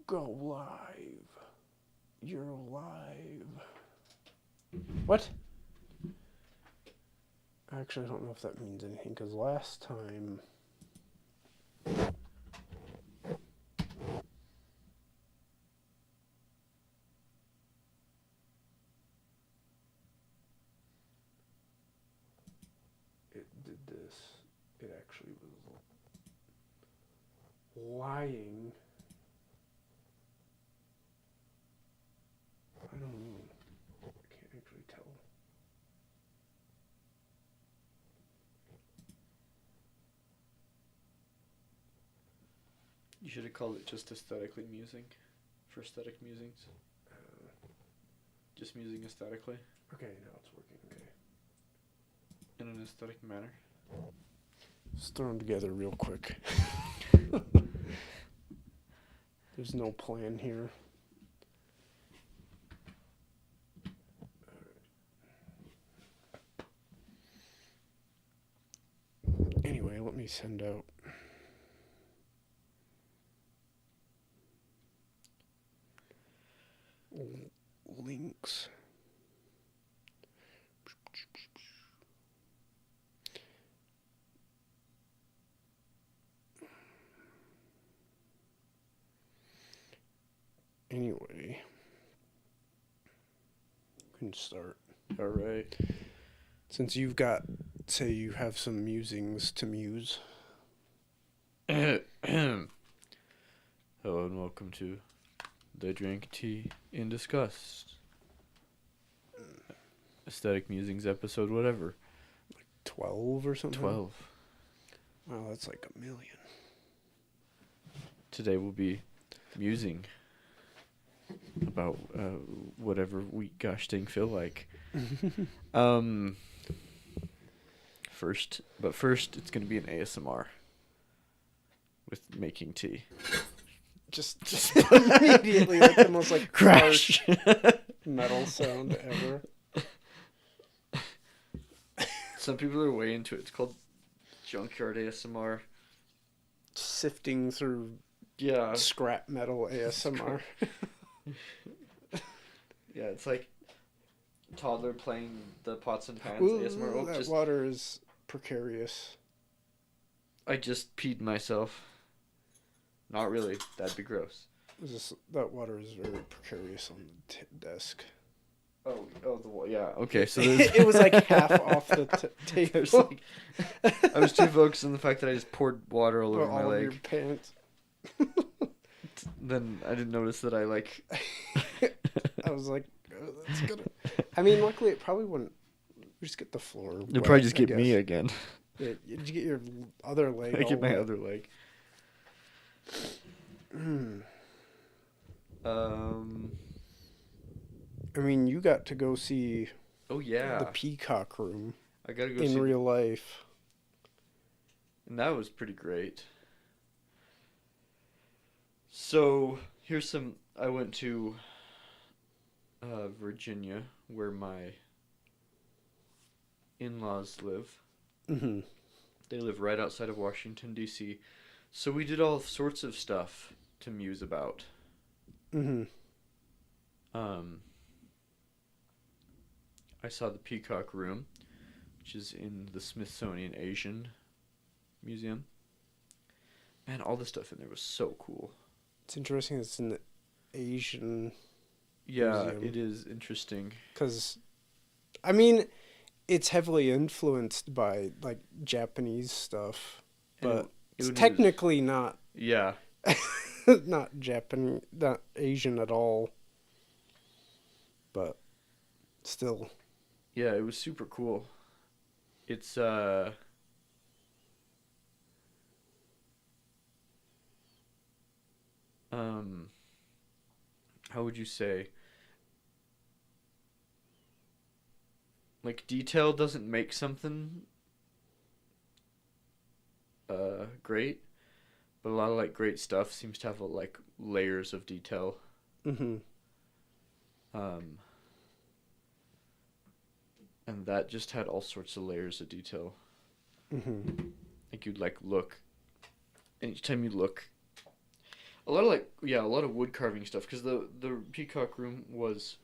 Go live. You're live. What? Actually, I don't know if that means anything, because last time... it did this. It actually was lying. I don't know. I can't actually tell. You should have called it just aesthetically musing for aesthetic musings. Just musing aesthetically Okay, now it's working. Okay. in an aesthetic manner. Just throw them together real quick. There's no plan here. Anyway, let me send out links. Anyway, we can start. All right. Since you've got, say you have some musings to muse. Hello and welcome to They Drink Tea in Disgust. Aesthetic Musings episode whatever. 12 or something? 12. Wow, that's like a million. Today we'll be musing about whatever we gosh dang feel like. First it's gonna be an ASMR with making tea. Just immediately, like the most like Crash metal sound ever. Some people are way into it. It's called junkyard ASMR. Sifting through scrap metal ASMR. Yeah, it's like toddler playing the pots and pans Ooh, ASMR. that water is precarious. I just peed myself. Not really. That'd be gross. That water is very precarious on the desk. Yeah. Okay, so it was like half off the table. I was too focused on the fact that I just poured water all over my leg. Your pants. Then I didn't notice that I like. I was like, oh, that's good. I mean, luckily it probably wouldn't. We just get the floor. You'll probably just get me again. Yeah, did you get your other leg? I get my other leg. I mean, you got to go see. Oh yeah. The Peacock Room. I gotta go in real life. And that was pretty great. So here's some. I went to Virginia, where my in-laws live. Mm-hmm. They live right outside of Washington, D.C. So we did all sorts of stuff to muse about. Mm-hmm. I saw the Peacock Room, which is in the Smithsonian Asian Museum. Man, all the stuff in there was so cool. It's interesting it's in the Asian museum. It is interesting. Because, I mean, it's heavily influenced by, like, Japanese stuff. But it's technically not... Yeah. not Japanese, not Asian at all. But still. Yeah, it was super cool. It's, how would you say? Like, detail doesn't make something great, but a lot of, like, great stuff seems to have, like, layers of detail. Mm-hmm. And that just had all sorts of layers of detail. Mm-hmm. Like, you'd, like, look, and each time you look, A lot of a lot of wood carving stuff because the Peacock Room was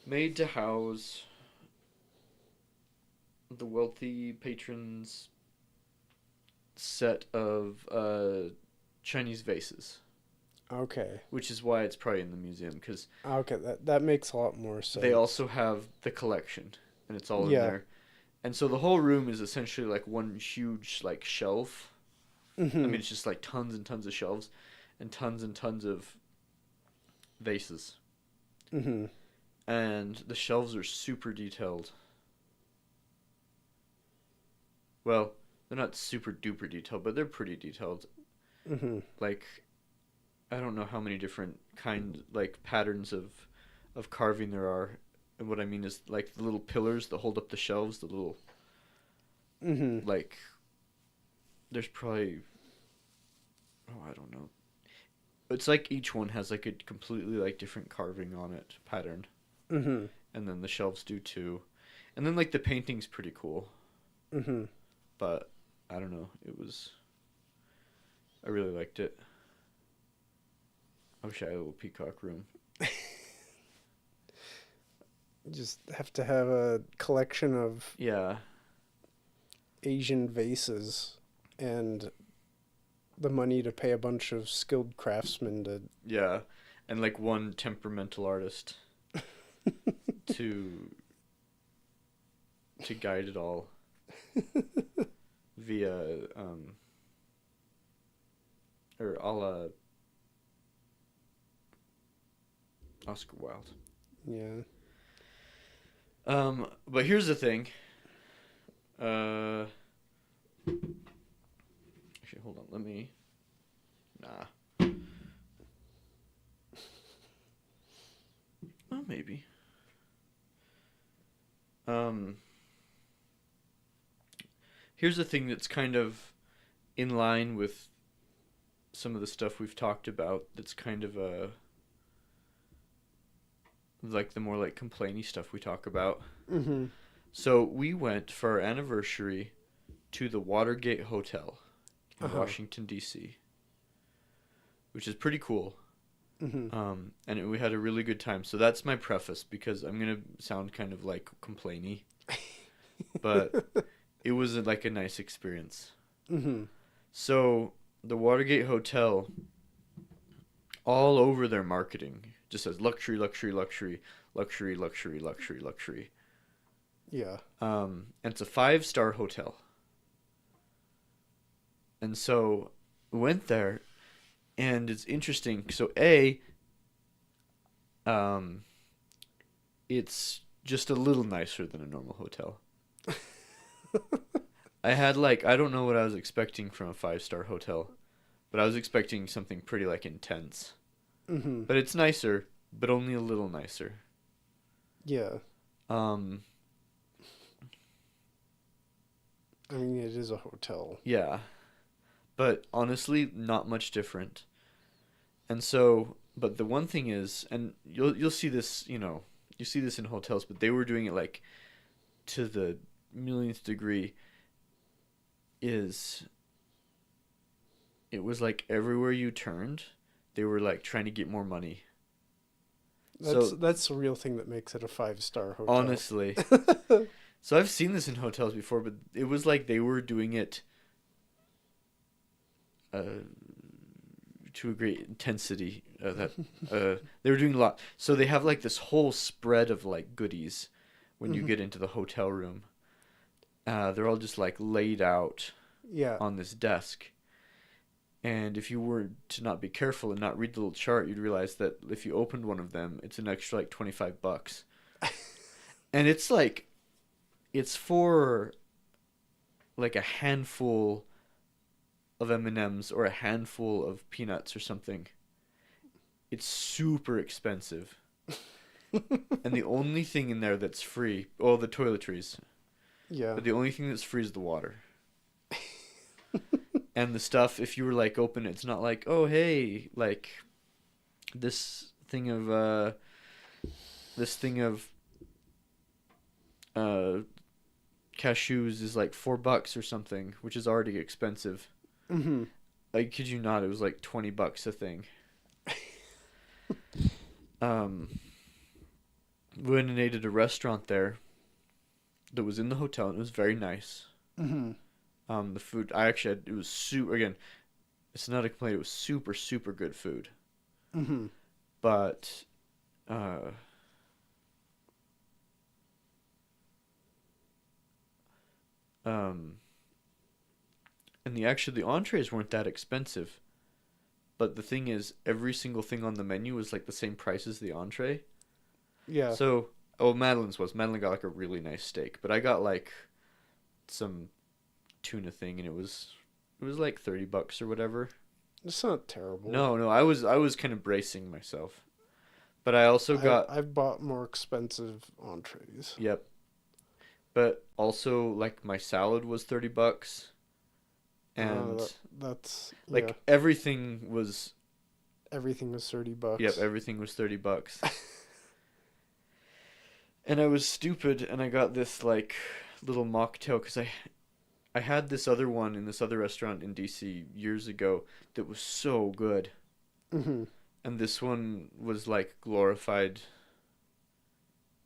made to house the wealthy patrons' set of Chinese vases. Okay. Which is why it's probably in the museum because Okay, that makes a lot more sense. they also have the collection and it's all in Yeah. there. And so the whole room is essentially like one huge like shelf. I mean, it's just like tons and tons of shelves and tons of vases. And the shelves are super detailed. Well, they're not super duper detailed, but they're pretty detailed. Like, I don't know how many different like patterns of carving there are. And what I mean is like the little pillars that hold up the shelves, the little like there's probably I don't know. It's like each one has like a completely like different carving on it pattern. And then the shelves do too. And then like the painting's pretty cool. But I don't know. I really liked it. I wish I had a little Peacock Room. Just have to have a collection of Asian vases and the money to pay a bunch of skilled craftsmen to... Yeah, and like one temperamental artist to guide it all via or a la Oscar Wilde. Yeah. But here's the thing. Actually, hold on. Let me. Nah. Well, maybe. Here's the thing that's kind of in line with some of the stuff we've talked about. That's kind of like the more like complainy stuff we talk about. So we went for our anniversary to the Watergate Hotel in Washington, D.C., which is pretty cool. And we had a really good time. So that's my preface because I'm going to sound kind of like complainy. But it was like a nice experience. So the Watergate Hotel, all over their marketing, just says luxury, luxury, luxury, luxury, luxury, luxury, luxury. Yeah. And it's a 5-star hotel. And so we went there, and it's interesting. So it's just a little nicer than a normal hotel. I had I don't know what I was expecting from a 5-star hotel, but I was expecting something pretty intense. But it's nicer, but only a little nicer. Yeah. I mean, it is a hotel. Yeah. But honestly, not much different. And so, but the one thing is, and you'll see this, you see this in hotels, but they were doing it to the millionth degree. It was everywhere you turned, they were trying to get more money. That's the real thing that makes it a 5-star hotel. Honestly. So I've seen this in hotels before, but it was they were doing it to a great intensity. They were doing a lot. So they have this whole spread of goodies when you get into the hotel room. They're all just laid out on this desk. And if you were to not be careful and not read the little chart, you'd realize that if you opened one of them, it's an extra $25. And it's it's for a handful of M&Ms or a handful of peanuts or something. It's super expensive. And the only thing in there that's free, the toiletries. Yeah. But the only thing that's free is the water. And the stuff, if you were open, it's not oh hey, this thing of cashews is $4 or something, which is already expensive. I kid you not, it was $20 a thing. Um, we went and ate at a restaurant there that was in the hotel, and it was very nice. Mm-hmm. The food, I actually had, it was super, again, it's not a complaint, it was super, super good food. Mm-hmm. But, uh, um, and the entrees weren't that expensive. But the thing is, every single thing on the menu was like the same price as the entree. Yeah. So, oh, Madeline got like a really nice steak, but I got like some tuna thing, and it was like $30 or whatever. It's not terrible. No, I was kind of bracing myself, but I also got I've bought more expensive entrees. yep, but also like my salad was $30, and That's yeah. like everything was Everything was $30. yep, everything was $30. And I was stupid, and I got this like little mocktail because I had this other one in this other restaurant in DC years ago that was so good, Mm-hmm. and this one was like glorified.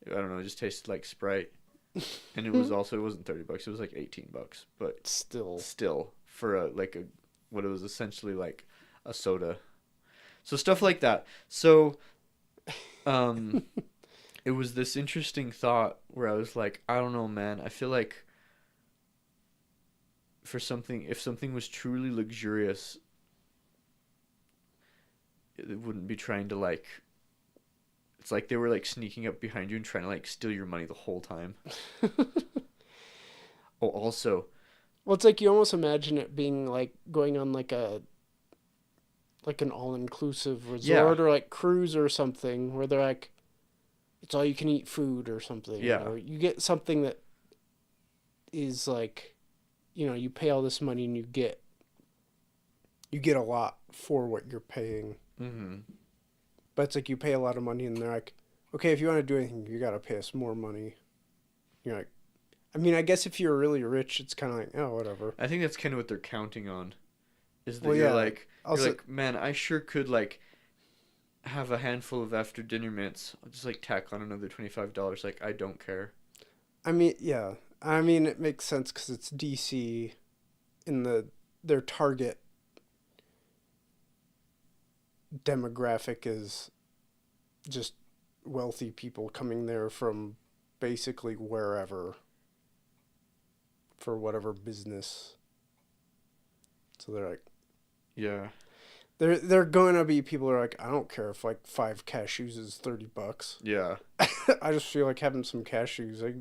I don't know, it just tasted like Sprite, and it wasn't $30. It was like $18, but still for a what it was essentially like a soda. So stuff like that. So, um. It was this interesting thought where I was like, I don't know, man. I feel like if something was truly luxurious, it wouldn't be trying to like. It's like they were like sneaking up behind you and trying to like steal your money the whole time. Oh, also, Well, it's like you almost imagine it being like going on like an all-inclusive resort or like cruise or something where they're like, it's all you can eat food or something. Yeah. Or you get something that is like, you pay all this money and you get a lot for what you're paying. mm-hmm. But it's like you pay a lot of money and they're like, okay, if you want to do anything, you got to pay us more money. You're like, I mean, I guess if you're really rich, it's kind of like, oh, whatever. I think that's kind of what they're counting on, is that Well, you're yeah. like, Also, man, I sure could like have a handful of after dinner mints. I'll just like tack on another $25. Like, I don't care. I mean, yeah. I mean, it makes sense because it's DC in their target demographic is just wealthy people coming there from basically wherever for whatever business. So they're like, Yeah. they're going to be people who are like, I don't care if like 5 cashews is $30. Yeah. I just feel like having some cashews, like,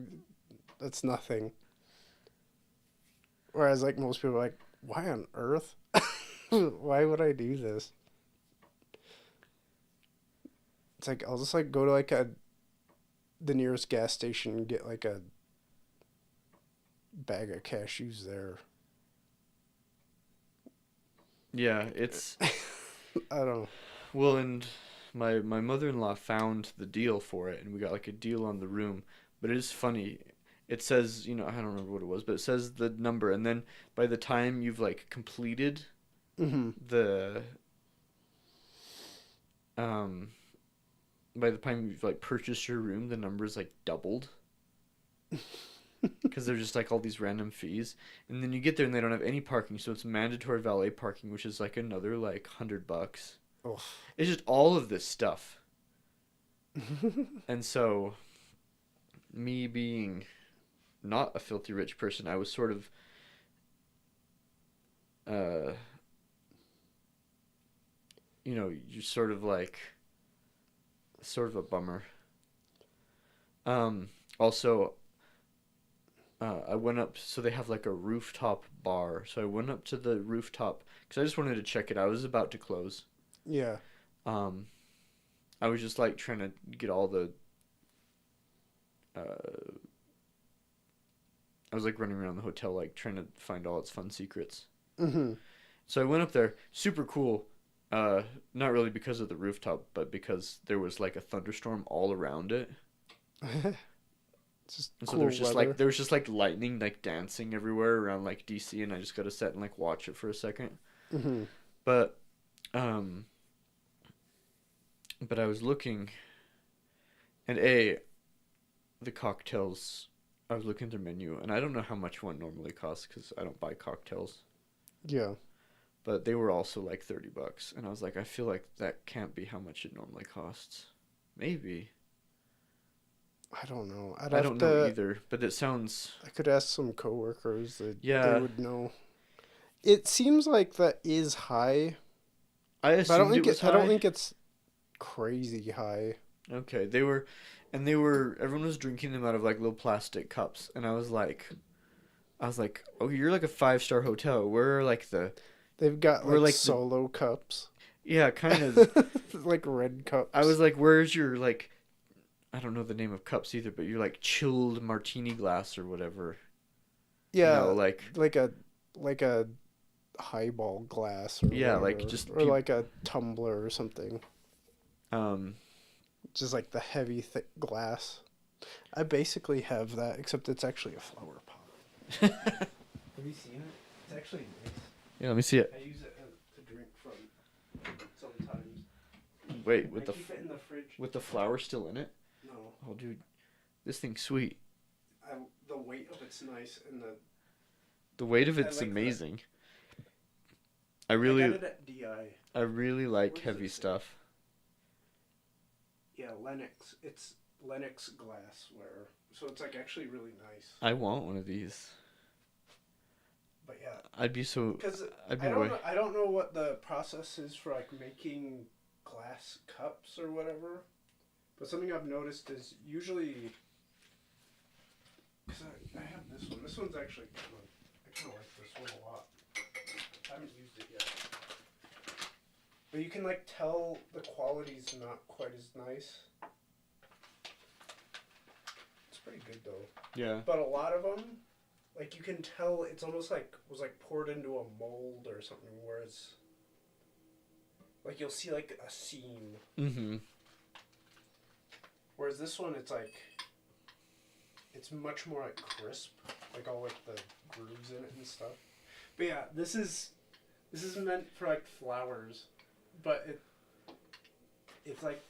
that's nothing. Whereas like most people are like, why on earth? Why would I do this? It's like I'll just like go to like the nearest gas station and get like a bag of cashews there. Yeah, it's I don't know. well, and my mother-in-law found the deal for it, and we got like a deal on the room. But it is funny. It says, I don't remember what it was, but it says the number, and then by the time you've like completed the by the time you've like purchased your room, the number is like doubled. Because they're just like all these random fees, and then you get there and they don't have any parking, so it's mandatory valet parking, which is like another like $100. Oh. It's just all of this stuff. And so, me being not a filthy rich person, I was sort of you're sort of like sort of a bummer. Also, I went up, so they have like a rooftop bar. So I went up to the rooftop because I just wanted to check it out. I was about to close. Yeah. I was just like trying to get all the. I was like running around the hotel, like trying to find all its fun secrets. Mm-hmm. So I went up there, super cool. Not really because of the rooftop, but because there was like a thunderstorm all around it. Just and so cool there was just like lightning like dancing everywhere around like DC, and I just got to sit and like watch it for a second. Mm-hmm. But I was looking And the cocktails, I was looking at their menu, and I don't know how much one normally costs because I don't buy cocktails. Yeah. But they were also like $30, and I was like, I feel like that can't be how much it normally costs. Maybe. I don't know. I don't know either, but it sounds. I could ask some coworkers that Yeah. they would know. It seems like that is high. I assumed it was high. I don't think it's crazy high. Okay, everyone was drinking them out of like little plastic cups, and I was like, oh, you're like a 5-star hotel. Where are like They've got like solo cups. Yeah, kind of. Like red cups. I was like, where's your like, I don't know the name of cups either, but you're like chilled martini glass or whatever. Yeah, like a highball glass. Or yeah, whatever, like just like a tumbler or something. Just like the heavy thick glass. I basically have that, except it's actually a flower pot. Have you seen it? It's actually nice. Yeah, let me see it. I use it to drink from sometimes. Wait, keep it in the fridge. with the flower still in it? No. Oh, dude, this thing's sweet. The weight of it's nice, and the weight of it's amazing. I got it at DI. I really like heavy stuff. Yeah, Lennox. It's Lennox glassware, so it's like actually really nice. I want one of these. But yeah, I'd be so. Because I don't know what the process is for like making glass cups or whatever. But something I've noticed is usually, because I have this one. This one's actually good. I kind of like this one a lot. I haven't used it yet. But you can like tell the quality's not quite as nice. It's pretty good though. Yeah. But a lot of them, like you can tell it's almost like was like poured into a mold or something, whereas like you'll see like a seam. Mm-hmm. Whereas this one, it's like it's much more like crisp, like all like the grooves in it and stuff. But yeah, this is meant for like flowers, but it's like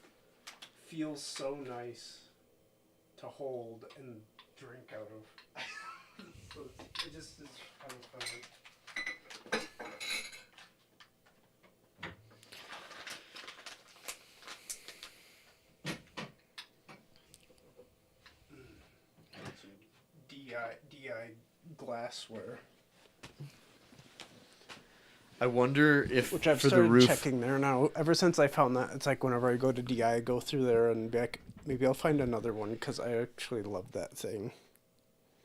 feels so nice to hold and drink out of. So it just is kind of funny. DI glassware. I wonder if Which I've for started the roof checking there now. Ever since I found that, it's like whenever I go to DI, I go through there and be like, maybe I'll find another one because I actually love that thing.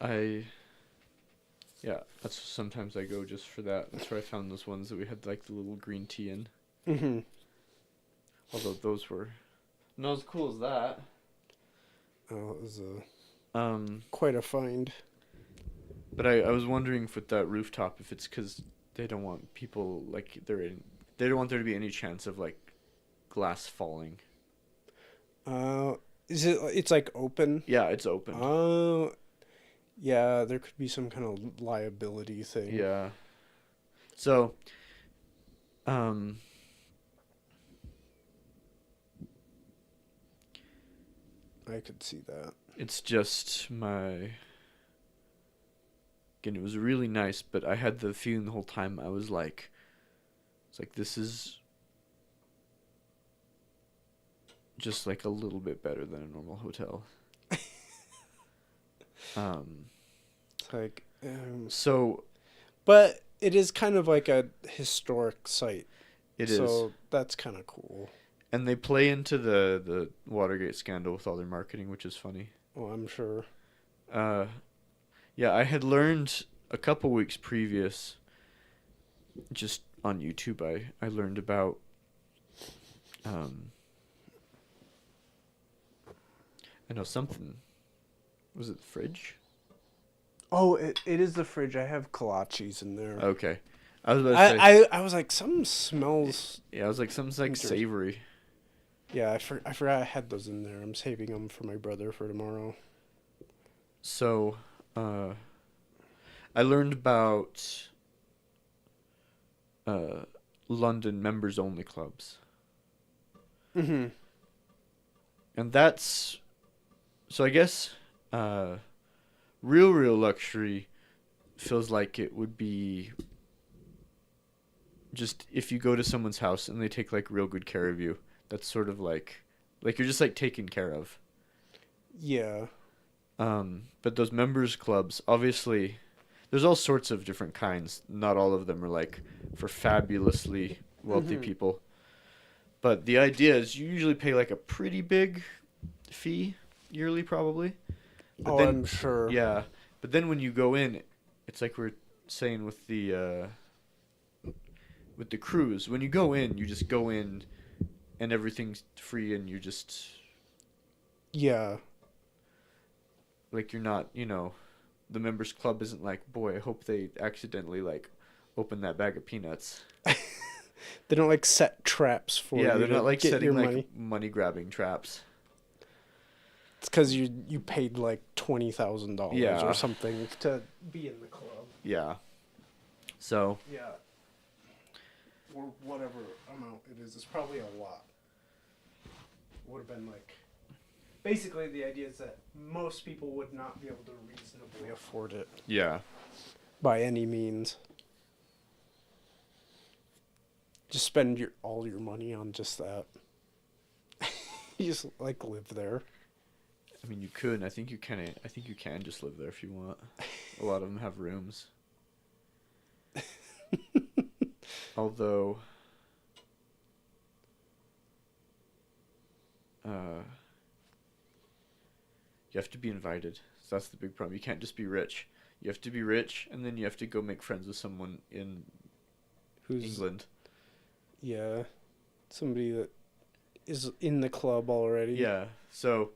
Yeah, that's sometimes I go just for that. That's where I found those ones that we had like the little green tea in. Mm-hmm. Although those were not as cool as that. Oh, it was quite a find. But I was wondering with that rooftop if it's because they don't want people like they don't want there to be any chance of like glass falling. Is it? It's like open. Yeah, it's open. Oh, yeah. There could be some kind of liability thing. Yeah. So, I could see that. It's just my. Again, it was really nice, but I had the feeling the whole time I was like, it's like this is just like a little bit better than a normal hotel. It's like so, but it is kind of like a historic site. It is. So that's kind of cool. And they play into the Watergate scandal with all their marketing, which is funny. Oh, I'm sure. Yeah, I had learned a couple weeks previous, just on YouTube, I learned about, I know something, was it the fridge? Oh, it is the fridge. I have kolaches in there. Okay. I was about to say. I was like, something smells. Yeah, I was like, something's like savory. Yeah, I forgot I had those in there. I'm saving them for my brother for tomorrow. So, I learned about London members-only clubs. Mm-hmm. And that's So I guess real luxury feels like it would be just if you go to someone's house and they take like real good care of you. That's sort of like you're just like taken care of. Yeah. But those members clubs, obviously, there's all sorts of different kinds. Not all of them are like for fabulously wealthy people. But the idea is you usually pay like a pretty big fee yearly, probably. But then, I'm sure. Yeah, but then when you go in, it's like we're saying with the cruise. When you go in, you just go in, and everything's free, and you just Yeah. like you're not, the members club isn't like, boy, I hope they accidentally like open that bag of peanuts. They don't like set traps for you. Yeah, they're not like get setting your like money grabbing traps. It's because you paid like $20,000 or something to be in the club. Yeah. So. Yeah. Or whatever amount it is. It's probably a lot. Would have been like. Basically, the idea is that most people would not be able to reasonably afford it. Yeah. By any means. Just spend all your money on just that. You just like live there. I mean, you could. I think you can just live there if you want. A lot of them have rooms. Although, you have to be invited. So that's the big problem. You can't just be rich. You have to be rich, and then you have to go make friends with someone in England. Yeah. Somebody that is in the club already. Yeah. So.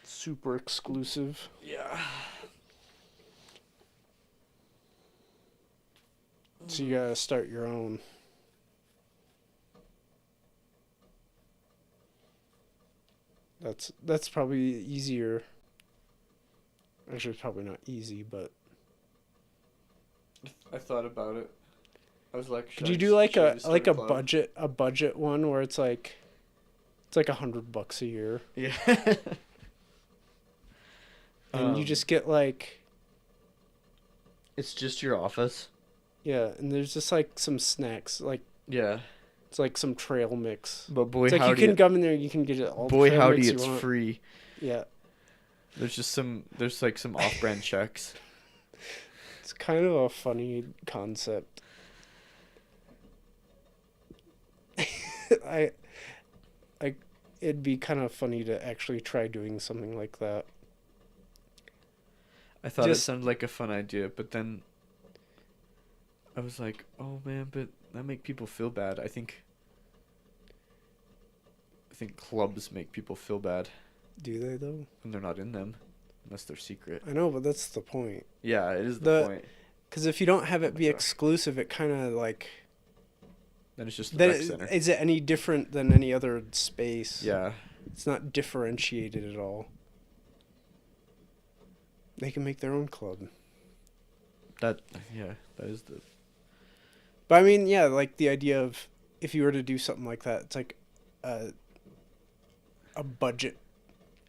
Super exclusive. Yeah. So you gotta start your own. That's probably easier. Actually, it's probably not easy, but I thought about it. I was like, could you do like a budget one where it's like $100 a year? Yeah. And you just get like. It's just your office. Yeah, and there's just like some snacks, like. Yeah. It's like some trail mix. But boy, it's like howdy, you can come in there, you can get it all. Boy, trail howdy, mix it's free. Yeah. There's like some off-brand checks. It's kind of a funny concept. It'd be kind of funny to actually try doing something like that. I thought it sounded like a fun idea, but then I was like, oh man, but that make people feel bad. I think clubs make people feel bad. Do they though? When they're not in them, unless they're secret. I know, but that's the point. Yeah, it is the point. Because if you don't have it be exclusive, it kind of like. Then it's just the rec center. Is it any different than any other space? Yeah. It's not differentiated at all. They can make their own club. That is the. But I mean, yeah, like the idea of if you were to do something like that, it's like a budget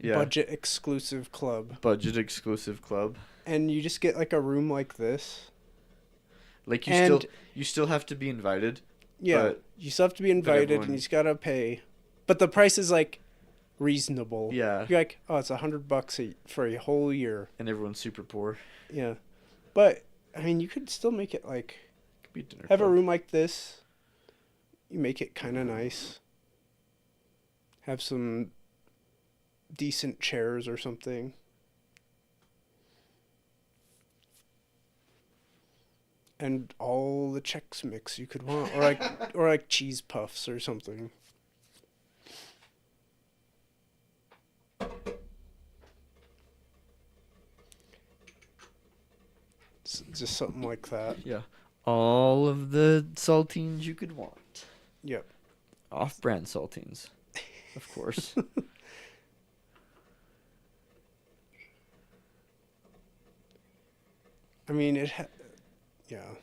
exclusive club. Budget exclusive club. And you just get like a room like this. Like you still have to be invited. Yeah, you still have to be invited and you just gotta pay. But the price is like reasonable. Yeah. You're like, oh, it's $100 for a whole year. And everyone's super poor. Yeah. But I mean, you could still make it like could be a dinner have club. a room like this. You make it kind of nice. Have some decent chairs or something. And all the Chex Mix you could want, or like cheese puffs or something. Just something like that. Yeah. All of the saltines you could want. Yep. Off-brand saltines, of course. I mean, yeah.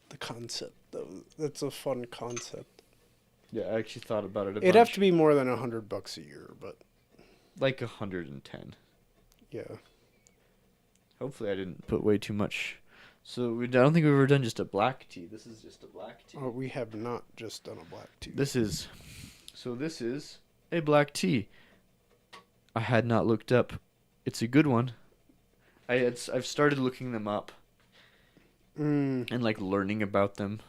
The concept, though, that's a fun concept. Yeah, I actually thought about it a bunch. It'd have to be more than $100 a year, but Like 110. Yeah. Hopefully I didn't put way too much. So I don't think we've ever done just a black tea. This is just a black tea. Oh, we have not just done a black tea. This is a black tea. I had not looked up. It's a good one. I've started looking them up and like learning about them,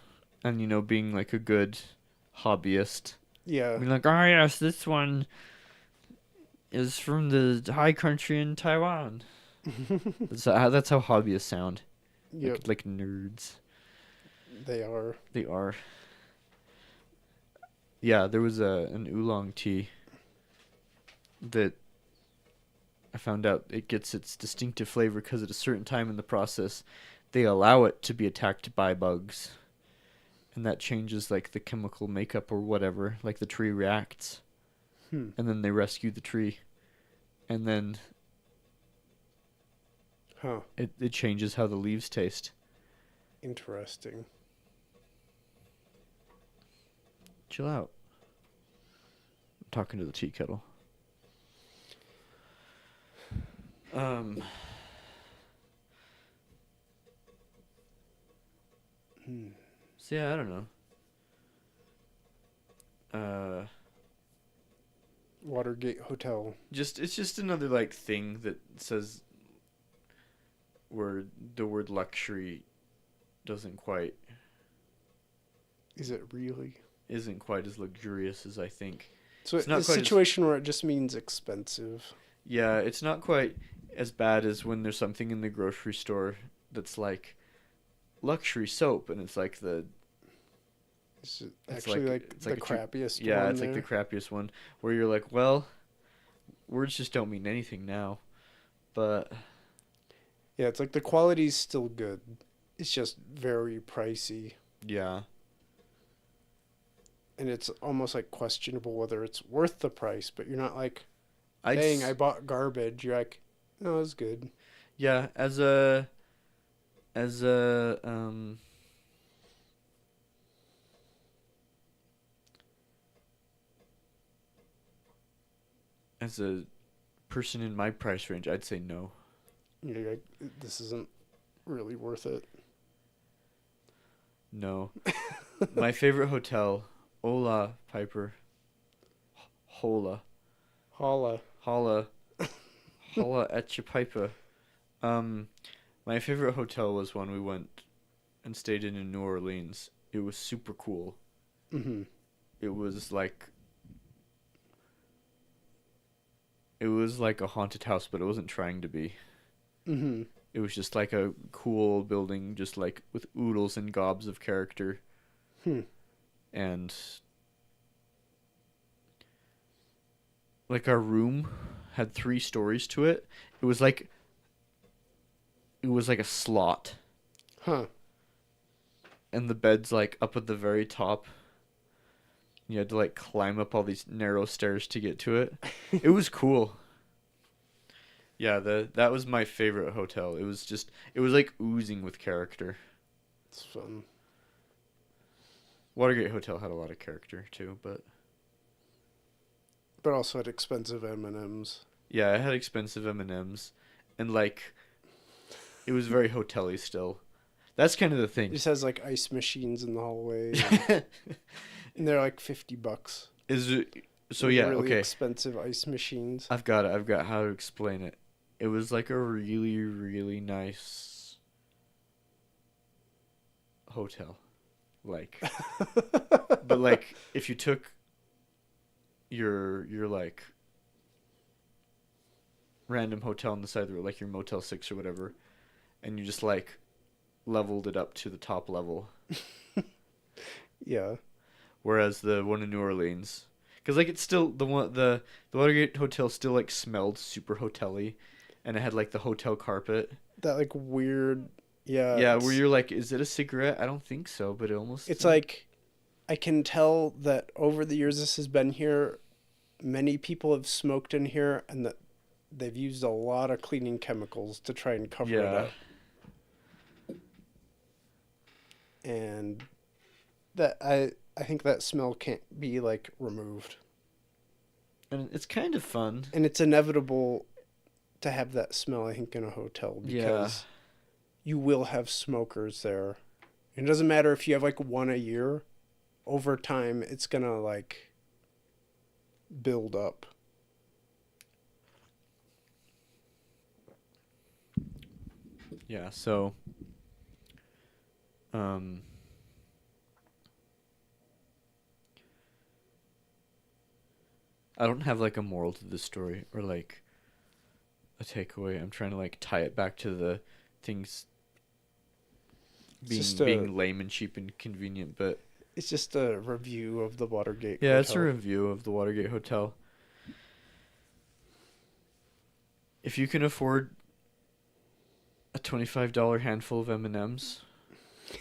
and being like a good hobbyist. Yeah. Being like, oh yes, this one is from the high country in Taiwan. That's how hobbyists sound. Yep. Like nerds. They are. They are. Yeah, there was an oolong tea that I found out it gets its distinctive flavor because at a certain time in the process, they allow it to be attacked by bugs. And that changes like the chemical makeup or whatever, like the tree reacts. And then they rescue the tree. And then it changes how the leaves taste. Interesting. Chill out. I'm talking to the tea kettle. So yeah, I don't know. Watergate Hotel. It's just another like thing that says where the word luxury doesn't quite. Is it really? Isn't quite as luxurious as I think. So it's a situation where it just means expensive. Yeah, it's not quite as bad as when there's something in the grocery store that's like luxury soap, and it's like It's actually like the crappiest one. Yeah, it's like the crappiest one where you're like, well, words just don't mean anything now. But yeah, it's like the quality's still good. It's just very pricey. Yeah. And it's almost like questionable whether it's worth the price, but you're not like, dang, I bought garbage. You're like, no, it's good. Yeah, as a as a person in my price range, I'd say no. You're like, this isn't really worth it. No. My favorite hotel, Hola Piper. Hola at your piper. My favorite hotel was one we went and stayed in New Orleans. It was super cool. Mm-hmm. It was like a haunted house, but it wasn't trying to be. Mm-hmm. It was just like a cool building, just like with oodles and gobs of character. And like our room had 3 stories to it. It was like a slot. Huh. And the bed's like up at the very top. You had to like climb up all these narrow stairs to get to it. It was cool. Yeah, that was my favorite hotel. It was like oozing with character. It's fun. Watergate Hotel had a lot of character too, but also had expensive M&Ms. Yeah, it had expensive M&Ms, and like it was very hotel-y still. That's kind of the thing. It just has like ice machines in the hallway, and they're like $50. Is it? So yeah, really okay. Expensive ice machines. I've got how to explain it. It was like a really, really nice hotel. Like, but like if you took your like random hotel on the side of the road, like your Motel 6 or whatever, and you just like leveled it up to the top level. Yeah. Whereas the one in New Orleans, because like it's still the Watergate Hotel still like smelled super hotel-y, and it had like the hotel carpet. That like weird. Yeah. Yeah, where you're like, is it a cigarette? I don't think so, but it almost. It's like, I can tell that over the years this has been here, many people have smoked in here, and that they've used a lot of cleaning chemicals to try and cover it up. And that I think that smell can't be like removed. And it's kind of fun. And it's inevitable to have that smell, I think, in a hotel because you will have smokers there. It doesn't matter if you have like one a year. Over time, it's gonna like build up. Yeah, so I don't have like a moral to this story or like a takeaway. I'm trying to like tie it back to the things being lame and cheap and convenient, but it's just a review of the Watergate yeah, Hotel. It's a review of the Watergate Hotel. If you can afford a $25 handful of M&Ms,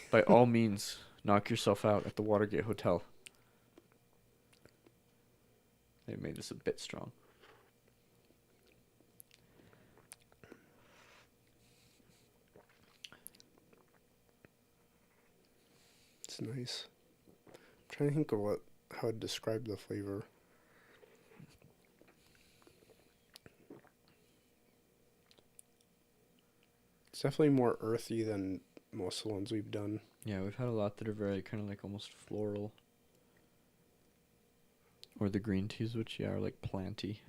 by all means, knock yourself out at the Watergate Hotel. They made this a bit strong. It's nice. I'm trying to think of how I'd describe the flavor. It's definitely more earthy than most of the ones we've done. Yeah, we've had a lot that are very kind of like almost floral. Or the green teas, which, yeah, are like planty.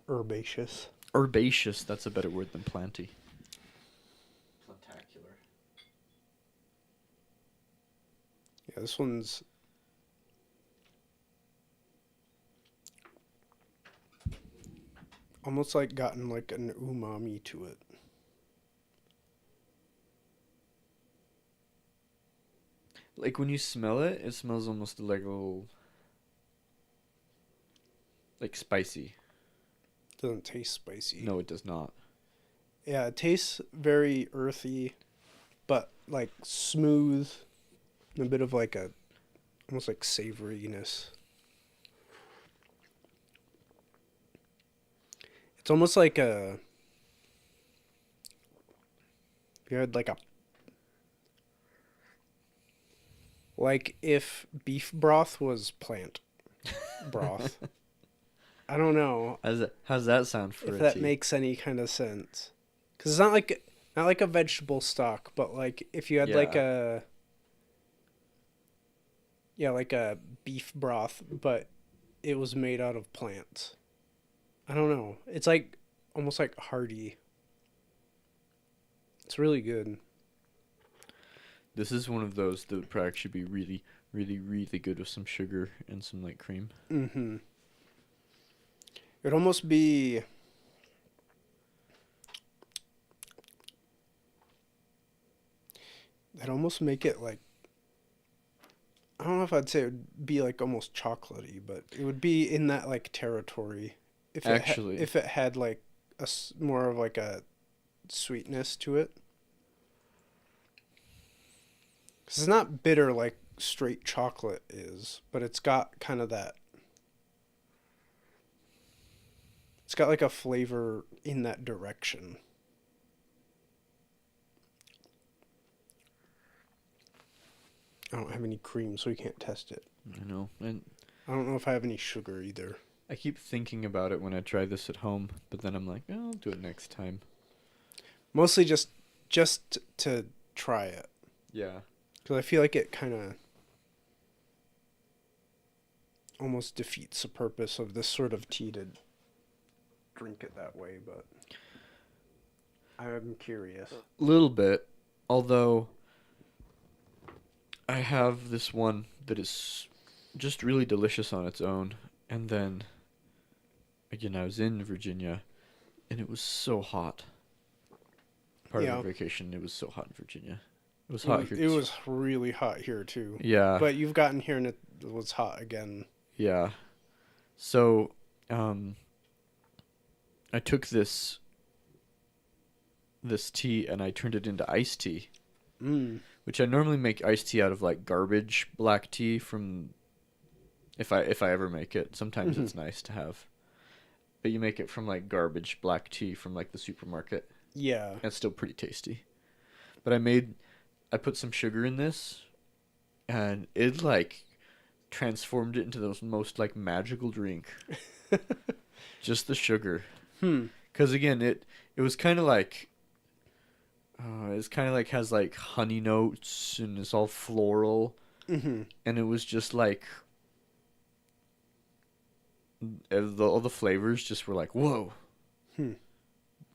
Herbaceous. Herbaceous, that's a better word than planty. Plantacular. Yeah, this one's... almost like gotten like an umami to it. Like when you smell it, it smells almost like a little... like spicy. Doesn't taste spicy. No, it does not. Yeah, it tastes very earthy, but like smooth. And a bit of like a... almost like savoriness. It's almost like a... if you had like a... like if beef broth was plant broth. I don't know. How's that sound for if a that tea? makes any kind of sense. Because it's not like a vegetable stock, but like if you had like a... yeah, like a beef broth, but it was made out of plants. I don't know. It's like almost like hearty. It's really good. This is one of those that would probably actually be really, really, really good with some sugar and some like cream. Mm-hmm. It'd almost be... it'd almost make it like... I don't know if I'd say it would be like almost chocolatey, but it would be in that like territory. If it had like more of like a sweetness to it. 'Cause it's not bitter like straight chocolate is, but it's got kind of that... it's got like a flavor in that direction. I don't have any cream, so we can't test it. I know. And I don't know if I have any sugar either. I keep thinking about it when I try this at home, but then I'm like, oh, I'll do it next time. Mostly just to try it. Yeah. Because I feel like it kind of almost defeats the purpose of this sort of tea to drink it that way, but I'm curious. A little bit, although I have this one that is just really delicious on its own, and then again I was in Virginia, and it was so hot. Part of our vacation, it was so hot in Virginia. It was hot here. It was really hot here too. Yeah. But you've gotten here and it was hot again. Yeah. So, I took this tea and I turned it into iced tea. Which I normally make iced tea out of like garbage black tea from... if I ever make it. Sometimes it's nice to have. But you make it from like garbage black tea from like the supermarket. Yeah. And it's still pretty tasty. But I put some sugar in this, and it like transformed it into the most like magical drink. Just the sugar. Because again, it was kind of like, it's kind of like has like honey notes and it's all floral, and it was just like all the flavors just were like whoa.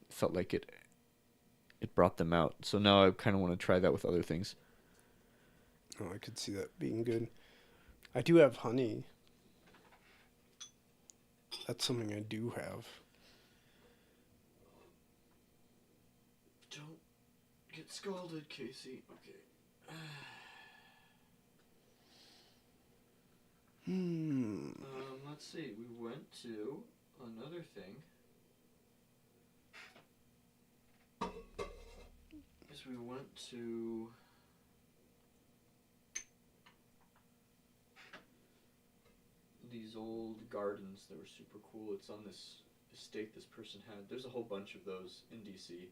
Felt like it brought them out. So now I kind of want to try that with other things. Oh, I could see that being good. I do have honey. That's something I do have. Don't get scalded, Casey. Okay. Let's see. We went to another thing. Yes, we went to these old gardens that were super cool. It's on this estate this person had. There's a whole bunch of those in DC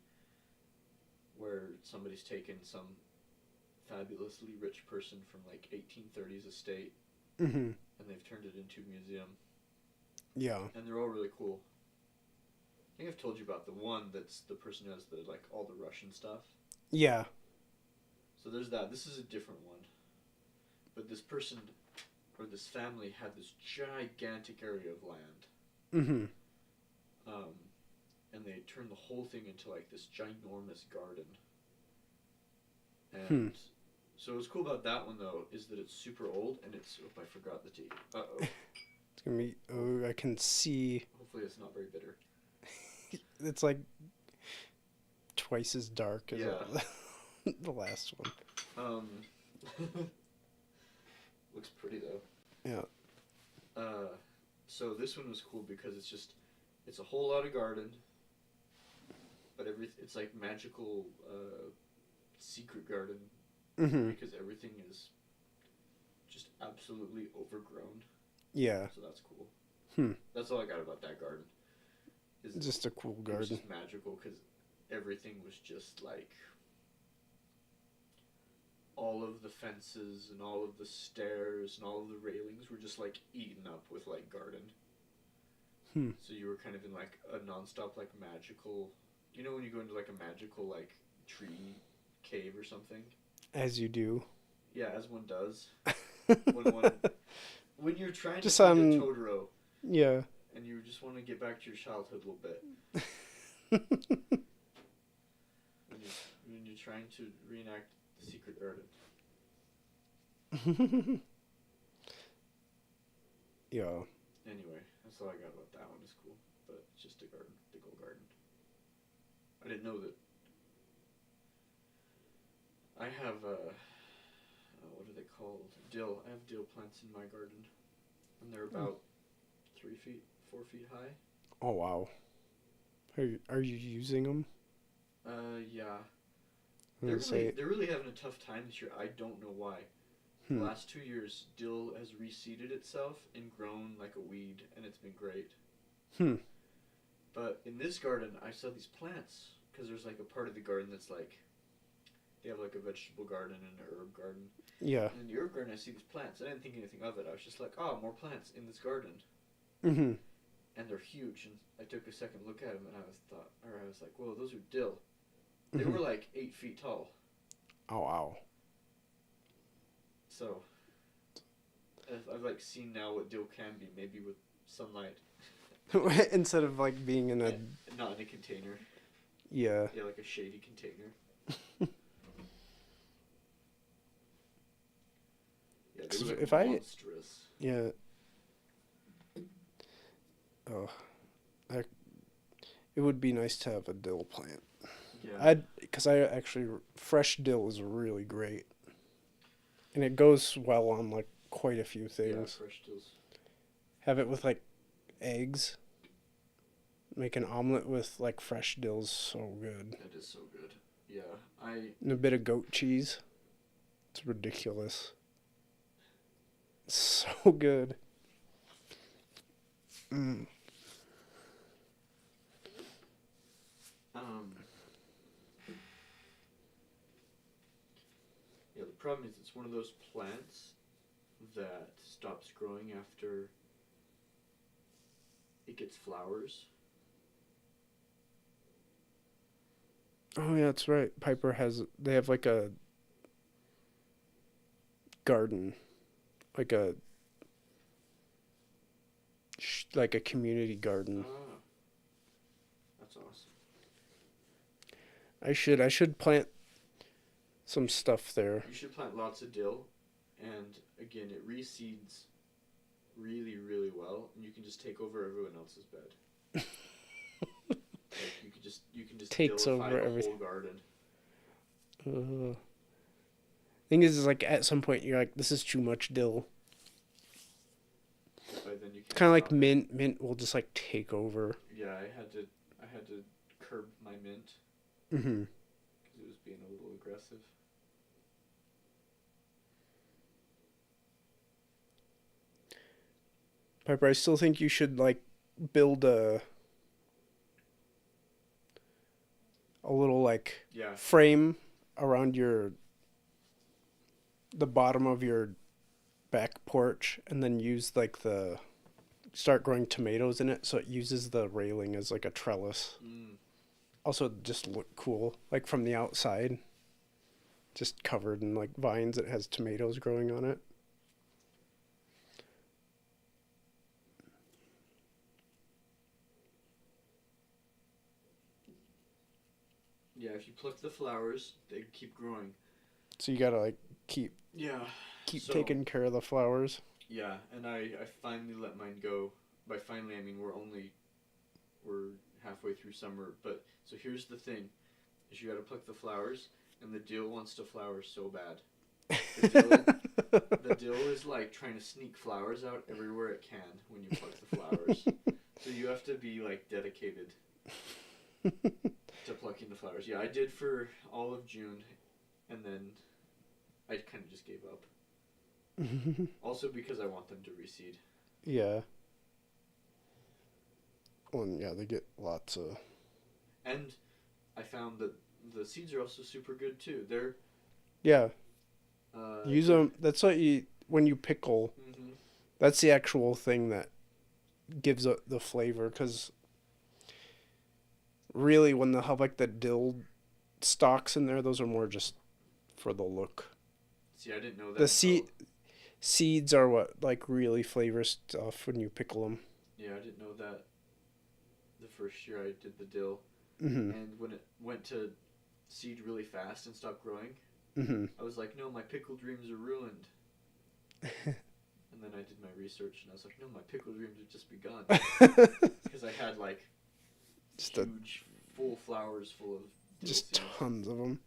where somebody's taken some fabulously rich person from like 1830s estate and they've turned it into a museum. Yeah. And they're all really cool. I think I've told you about the one that's the person who has the like all the Russian stuff. Yeah. So there's that. This is a different one. But this person or this family had this gigantic area of land. And they turned the whole thing into like this ginormous garden. And so what's cool about that one though is that it's super old and it's I forgot the tea. It's gonna be I can see. Hopefully it's not very bitter. It's like twice as dark as the last one. Looks pretty though. Yeah. So this one was cool because it's a whole lot of garden, but it's like magical secret garden because everything is just absolutely overgrown. Yeah. So that's cool. That's all I got about that garden. It's just a cool garden. It was just magical because everything was just like all of the fences and all of the stairs and all of the railings were just like eaten up with like garden. So you were kind of in like a nonstop like magical, you know when you go into like a magical like tree cave or something? As you do. Yeah, as one does. when you're trying just to find a Totoro. Yeah. And you just want to get back to your childhood a little bit. when you're trying to reenact the secret garden. Yeah. Anyway, that's all I got about that one. It's cool, but it's just a garden, big old garden. I didn't know that. I have what are they called? Dill. I have dill plants in my garden, and they're about 3 feet, 4 feet high. Oh wow. Are you using them? Yeah. They're really having a tough time this year. I don't know why. The last 2 years, dill has reseeded itself and grown like a weed, and it's been great. But in this garden, I saw these plants, because there's like a part of the garden that's like, they have like a vegetable garden and an herb garden. Yeah. And in the herb garden, I see these plants. I didn't think anything of it. I was just like, oh, more plants in this garden. And they're huge, and I took a second look at them, and I was like, whoa, those are dill. They were like 8 feet tall. Oh wow. So, I've like seen now what dill can be, maybe with sunlight. Instead of like being in a... Not in a container. Yeah. Yeah, like a shady container. Yeah, they were like monstrous. Yeah. Oh. It would be nice to have a dill plant. Yeah. Because fresh dill is really great. And it goes well on like quite a few things. Yeah, fresh dill's. Have it with like eggs. Make an omelet with like fresh dill's so good. That is so good. Yeah, And a bit of goat cheese. It's ridiculous. It's so good. Yeah, the problem is it's one of those plants that stops growing after it gets flowers. Oh yeah, that's right. They have like a garden, like a community garden. Ah, that's awesome. I should plant some stuff there. You should plant lots of dill, and again, it reseeds really, really well, and you can just take over everyone else's bed. Like you can just Takes dillify over the everything. whole garden. Thing is like at some point you're like, this is too much dill. But then you It's kind of like stop it. mint. Mint will just like take over. Yeah, I had to curb my mint Mm-hmm. because it was being a little aggressive. Piper, I still think you should like build a little like Yeah. frame around the bottom of your back porch, and then use like start growing tomatoes in it, so it uses the railing as like a trellis. Also, just look cool, like from the outside, just covered in like vines. It has tomatoes growing on it. Yeah, if you pluck the flowers, they keep growing. So you gotta like keep Yeah. So, taking care of the flowers. Yeah, and I finally let mine go. By finally, I mean we're halfway through summer. But so here's the thing: is you got to pluck the flowers, and the dill wants to flower so bad. The dill is like trying to sneak flowers out everywhere it can when you pluck the flowers. So you have to be like dedicated to plucking the flowers. Yeah, I did for all of June, and then I kind of just gave up. Also because I want them to reseed. Yeah. Well, yeah, they get lots of. And I found that the seeds are also super good too. They're Yeah. Use them. That's what when you pickle. Mm-hmm. That's the actual thing that gives the flavor. Because really, when they have like the dill stalks in there, those are more just for the look. See, I didn't know that. The seeds are what like really flavor stuff when you pickle them. Yeah, I didn't know that. The first year I did the dill, Mm-hmm. and when it went to seed really fast and stop growing, Mm-hmm. I was like, no, my pickle dreams are ruined. And then I did my research, and I was like, no, my pickle dreams have just begun. Because I had like just huge, full flowers full of dill just seeds. Tons of them.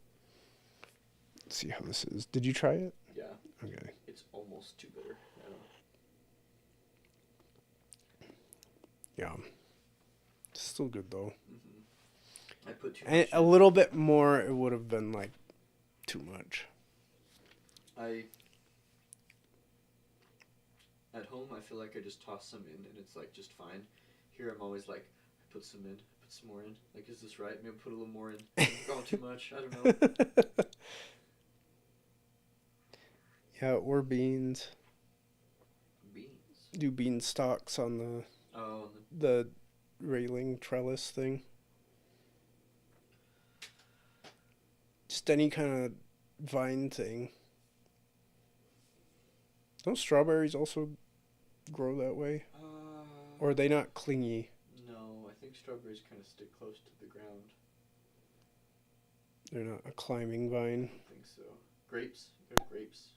Let's see how this is. Did you try it? Yeah. Okay. It's almost too bitter. Yeah. Still good though. Mm-hmm. I put too And much. a little bit more, it would have been like too much. At home, I feel like I just toss some in and it's like just fine. Here, I'm always like, I put some in, put some more in. Like, is this right? Maybe put a little more in. Gone too much. I don't know. Yeah, or beans. Beans. Do bean stalks on Oh. the railing trellis thing. Just any kind of vine thing. Don't strawberries also grow that way? Or are they not clingy? No, I think strawberries kind of stick close to the ground. They're not a climbing vine. I don't think so. Grapes? You got grapes?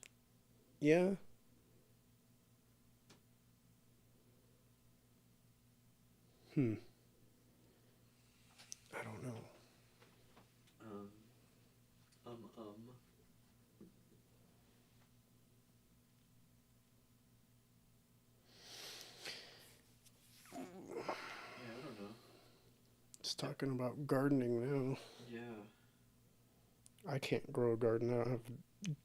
Yeah. I don't know. Yeah, I don't know. Just talking about gardening now. Yeah. I can't grow a garden. I don't have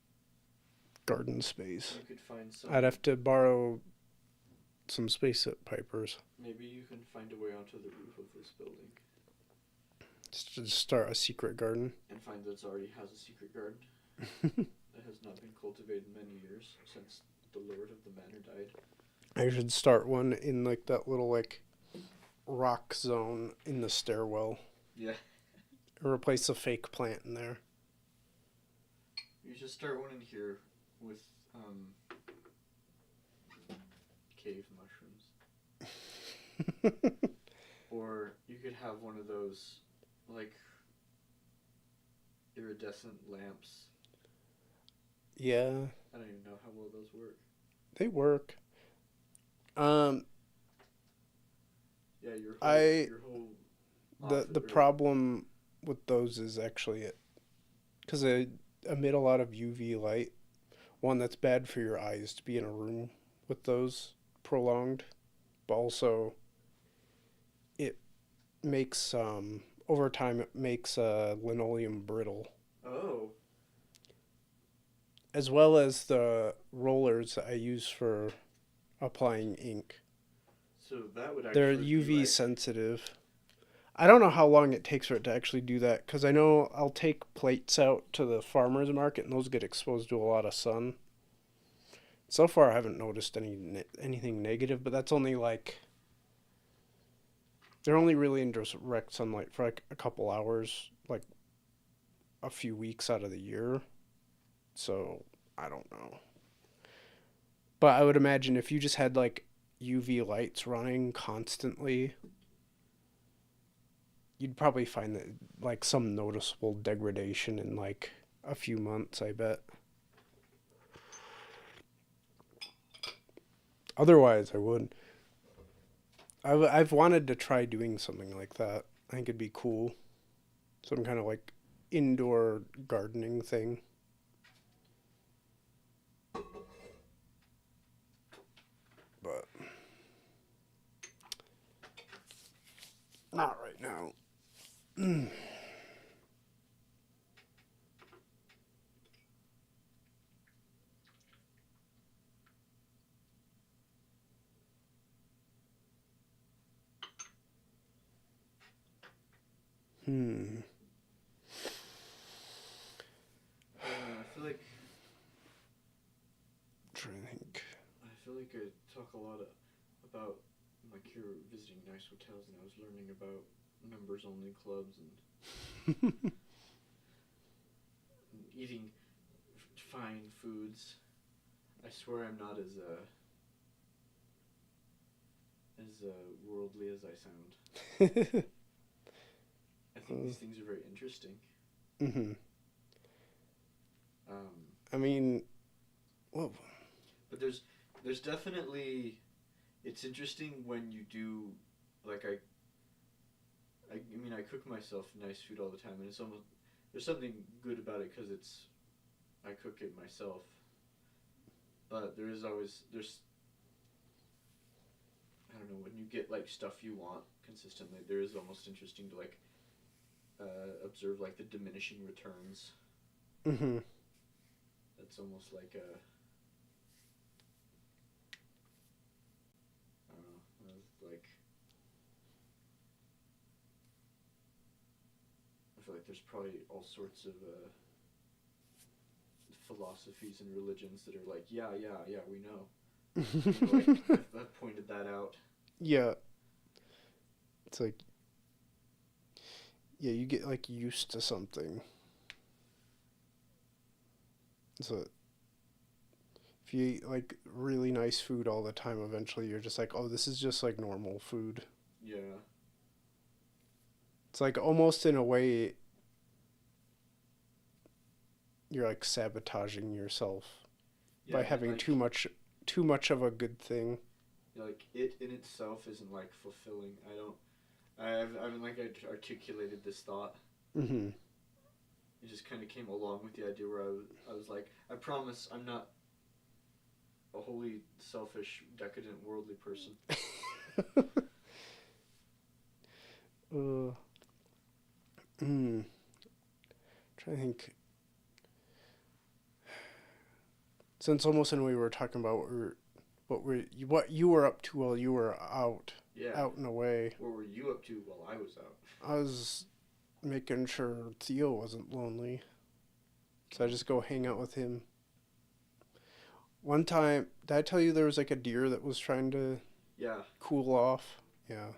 garden space. You could find some. I'd have to borrow some space at Piper's. Maybe you can find a way onto the roof of this building. Just to start a secret garden. And find that it already has a secret garden that has not been cultivated in many years since the lord of the manor died. I should start one in like that little like rock zone in the stairwell. Yeah. Or replace a fake plant in there. You should start one in here with cave mushrooms. Or you could have one of those like iridescent lamps. Yeah. I don't even know how well those work. They work. Yeah, your whole the problem with those is actually it, because they emit a lot of UV light. One, that's bad for your eyes to be in a room with those prolonged, but also it makes over time it makes linoleum brittle. Oh. As well as the rollers that I use for applying ink. So that would They're actually UV be like... sensitive. I don't know how long it takes for it to actually do that, because I know I'll take plates out to the farmer's market and those get exposed to a lot of sun. So far, I haven't noticed anything negative, but that's only like... They're only really in direct sunlight for like a couple hours, like a few weeks out of the year. So, I don't know. But I would imagine if you just had like UV lights running constantly, you'd probably find that like some noticeable degradation in like a few months, I bet. Otherwise, I would. I've wanted to try doing something like that. I think it'd be cool. Some kind of like indoor gardening thing. But not right now. I feel like... I'm trying to think. I feel like I talk a lot about, like, you're visiting nice hotels and I was learning about members-only clubs and eating fine foods. I swear I'm not as worldly as I sound. I think these things are very interesting. Mm-hmm. I mean, whoa. But there's definitely, it's interesting when you do, like I mean I cook myself nice food all the time and it's almost, there's something good about it because I cook it myself. But there's I don't know, when you get like stuff you want consistently, there is almost interesting to like observe like the diminishing returns. Mm-hmm. It's almost like a, I don't know, like I feel like there's probably all sorts of philosophies and religions that are like, yeah, we know. Like, I've pointed that out. Yeah. It's like, yeah, you get like used to something. So if you eat like really nice food all the time, eventually you're just like, oh, this is just like normal food. Yeah. It's like almost in a way you're like sabotaging yourself by having like, too much of a good thing. Like it in itself isn't like fulfilling. I haven't like articulated this thought. Mm-hmm. It just kind of came along with the idea where I was like, I promise I'm not a wholly selfish, decadent, worldly person. Trying to think. Since almost in a way we were talking about what you were up to while you were out. Yeah. Out and away. What were you up to while I was out? I was making sure Theo wasn't lonely. So I just go hang out with him. One time, did I tell you there was like a deer that was trying to Yeah. cool off? Yeah,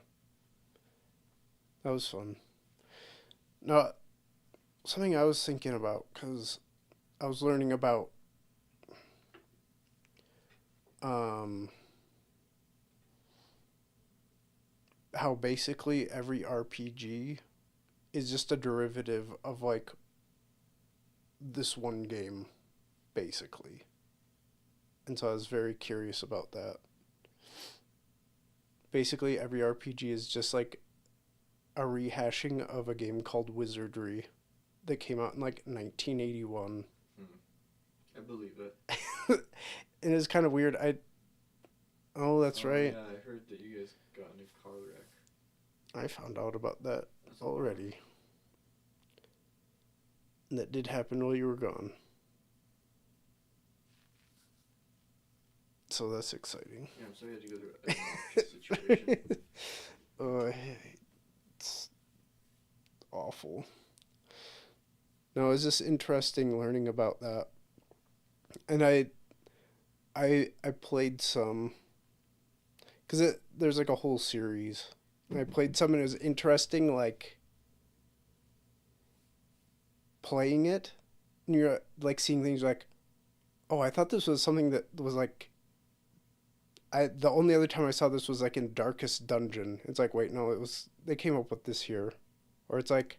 that was fun. No, something I was thinking about because I was learning about um, how basically every RPG is just a derivative of like this one game, basically. And so I was very curious about that. Basically, every RPG is just like a rehashing of a game called Wizardry that came out in like 1981. I believe it. And it's kind of weird. Oh, that's right. Yeah, I heard that you guys got in a car wreck. I found out about that already. And that did happen while you were gone. So that's exciting. Yeah, I'm sorry you had to go through an obnoxious situation. It's awful. No, it's just interesting learning about that. And I played some because there's like a whole series. And I played some and it was interesting, like playing it, and you're like seeing things like, oh, I thought this was something that was like. The only other time I saw this was like in Darkest Dungeon. It's like, wait, no, it was they came up with this here, or it's like,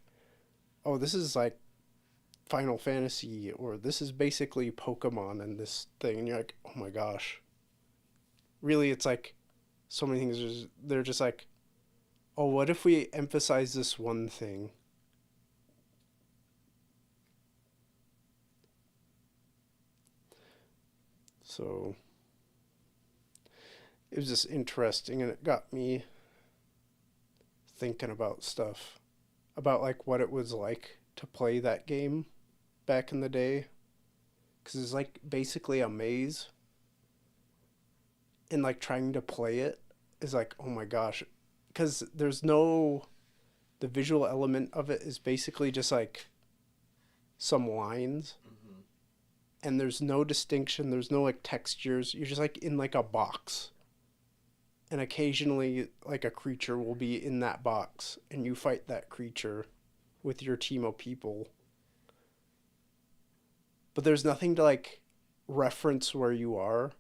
oh, this is like Final Fantasy, or this is basically Pokemon and this thing, and you're like, oh my gosh. Really, it's like so many things. They're just like, oh, what if we emphasize this one thing? So it was just interesting, and it got me thinking about stuff, about like what it was like to play that game back in the day, because it's like basically a maze, and like trying to play it is like, oh my gosh, because there's no the visual element of it is basically just like some lines, and there's no distinction, there's no like textures, you're just like in like a box, and occasionally like a creature will be in that box and you fight that creature with your team of people, but there's nothing to like reference where you are.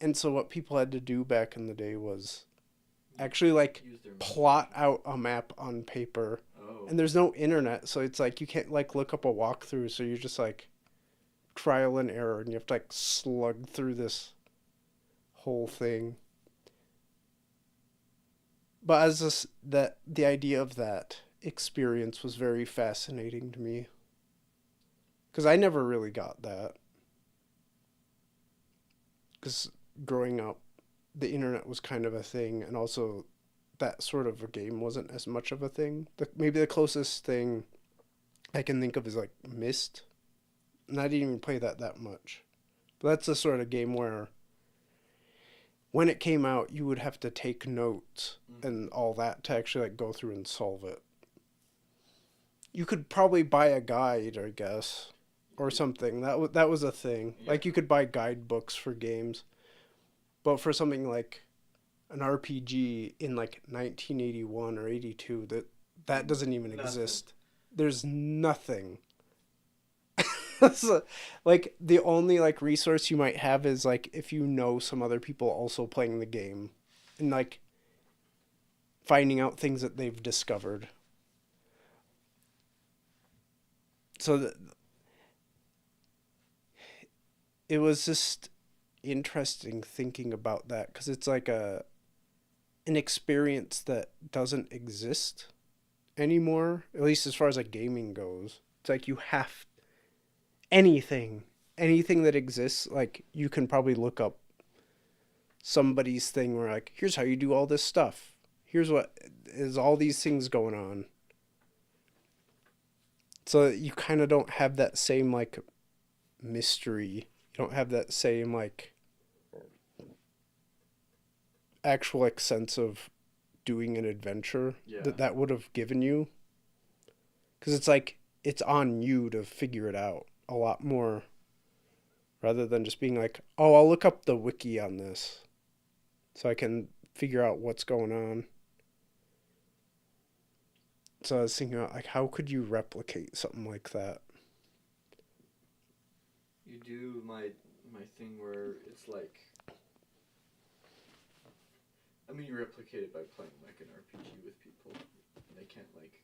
And so what people had to do back in the day was actually like plot out a map on paper. And there's no internet, so it's like you can't like look up a walkthrough, so you're just like trial and error, and you have to like slug through this whole thing. But as this, that the idea of that experience was very fascinating to me, because I never really got that. Because growing up, the internet was kind of a thing, and also that sort of a game wasn't as much of a thing. Maybe the closest thing I can think of is like Myst, and I didn't even play that much. But that's the sort of game where when it came out, you would have to take notes and all that to actually like go through and solve it. You could probably buy a guide, I guess, or something. That was a thing. Yeah. Like you could buy guidebooks for games, but for something like an RPG in like 1981 or 82, that doesn't even exist. There's nothing. So, like the only like resource you might have is like if you know some other people also playing the game, and like finding out things that they've discovered. So it was just interesting thinking about that, because it's like an experience that doesn't exist anymore, at least as far as like gaming goes. It's like you have anything that exists, like you can probably look up somebody's thing where like, here's how you do all this stuff, here's what is all these things going on. So you kind of don't have that same like mystery, you don't have that same like actual like sense of doing an adventure that would have given you, because it's like it's on you to figure it out a lot more, rather than just being like, oh, I'll look up the wiki on this so I can figure out what's going on. So I was thinking about, like, how could you replicate something like that? You do my thing where it's like, I mean, you replicate it by playing like an RPG with people. And they can't like.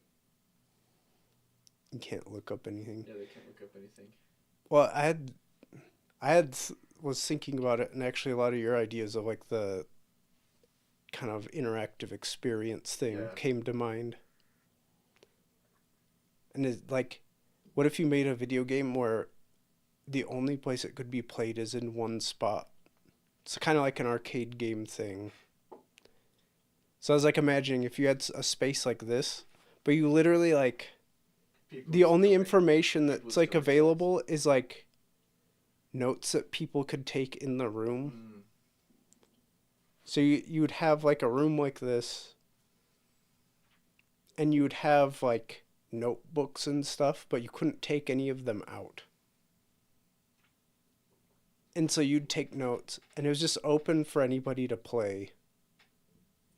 You can't look up anything. Yeah, they can't look up anything. Well, was thinking about it, and actually a lot of your ideas of like the kind of interactive experience thing came to mind. And it's like, what if you made a video game where the only place it could be played is in one spot? It's kind of like an arcade game thing. So I was like imagining if you had a space like this, but you literally like, the only information that's like available is like notes that people could take in the room. So you would have like a room like this, and you would have like notebooks and stuff, but you couldn't take any of them out. And so you'd take notes, and it was just open for anybody to play.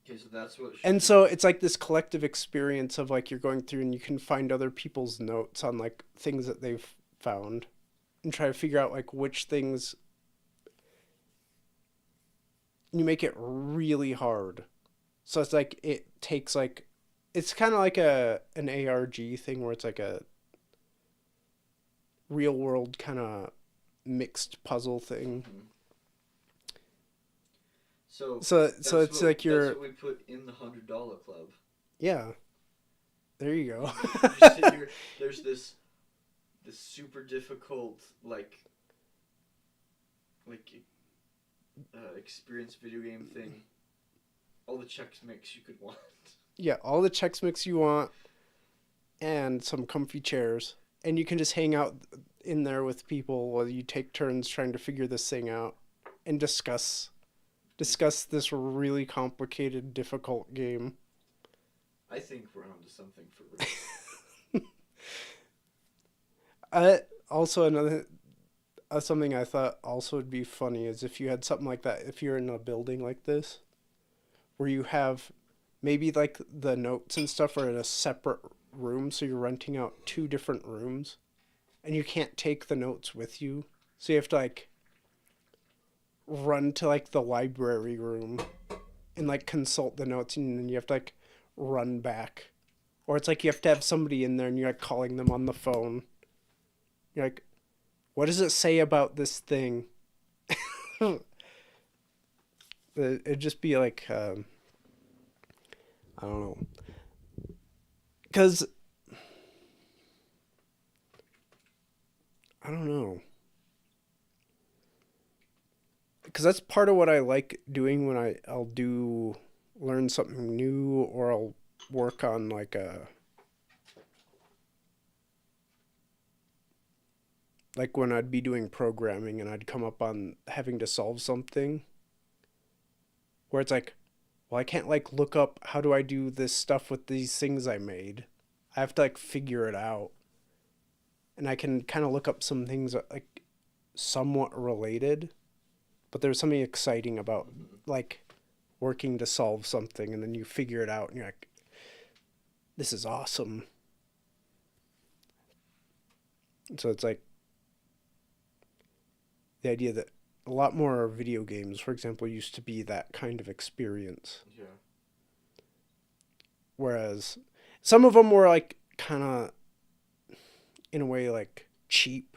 Okay, so that's what. And so it's like this collective experience of like you're going through, and you can find other people's notes on like things that they've found, and try to figure out like which things. You make it really hard, so it's like it takes like, it's kind of like an ARG thing where it's like a real world kind of mixed puzzle thing. Mm-hmm. So it's like you're. That's what we put in the $100 club. Yeah. There you go. You sit here, there's this super difficult experience video game thing. All the Chex Mix you could want. Yeah, all the Chex Mix you want, and some comfy chairs, and you can just hang out in there with people while you take turns trying to figure this thing out and discuss this really complicated, difficult game. I think we're onto something for real. Also, something I thought also would be funny is if you had something like that, if you're in a building like this, where you have maybe like the notes and stuff are in a separate room, so you're renting out two different rooms, and you can't take the notes with you, so you have to like run to like the library room and like consult the notes, and then you have to like run back, or it's like you have to have somebody in there and you're like calling them on the phone. You're like, what does it say about this thing? It'd just be like I don't know, because I don't know. Because that's part of what I like doing when I'll learn something new, or I'll work on like when I'd be doing programming and I'd come up on having to solve something where it's like, well, I can't like look up how do I do this stuff with these things I made. I have to like figure it out. And I can kind of look up some things that like somewhat related. But there's something exciting about like working to solve something, and then you figure it out and you're like, this is awesome. So it's like the idea that a lot more video games, for example, used to be that kind of experience. Yeah. Whereas some of them were like kind of, in a way, like cheap.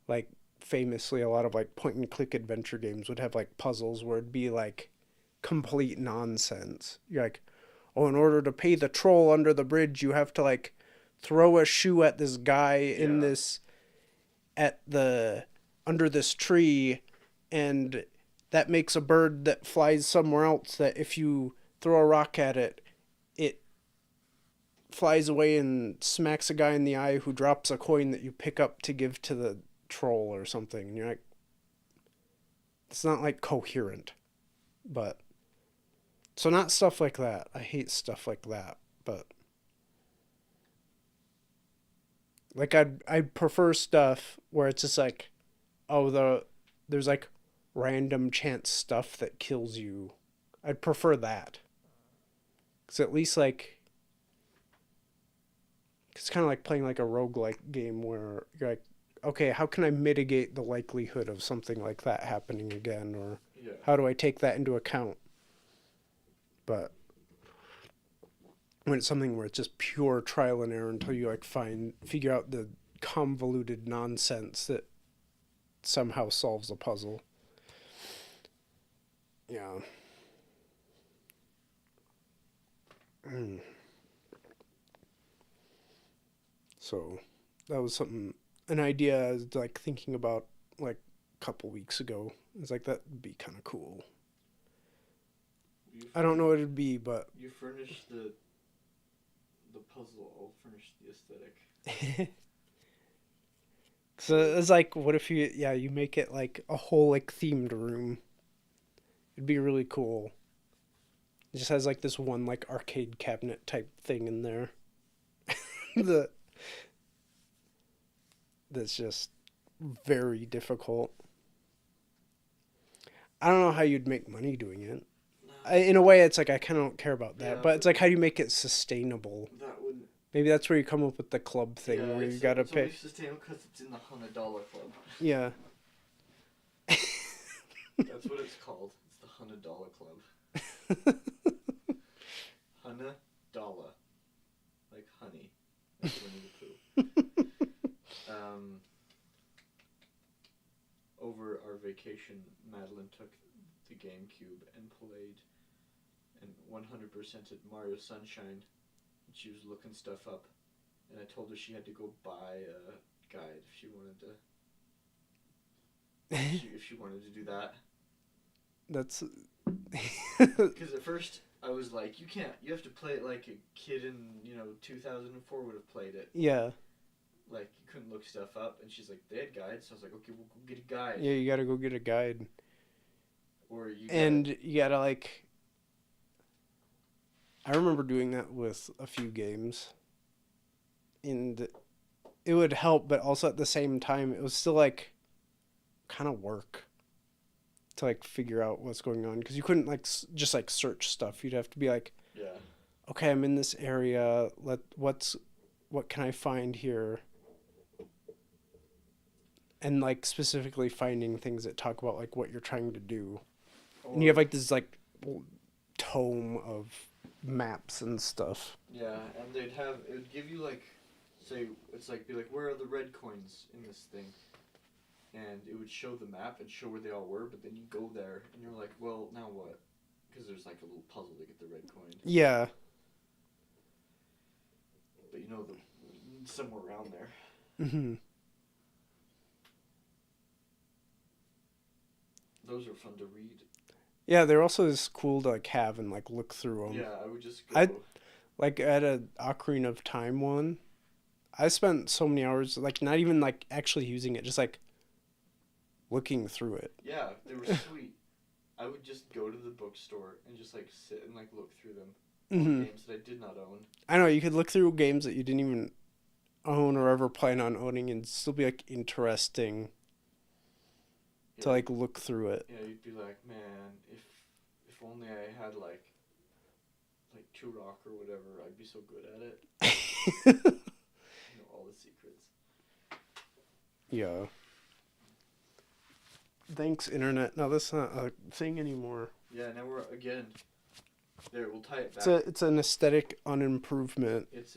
Like famously, a lot of like point and click adventure games would have like puzzles where it'd be like complete nonsense. You're like, oh, in order to pay the troll under the bridge, you have to like throw a shoe at this guy in this, under this tree, and that makes a bird that flies somewhere else that if you throw a rock at it, it flies away and smacks a guy in the eye who drops a coin that you pick up to give to the troll or something. And you're like, it's not like coherent. But so not stuff like that. I hate stuff like that. But like I'd prefer stuff where it's just like, oh, there's like random chance stuff that kills you. I'd prefer that. Because at least like it's kind of like playing like a roguelike game where you're like, okay, how can I mitigate the likelihood of something like that happening again, or Yeah. how do I take that into account? But when it's something where it's just pure trial and error until you like figure out the convoluted nonsense that somehow solves the puzzle. Yeah. So that was an idea I was like thinking about like a couple weeks ago. It's like that would be kind of cool. I don't know what it'd be, but you furnish the puzzle. I'll furnish the aesthetic. so it's like, what if you make it like a whole like themed room? It'd be really cool. It just has like this one like arcade cabinet type thing in there. the that's just very difficult. I don't know how you'd make money doing it. In a way, it's like I kind of don't care about that, Yeah, but it's like how do you make it sustainable? That would. Maybe that's where you come up with the club thing where you gotta pay. It's sustainable because it's in the $100 club. Yeah. That's what it's called. It's the $100 club. $100, like honey, like Winnie the Pooh. Over our vacation, Madeline took the GameCube and played, and 100%ed Mario Sunshine. She was looking stuff up, and I told her she had to go buy a guide if she wanted to. If she wanted to do that. That's. Because at first I was like, you can't. You have to play it like a kid in 2004 would have played it. Yeah. Like you couldn't look stuff up, and she's like, they had guides. So I was like, okay, we'll go get a guide. Yeah, you gotta go get a guide. Or you. You gotta like. I remember doing that with a few games. And it would help, but also at the same time, it was still like kind of work to like figure out what's going on, because you couldn't like just like search stuff. You'd have to be like, Yeah. Okay, I'm in this area. What can I find here? And like specifically finding things that talk about like what you're trying to do. And you have like this like tome of maps and stuff. Yeah, and it would give you like, say, be like, where are the red coins in this thing? And it would show the map and show where they all were, but then you go there and you're like, well, now what? Because there's like a little puzzle to get the red coin. Yeah. But somewhere around there. Mm-hmm. Those are fun to read. Yeah, they're also just cool to like have and like look through them. Yeah, I would just go. Like at a Ocarina of Time one, I spent so many hours like not even like actually using it, just like looking through it. Yeah, they were sweet. I would just go to the bookstore and just like sit and like look through them. Mm-hmm. Games that I did not own. I know, you could look through games that you didn't even own or ever plan on owning and still be like interesting to like look through it. Yeah, you'd be like, man, if only I had like Turok or whatever, I'd be so good at it. All the secrets. Yeah. Thanks, internet. No, that's not a thing anymore. Yeah, now we're again. There, we'll tie it back. It's an aesthetic unimprovement. It's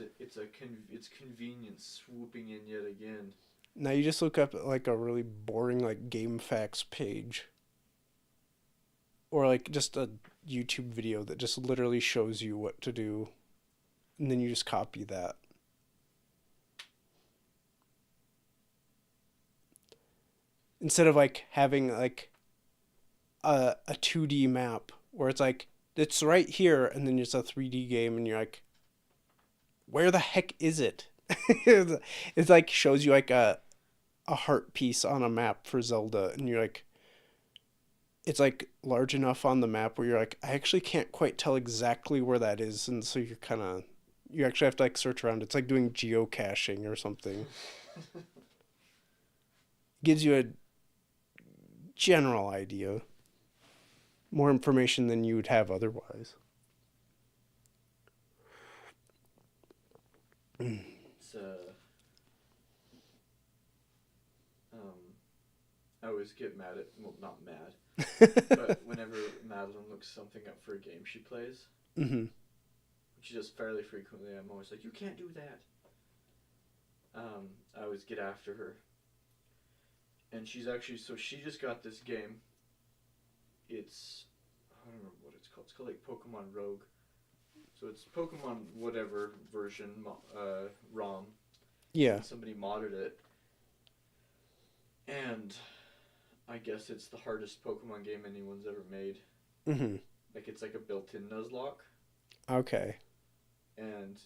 convenience swooping in yet again. Now you just look up like a really boring like game facts page. Or like just a YouTube video that just literally shows you what to do. And then you just copy that. Instead of like having like a 2D map where it's like, it's right here, and then it's a 3D game and you're like, where the heck is it? It's like shows you like a heart piece on a map for Zelda, and you're like, it's like large enough on the map where you're like, I actually can't quite tell exactly where that is, and so you actually have to like search around. It's like doing geocaching or something. Gives you general idea. More information than you would have otherwise. It's I always get mad at, well, not mad, but whenever Madeline looks something up for a game she plays, Mm-hmm. which she does fairly frequently, I'm always like, you can't do that. I always get after her. And she's actually, so she just got this game. It's, I don't remember what it's called. It's called like Pokemon Rogue. So it's Pokemon whatever version, ROM. Yeah. And somebody modded it. And I guess it's the hardest Pokemon game anyone's ever made. Mm-hmm. Like, it's like a built-in Nuzlocke. Okay. And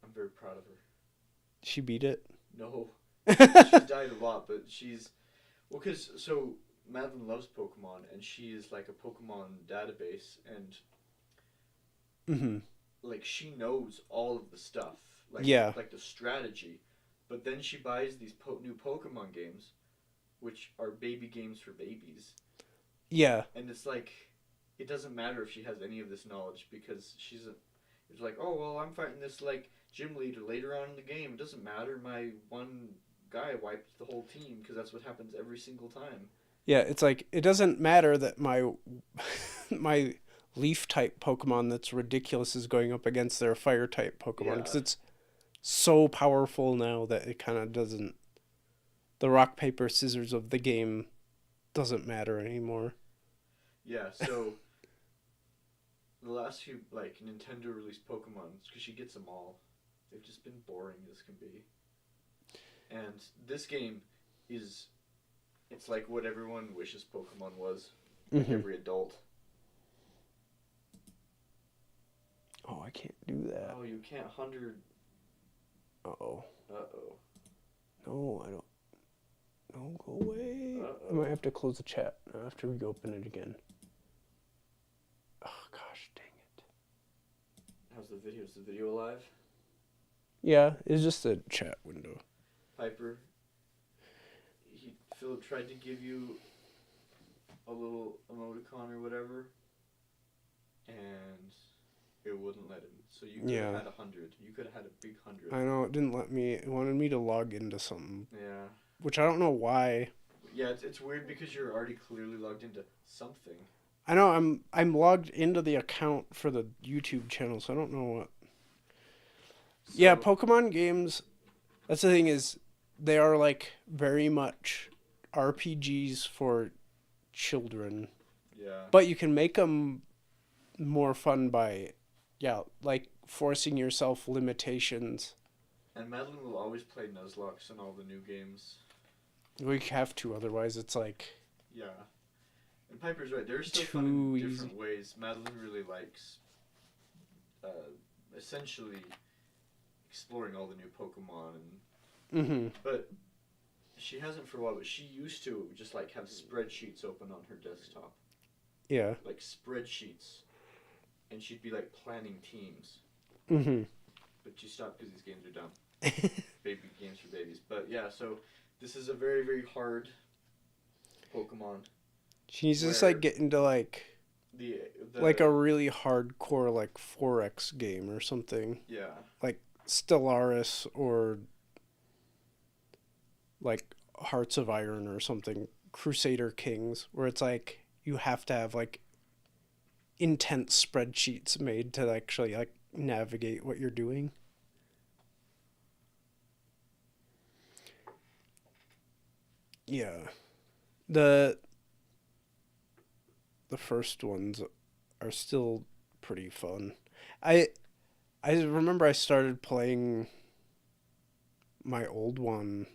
I'm very proud of her. She beat it? No. She's died a lot, but she's... Well, because, so, Madeline loves Pokemon, and she is like a Pokemon database, and... Mm-hmm. Like, she knows all of the stuff. Like, yeah. Like, the strategy. But then she buys these new Pokemon games, which are baby games for babies. Yeah. And it's like, it doesn't matter if she has any of this knowledge, because it's like, oh, well, I'm fighting this, like, gym leader later on in the game. It doesn't matter. My one guy wiped the whole team, because that's what happens every single time. Yeah, it's like, it doesn't matter that my my leaf type Pokemon that's ridiculous is going up against their fire type Pokemon, because it's so powerful now that it kind of doesn't, the rock paper scissors of the game doesn't matter anymore. Yeah, so the last few, like, Nintendo released Pokemon, because she gets them all. They've just been boring as can be. And this game is, it's like what everyone wishes Pokemon was. Like every adult. Oh, I can't do that. Oh, you can't 100. Uh-oh. Uh-oh. No, I don't. No, go away. Uh-oh. I might have to close the chat after we open it again. Oh, gosh, dang it. How's the video? Is the video alive? Yeah, it's just a chat window. Piper, Philip tried to give you a little emoticon or whatever, and it wouldn't let him. So you could have had 100. You could have had a big 100. I know, it didn't let me. It wanted me to log into something. Yeah. Which I don't know why. Yeah, it's weird because you're already clearly logged into something. I know, I'm logged into the account for the YouTube channel, so I don't know what. So, yeah, Pokemon games, that's the thing is, they are like very much RPGs for children. Yeah. But you can make them more fun by, like forcing yourself limitations. And Madeline will always play Nuzlocke in all the new games. We have to, otherwise it's like... Yeah. And Piper's right. They're still fun in different ways. Madeline really likes, essentially, exploring all the new Pokemon. And But she hasn't for a while, but she used to just, like, have spreadsheets open on her desktop. Yeah. Like, spreadsheets. And she'd be, like, planning teams. But she stopped because these games are dumb. Baby games for babies. But, yeah, so this is a very, very hard Pokemon. She needs to just, like, get into, like... like a really hardcore, like, 4X game or something. Yeah. Like Stellaris or... like Hearts of Iron or something, Crusader Kings, where it's like you have to have like intense spreadsheets made to actually like navigate what you're doing. Yeah. The first ones are still pretty fun. I remember I started playing my old one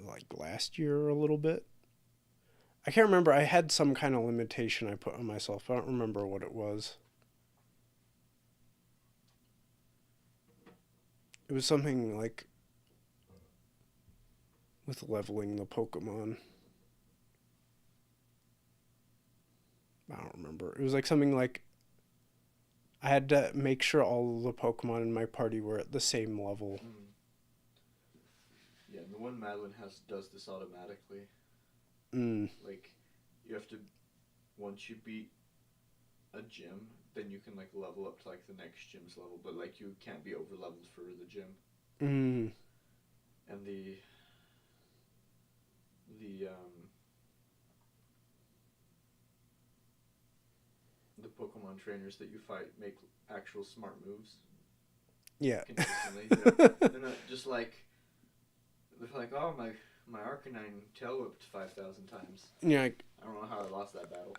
like last year a little bit. I can't remember. I had some kind of limitation I put on myself. I don't remember what it was. It was something like with leveling the Pokemon. I don't remember. It was like something like I had to make sure all of the Pokemon in my party were at the same level. Yeah, the one Madeline does this automatically. Mm. Like, you have to, once you beat a gym, then you can like level up to like the next gym's level, but like you can't be over leveled for the gym. Mm. And the the Pokemon trainers that you fight make actual smart moves Yeah. consistently. They're not just like, they're like, oh, my Arcanine tail whipped 5,000 times. Yeah. I don't know how I lost that battle.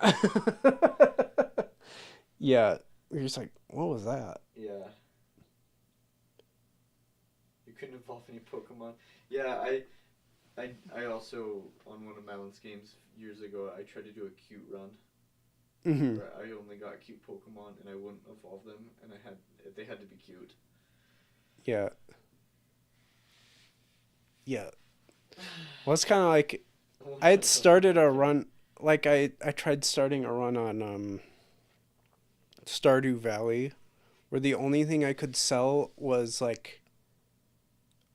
Yeah. You're just like, what was that? Yeah. You couldn't evolve any Pokemon. Yeah, I also, on one of Madeline's games years ago, I tried to do a cute run. Mm-hmm. Where I only got cute Pokemon and I wouldn't evolve them, and they had to be cute. Yeah. Yeah. Well, it's kind of like I had started a run. Like I tried starting a run on Stardew Valley, where the only thing I could sell was like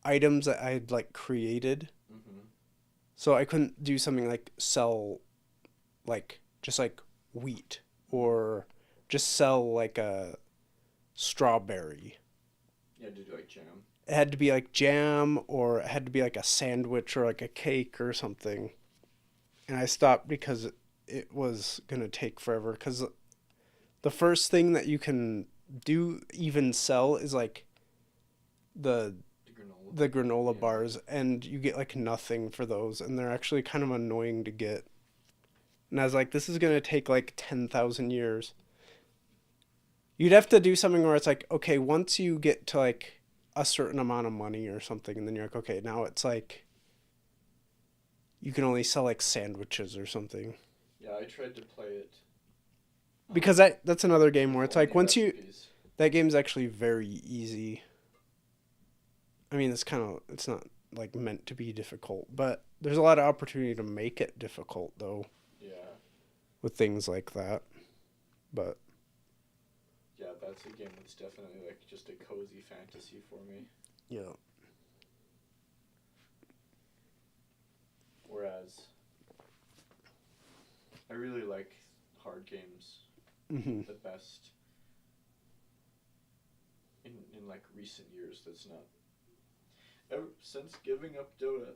items that I had like created. Mm-hmm. So I couldn't do something like sell like just like wheat or just sell like a strawberry. You had to do like jam. It had to be like jam or it had to be like a sandwich or like a cake or something. And I stopped because it was going to take forever cuz the first thing that you can do even sell is like the the granola yeah. bars, and you get like nothing for those, and they're actually kind of annoying to get. And I was like, this is gonna take like 10,000 years. You'd have to do something where it's like, okay, once you get to like a certain amount of money or something, and then you're like, okay, now it's like you can only sell like sandwiches or something. Yeah, I tried to play it. Because that's another game where it's like once recipes. you that game's actually very easy. I mean, it's not like meant to be difficult, but there's a lot of opportunity to make it difficult though. Yeah. With things like that. But yeah, that's a game that's definitely like just a cozy fantasy for me. Yeah. Whereas I really like hard games Mm-hmm. the best in like recent years. That's not ever since giving up Dota.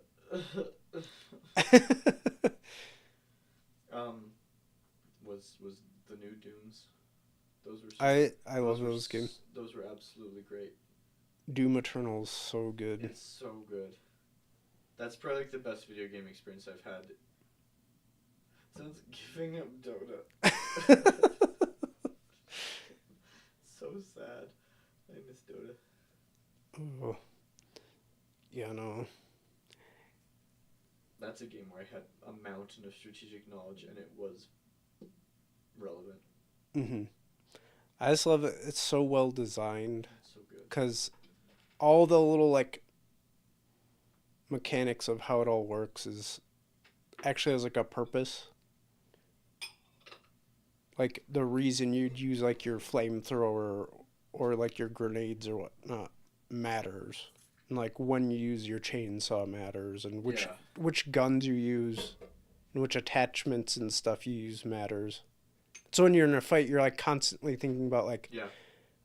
Was the new Dooms. Those were I love those games. Those were absolutely great. Doom Eternal's so good. It's so good. That's probably like the best video game experience I've had since giving up Dota. So sad. I miss Dota. Oh. Yeah, no. That's a game where I had a mountain of strategic knowledge and it was relevant. Mm-hmm. I just love it. It's so well designed. It's so good. Because all the little, like, mechanics of how it all works is actually has, like, a purpose. Like, the reason you'd use, like, your flamethrower or, like, your grenades or whatnot matters. And, like, when you use your chainsaw matters. And which guns you use and which attachments and stuff you use matters. So when you're in a fight, you're like constantly thinking about like,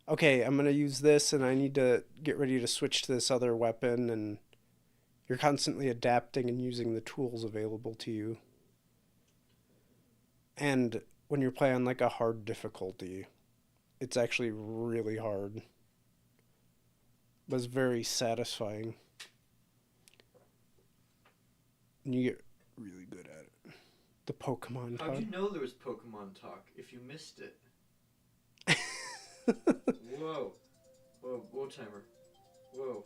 okay, I'm going to use this and I need to get ready to switch to this other weapon. And you're constantly adapting and using the tools available to you. And when you're playing like a hard difficulty, it's actually really hard. But it's very satisfying. And you get really good at it. The Pokemon talk. How'd you know there was Pokemon talk if you missed it? Whoa. Whoa, timer. Whoa.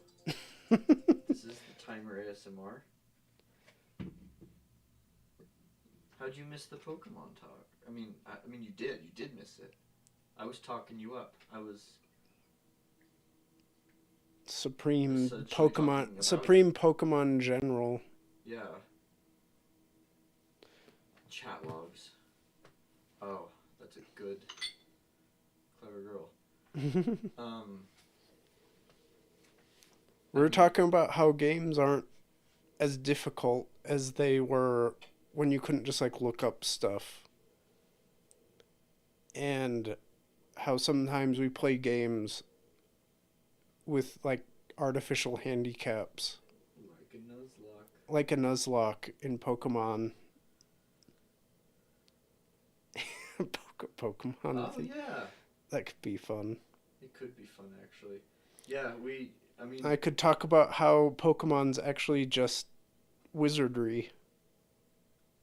This is the timer ASMR. How'd you miss the Pokemon talk? I mean, you did miss it. I was talking you up. I was Supreme Pokemon General. Yeah. Chat logs. Oh, that's a good, clever girl. We were talking about how games aren't as difficult as they were when you couldn't just like look up stuff, and how sometimes we play games with like artificial handicaps, Like a Nuzlocke. like a Nuzlocke in Pokemon. Pokemon. Oh yeah. That could be fun. It could be fun actually. Yeah, I mean. I could talk about how Pokemon's actually just wizardry.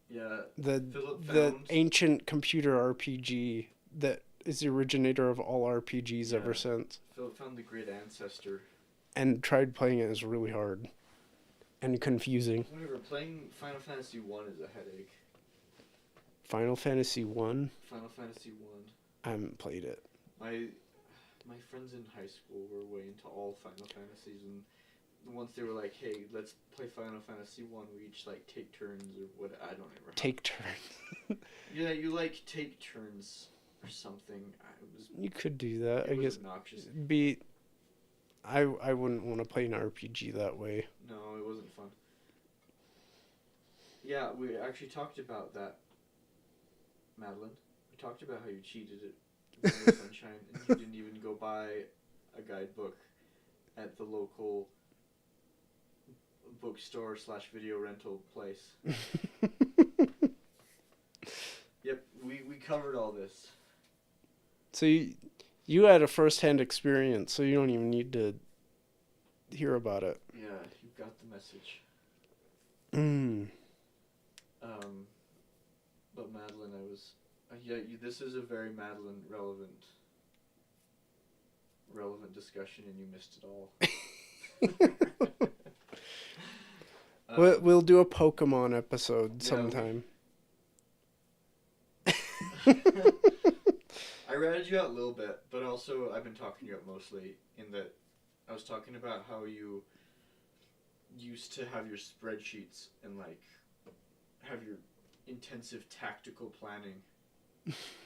Yeah. The ancient computer RPG that is the originator of all RPGs ever since. Philip found the great ancestor. And tried playing it. It was really hard. And confusing. Whatever, playing Final Fantasy 1 is a headache. Final Fantasy 1? Final Fantasy 1. I haven't played it. My friends in high school were way into all Final Fantasies, and once they were like, hey, let's play Final Fantasy 1, we each like take turns or what, I don't ever. Take turns. Yeah, you like take turns or something. You could do that. I guess obnoxious. I wouldn't want to play an RPG that way. No, it wasn't fun. Yeah, we actually talked about that, Madeline. We talked about how you cheated at Vanilla Sunshine and you didn't even go buy a guidebook at the local bookstore / video rental place. Yep, we covered all this. So you had a first-hand experience, so you don't even need to hear about it. Yeah, you got the message. But Madeline, this is a very Madeline relevant discussion, and you missed it all. We'll do a Pokemon episode sometime. I ratted you out a little bit, but also I've been talking you up mostly in that I was talking about how you used to have your spreadsheets and like have your intensive tactical planning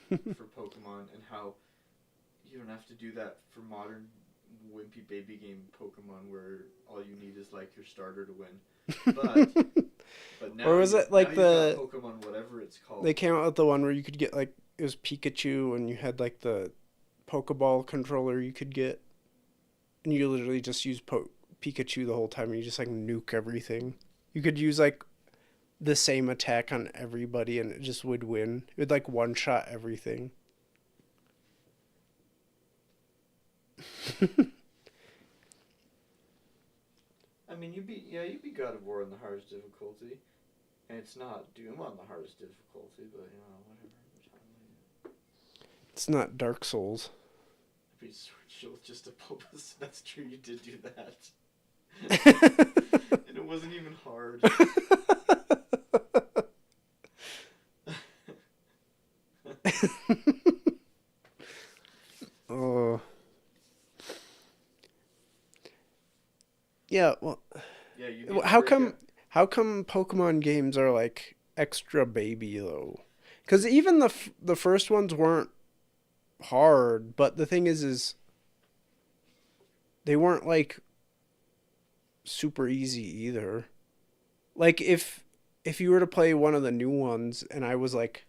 for Pokemon, and how you don't have to do that for modern wimpy baby game Pokemon where all you need is like your starter to win. But now, or was it like the Pokemon, whatever it's called? They came out with the one where you could get like, it was Pikachu, and you had like the Pokeball controller you could get, and you literally just use Pikachu the whole time, and you just like nuke everything. You could use like the same attack on everybody, and it just would win. It would like one shot everything. I mean, you'd be God of War on the hardest difficulty, and it's not Doom on the hardest difficulty, but whatever. It's not Dark Souls. I'd be Sword Shield just a Bulbous. That's true, you did do that. And it wasn't even hard. Oh. Yeah, well. Yeah, how come Pokemon games are like extra baby though? Because even the first ones weren't hard, but the thing is they weren't like super easy either. Like if you were to play one of the new ones and I was like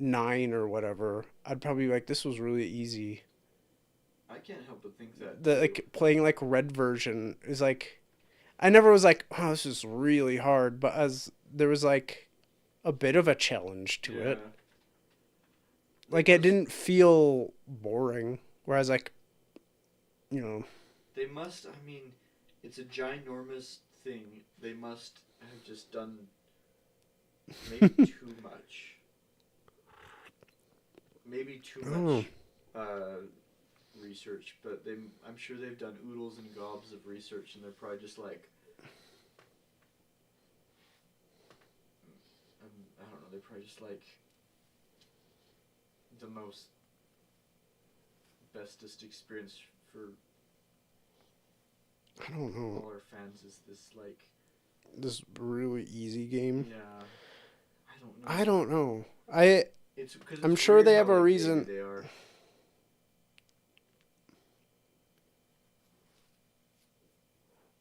9 or whatever, I'd probably be like, this was really easy. I can't help but think that the like playing like red version is like, I never was like, oh, this is really hard, but as there was like a bit of a challenge to it. Like it didn't feel boring, whereas like, you know, they must, I mean, it's a ginormous thing. They must have just done maybe too much. Maybe too much research, but I'm sure they've done oodles and gobs of research, and they're probably just like, I don't know, they're probably just like the most bestest experience for I don't know, all our fans is this like this really easy game. Yeah, I don't know. I'm sure weird they how, have a like, reason. they are.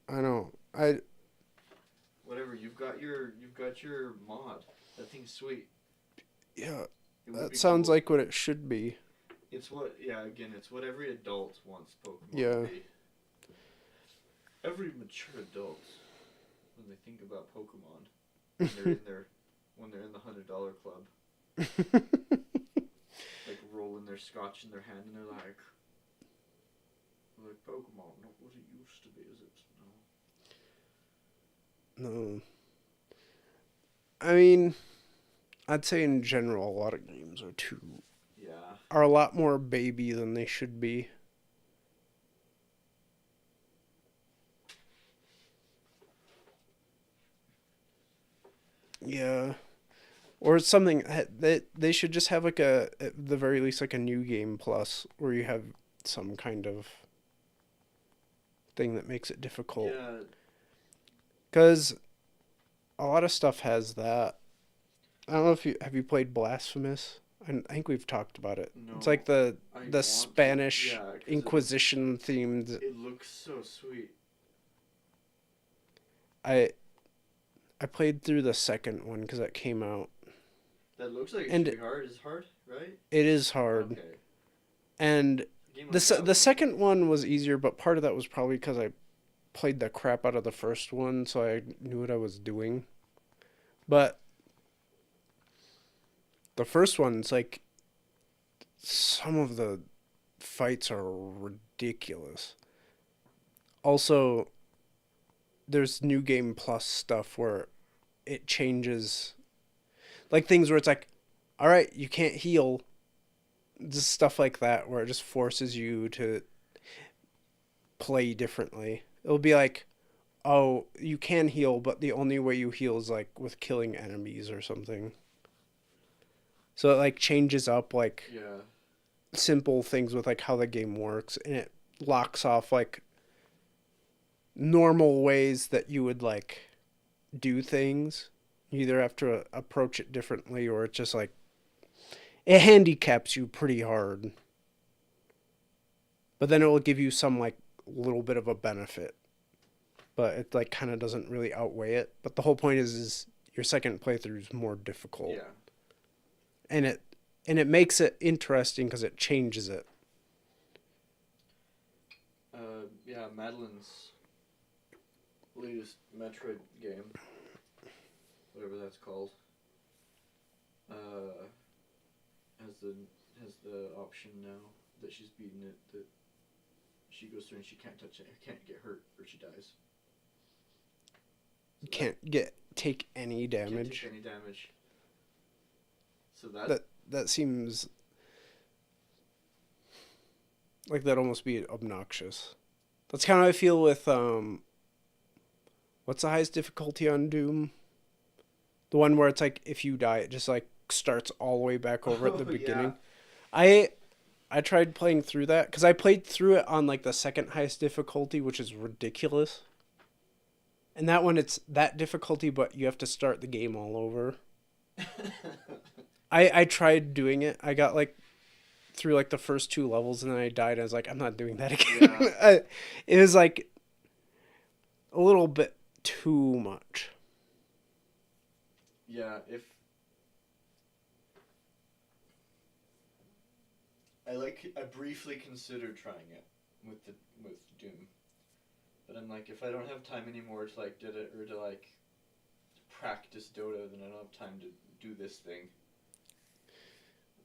I know. Whatever, you've got got your mod. That thing's sweet. Yeah, It would that be sounds cool. like what it should be. It's what, yeah, again, it's what every adult wants Pokemon Yeah. to be. Every mature adult, when they think about Pokemon, when they're in the $100 club, like rolling their scotch in their hand, and they're like Pokemon, not what it used to be, is it? No. No. I mean, I'd say in general, a lot of games are a lot more baby than they should be. Yeah. Or something that they should just have like at the very least like a new game plus where you have some kind of thing that makes it difficult. Yeah. Cuz a lot of stuff has that. I don't know if you have you played Blasphemous? I think we've talked about it. No, it's like the Spanish Inquisition themed. It looks so sweet. I played through the second one because that came out. That looks like it should be hard. It's hard, right? It is hard. Okay. And the second one was easier, but part of that was probably because I played the crap out of the first one, so I knew what I was doing. But the first one's like some of the fights are ridiculous. Also, there's new game plus stuff where it changes, like things where it's like, all right, you can't heal. Just stuff like that where it just forces you to play differently. It'll be like, oh, you can heal, but the only way you heal is like with killing enemies or something. So it like changes up like simple things with like how the game works, and it locks off like normal ways that you would like do things. You either have to approach it differently, or it's just like it handicaps you pretty hard. But then it will give you some like little bit of a benefit, but it like kind of doesn't really outweigh it. But the whole point is your second playthrough is more difficult. Yeah. And it makes it interesting because it changes it. Yeah, Madeline's latest Metroid game, whatever that's called, has the option now that she's beaten it that she goes through and she can't touch it, can't get hurt, or she dies. So can't take any damage. Can't take any damage. So that seems like that'd almost be obnoxious. That's kind of how I feel with what's the highest difficulty on Doom? The one where it's like if you die, it just like starts all the way back over at the beginning. Yeah. I tried playing through that because I played through it on like the second highest difficulty, which is ridiculous. And that one, it's that difficulty, but you have to start the game all over. I tried doing it. I got like through like the first 2 levels and then I died. I was like, I'm not doing that again. Yeah. It was like a little bit too much. Yeah, I briefly considered trying it with Doom, but I'm like, if I don't have time anymore to like did it or to like practice Dota, then I don't have time to do this thing.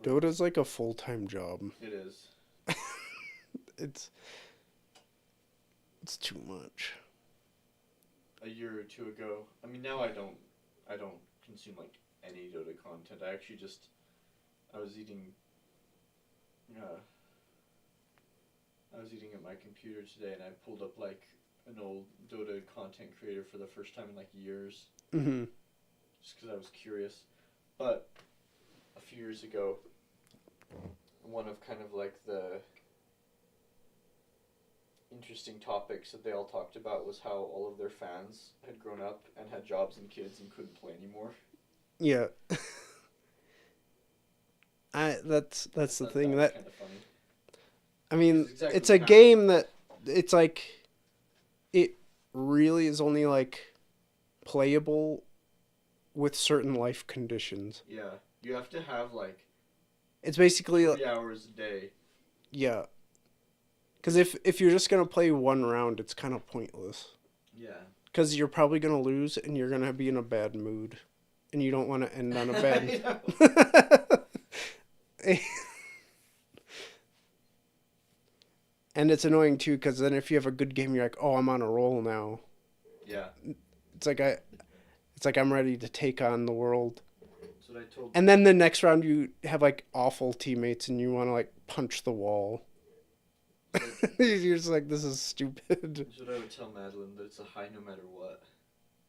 Dota's like a full-time job. It is. It's too much. A year or 2 ago, I mean, now I don't consume like any Dota content. I actually I was eating at my computer today, and I pulled up like an old Dota content creator for the first time in like years. Mm-hmm. Just because I was curious. But a few years ago, one of kind of like the interesting topics that they all talked about was how all of their fans had grown up and had jobs and kids and couldn't play anymore. Yeah. That's the thing that kind of funny. I mean, exactly it's a game that it's like it really is only like playable with certain life conditions. Yeah. You have to have, like, It's basically 3 hours a day. yeah. Because if you're just gonna play one round, it's kind of pointless. Yeah. Because you're probably gonna lose, and you're gonna be in a bad mood, and you don't want to end on a bad. And it's annoying too, because then if you have a good game, you're like, oh, I'm on a roll now. Yeah. It's like I'm ready to take on the world. That's what I told. And then the next round, you have like awful teammates, and you want to like punch the wall. You're just like, this is stupid. That's what I would tell Madeline, that it's a high no matter what.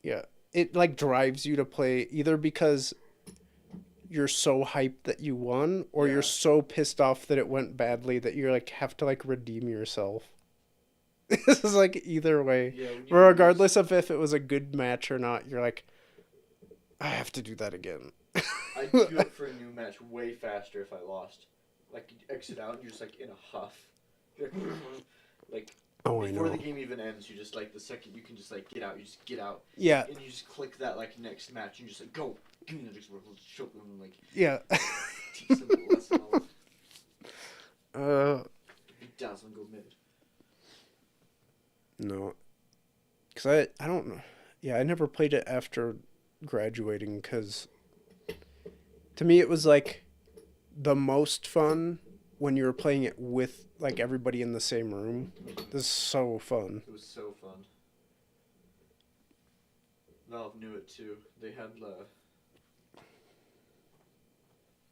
Yeah, it like drives you to play either because you're so hyped that you won, or you're so pissed off that it went badly that you're like have to like redeem yourself. This is like either way. Yeah, regardless of if it was a good match or not, you're like, I have to do that again. I'd queue up for a new match way faster if I lost. Like, you exit out and you're just like in a huff. Like, oh, I know. before the game even ends, you just like the second you can just like get out, you just get out. Yeah. And you just click that like next match and you just like go. Give me the next one. Let's show them like. Yeah. Teach them a lesson. Beat down someone, go mid. No. Because I don't know. Yeah, I never played it after graduating because to me it was like the most fun when you were playing it with like everybody in the same room. This is so fun. It was so fun. Valve knew it too. They had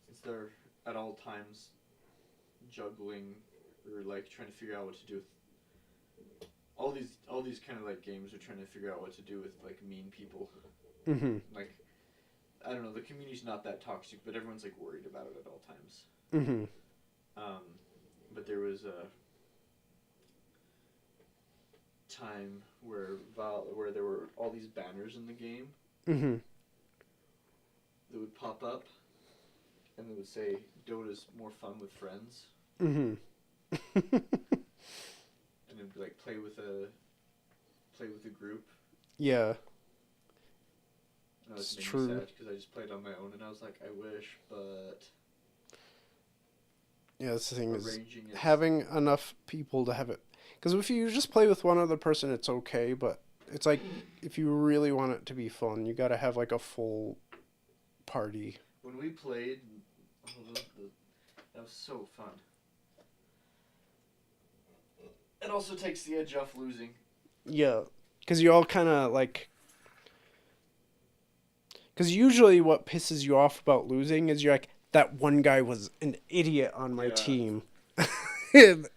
since they're at all times juggling or like trying to figure out what to do with all these kind of like games are trying to figure out what to do with like mean people. Mm-hmm. Like, I don't know, the community's not that toxic, but everyone's like worried about it at all times. Mm-hmm. But there was a time where there were all these banners in the game. Mm-hmm. That would pop up, and they would say, "Dota's more fun with friends." Mm-hmm. And it'd be like play with a group. Yeah. And I was It's true. sad because I just played on my own, and I was like, I wish, but yeah, that's the thing is arranging it. having enough people to have it. Because if you just play with one other person, it's okay, but it's like if you really want it to be fun, you got to have like a full party. When we played, that was so fun. It also takes the edge off losing. Yeah, because you all kind of like. Because usually what pisses you off about losing is you're like, that one guy was an idiot on my team. But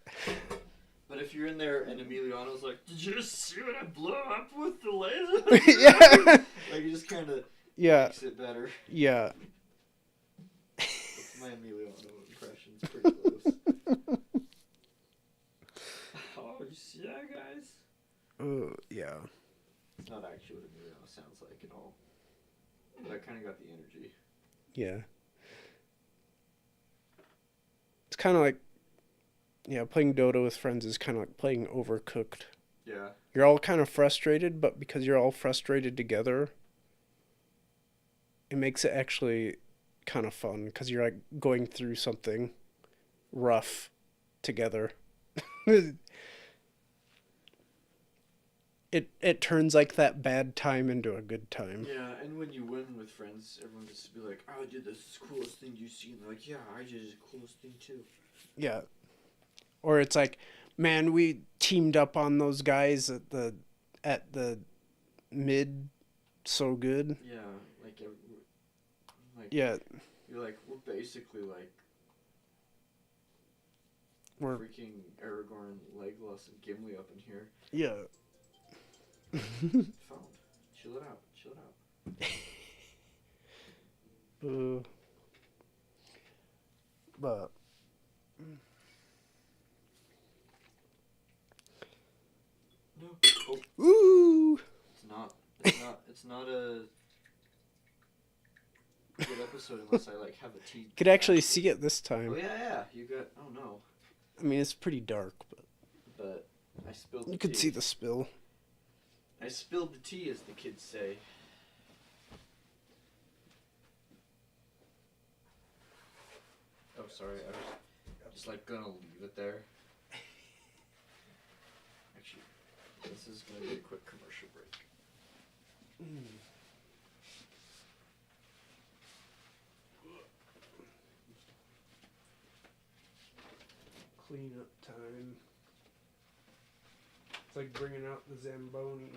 if you're in there and Emiliano's like, did you just see what I blew up with the laser? Yeah. Like, you just kind of makes it better. Yeah. That's my Emiliano impression. It's pretty close. Oh, you see that, guys? Yeah. It's not actually what Emiliano sounds like at all. But I kind of got the energy. Yeah. It's kind of like, yeah, playing Dota with friends is kind of like playing Overcooked. Yeah. You're all kind of frustrated, but because you're all frustrated together, it makes it actually kind of fun because you're like going through something rough together. It turns like that bad time into a good time. Yeah, and when you win with friends, everyone gets to be like, "Oh, I did this coolest thing you've seen." They're like, "Yeah, I did the coolest thing too." Yeah. Or it's like, man, we teamed up on those guys at the mid, so good. Yeah, yeah. You're like, we're basically like We're freaking Aragorn, Legolas, and Gimli up in here. Yeah. Phone. Chill it out. Chill it out. But no. Oh. Ooh. It's not a good episode unless I like have a tea. Could actually see it this time. Oh yeah. You got. Oh no. I mean, it's pretty dark, but I spilled. You could see the spill. I spilled the tea, as the kids say. sorry. I was just like gonna leave it there. Actually, this is gonna be a quick commercial break. Cleanup time. It's like bringing out the Zamboni.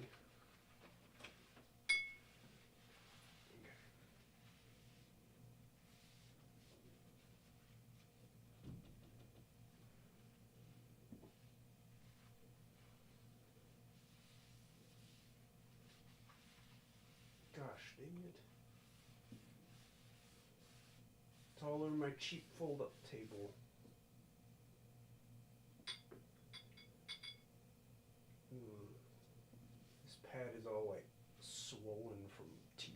Gosh dang it. It's all over my cheap fold-up table. This pad is all like swollen from tea.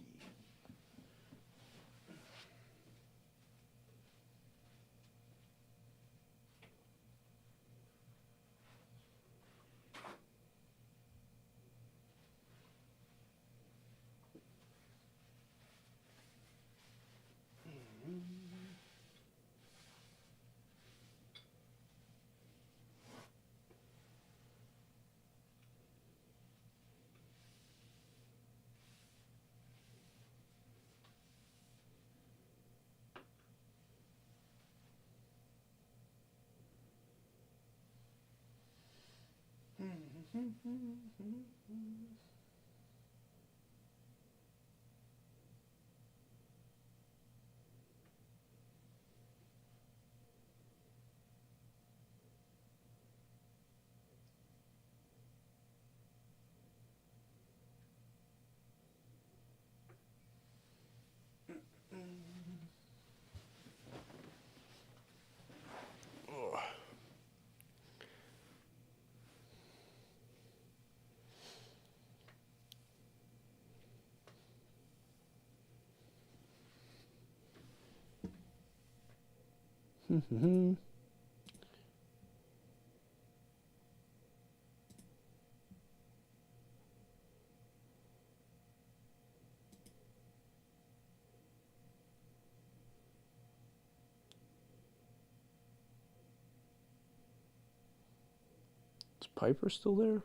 Is Piper still there?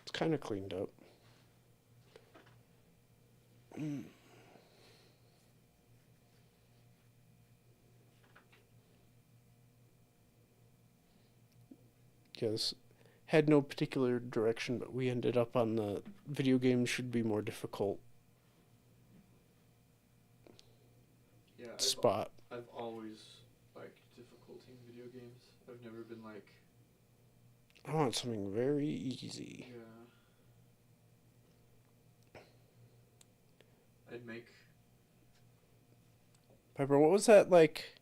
It's kind of cleaned up. Yes, had no particular direction, but we ended up on the video games should be more difficult spot. I've always liked difficulty in video games. I've never been like... I want something very easy. Yeah. I'd make... Piper, what was that like?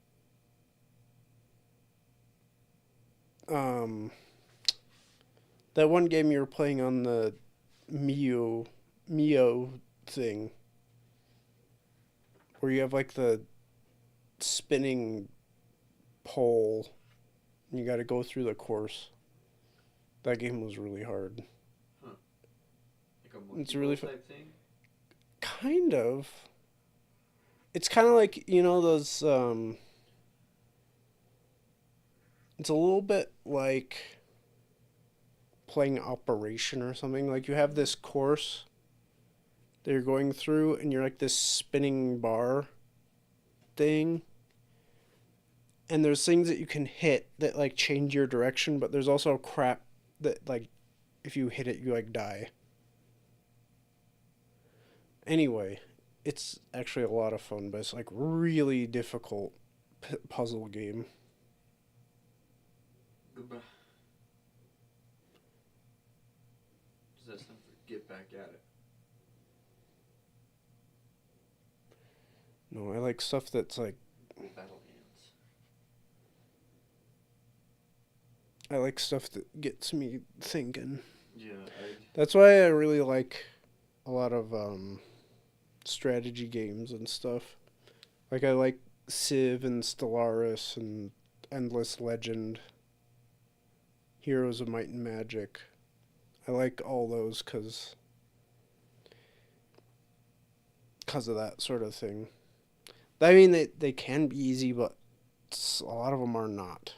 That one game you were playing on the Mio thing, where you have like the spinning pole, and you got to go through the course. That game was really hard. Huh. Like a monkey it's really type thing? Kind of. It's kind of like, you know, those, it's a little bit like playing Operation or something. Like, you have this course that you're going through, and you're like this spinning bar thing. And there's things that you can hit that, like, change your direction, but there's also crap that, like, if you hit it, you, like, die. Anyway, it's actually a lot of fun, but it's, like, really difficult puzzle game. Goodbye. Does that stand for get back at it? No, I like stuff that's, like... Battle hands. I like stuff that gets me thinking. Yeah, That's why I really like a lot of strategy games and stuff. Like, I like Civ and Stellaris and Endless Legend, Heroes of Might and Magic. I like all those because of that sort of thing. I mean, they can be easy, but a lot of them are not.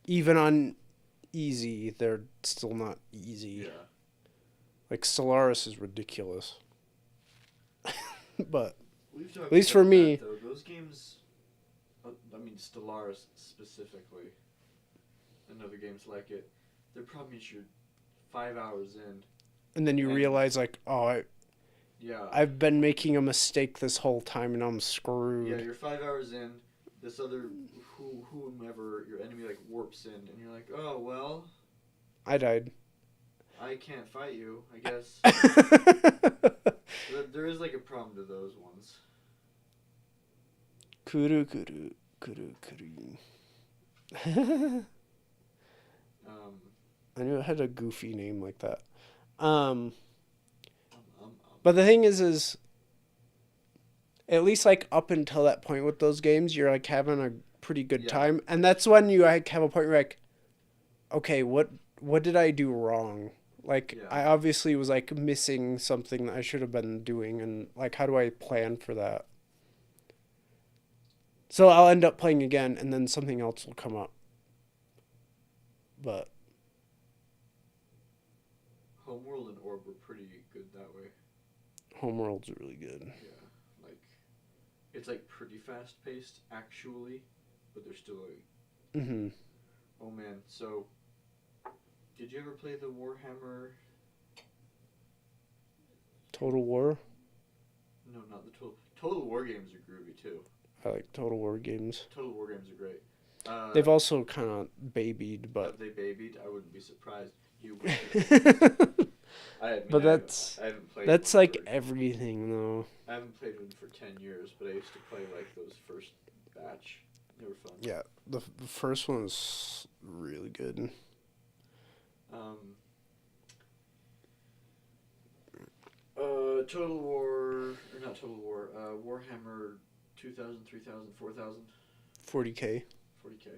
Even on easy, they're still not easy. Yeah. Like Stellaris is ridiculous. But At least for me, that, though, those games, I mean Stellaris specifically, and other games like it, their problem is you're 5 hours in, and then you realize like, oh, I've been making a mistake this whole time and I'm screwed. Yeah, you're 5 hours in. This other whomever your enemy like warps in, and you're like, oh well. I died. I can't fight you, I guess. There is like a problem to those ones. Kuru kuru kuru kuru. I knew it had a goofy name like that. But the thing is at least like up until that point with those games, you're like having a pretty good time, and that's when you like have a point where like, okay, what did I do wrong? Like I obviously was like missing something that I should have been doing, and like how do I plan for that? So I'll end up playing again, and then something else will come up. But Homeworld and Orb were pretty good that way. Homeworld's really good. Yeah, like it's like pretty fast paced actually, but they're still like. Mm-hmm. Oh man, so did you ever play the Warhammer? Total War? No, not the Total War games are groovy too. I like Total War games. Total War games are great. They've also kind of babied, but... Have they babied? I wouldn't be surprised. You would. But I haven't played that's like everything, though. I haven't played one for 10 years, but I used to play like those first batch. They were fun. Yeah, the first one was really good. Total War, or not Total War, Warhammer 2000, 3000, 4000. 40K. 40K.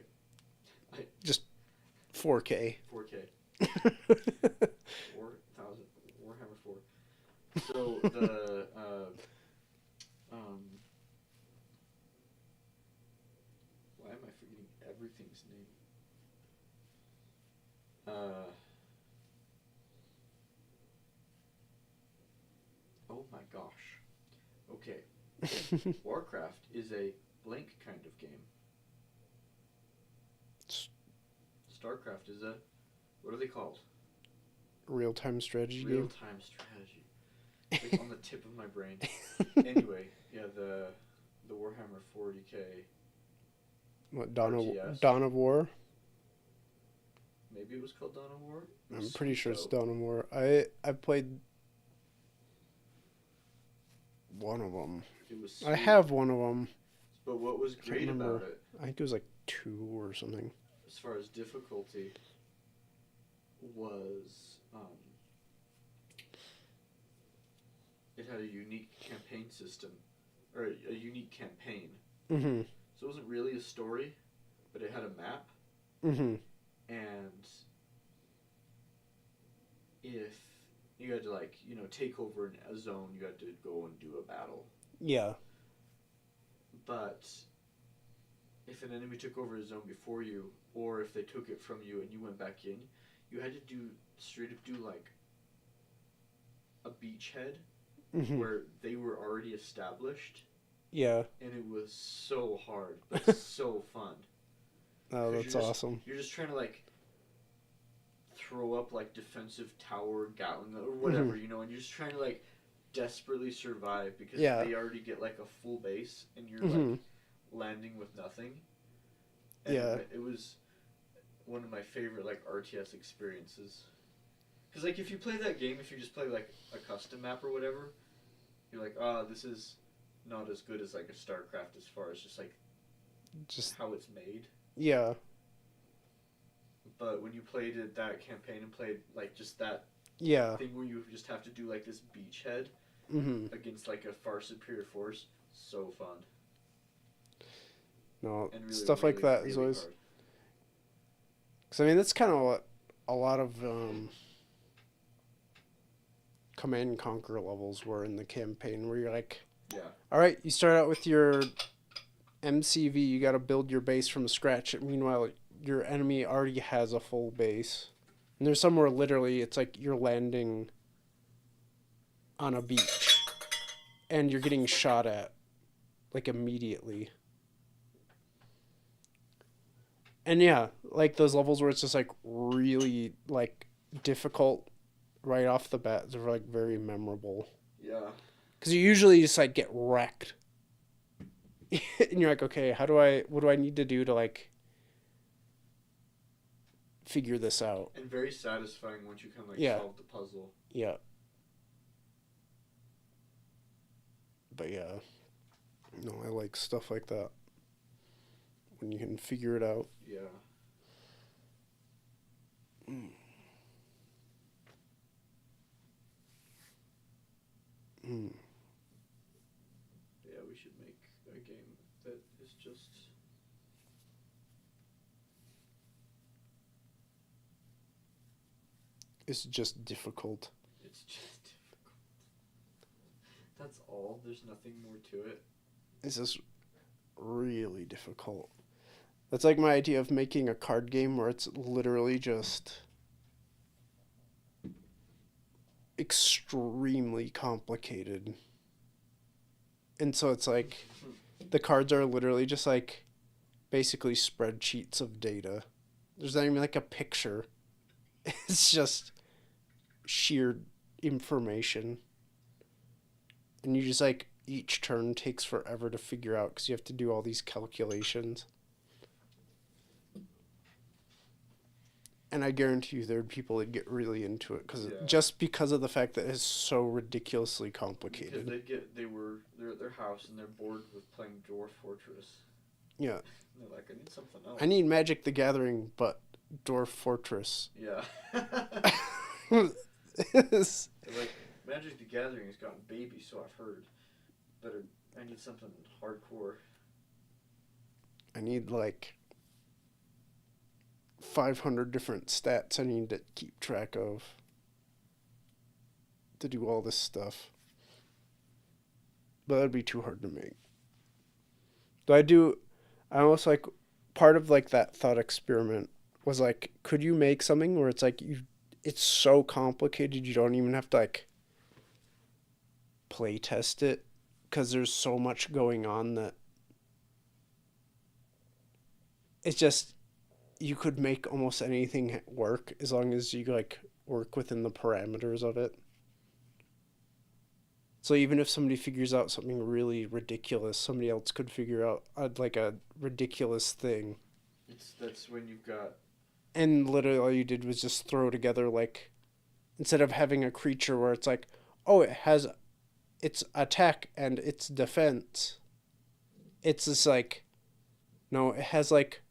Just 4K. 4K. 4000. Warhammer 4. So, why am I forgetting everything's name? Oh my gosh. Okay. Warcraft is a blank kind of game. Starcraft is a, what are they called? Real-time strategy game? Real-time strategy. Like on the tip of my brain. Anyway, yeah, the Warhammer 40K. What, Dawn of War? Maybe it was called Dawn of War? I'm pretty sure it's Dawn of War. I played one of them. I have one of them. But what was great about it? I think it was like 2 or something. As far as difficulty, was it had a unique campaign system, or a unique campaign. Mm-hmm. So it wasn't really a story, but it had a map. Mm-hmm. And if you had to, like, take over a zone, you had to go and do a battle. Yeah. But if an enemy took over a zone before you, or if they took it from you and you went back in, you had to straight up do like a beachhead where they were already established. Yeah. And it was so hard, but so fun. Oh, that's awesome. You're just trying to like throw up like defensive tower Gatling or whatever, and you're just trying to like desperately survive because they already get like a full base and you're like landing with nothing. And it was one of my favorite like RTS experiences. Because like if you play that game, if you just play like a custom map or whatever, you're like, this is not as good as like a StarCraft as far as just how it's made. Yeah. But when you played that campaign and played like just that thing where you just have to do like this beachhead against like a far superior force, so fun. No, really, stuff like that is always hard. Because, I mean, that's kind of what a lot of Command and Conquer levels were in the campaign, where you're like, Yeah. all right, you start out with your MCV, you got to build your base from scratch. Meanwhile, your enemy already has a full base. And there's somewhere literally, it's like you're landing on a beach and you're getting shot at, like, immediately. And yeah, like those levels where it's just like really like difficult right off the bat, they're like very memorable. Yeah. Because you usually just like get wrecked. And you're like, okay, what do I need to do to like figure this out? And very satisfying once you kind of like Yeah. solve the puzzle. Yeah. But yeah, no, I like stuff like that when you can figure it out. Yeah. Mm. Mm. Yeah, we should make a game that is just. It's just difficult. It's just difficult. That's all. There's nothing more to it. It's just really difficult. That's like my idea of making a card game where it's literally just extremely complicated. And so it's like the cards are literally just like basically spreadsheets of data. There's not even like a picture. It's just sheer information. And you just like each turn takes forever to figure out because you have to do all these calculations. And I guarantee you there'd people that get really into it just because of the fact that it's so ridiculously complicated. Because they're at their house and they're bored with playing Dwarf Fortress. Yeah. And they're like, I need something else. I need Magic the Gathering, but Dwarf Fortress. Yeah. It's like, Magic the Gathering has gotten baby, so I've heard. But I need something hardcore. I need like 500 different stats I need to keep track of to do all this stuff. But that'd be too hard to make. I almost like part of like that thought experiment was like, could you make something where it's like it's so complicated you don't even have to like play test it because there's so much going on that it's just you could make almost anything work as long as you like work within the parameters of it. So even if somebody figures out something really ridiculous, somebody else could figure out like a ridiculous thing. That's when you've got. And literally all you did was just throw together like, instead of having a creature where it's like, oh, it has its attack and its defense. It's just like, no, it has like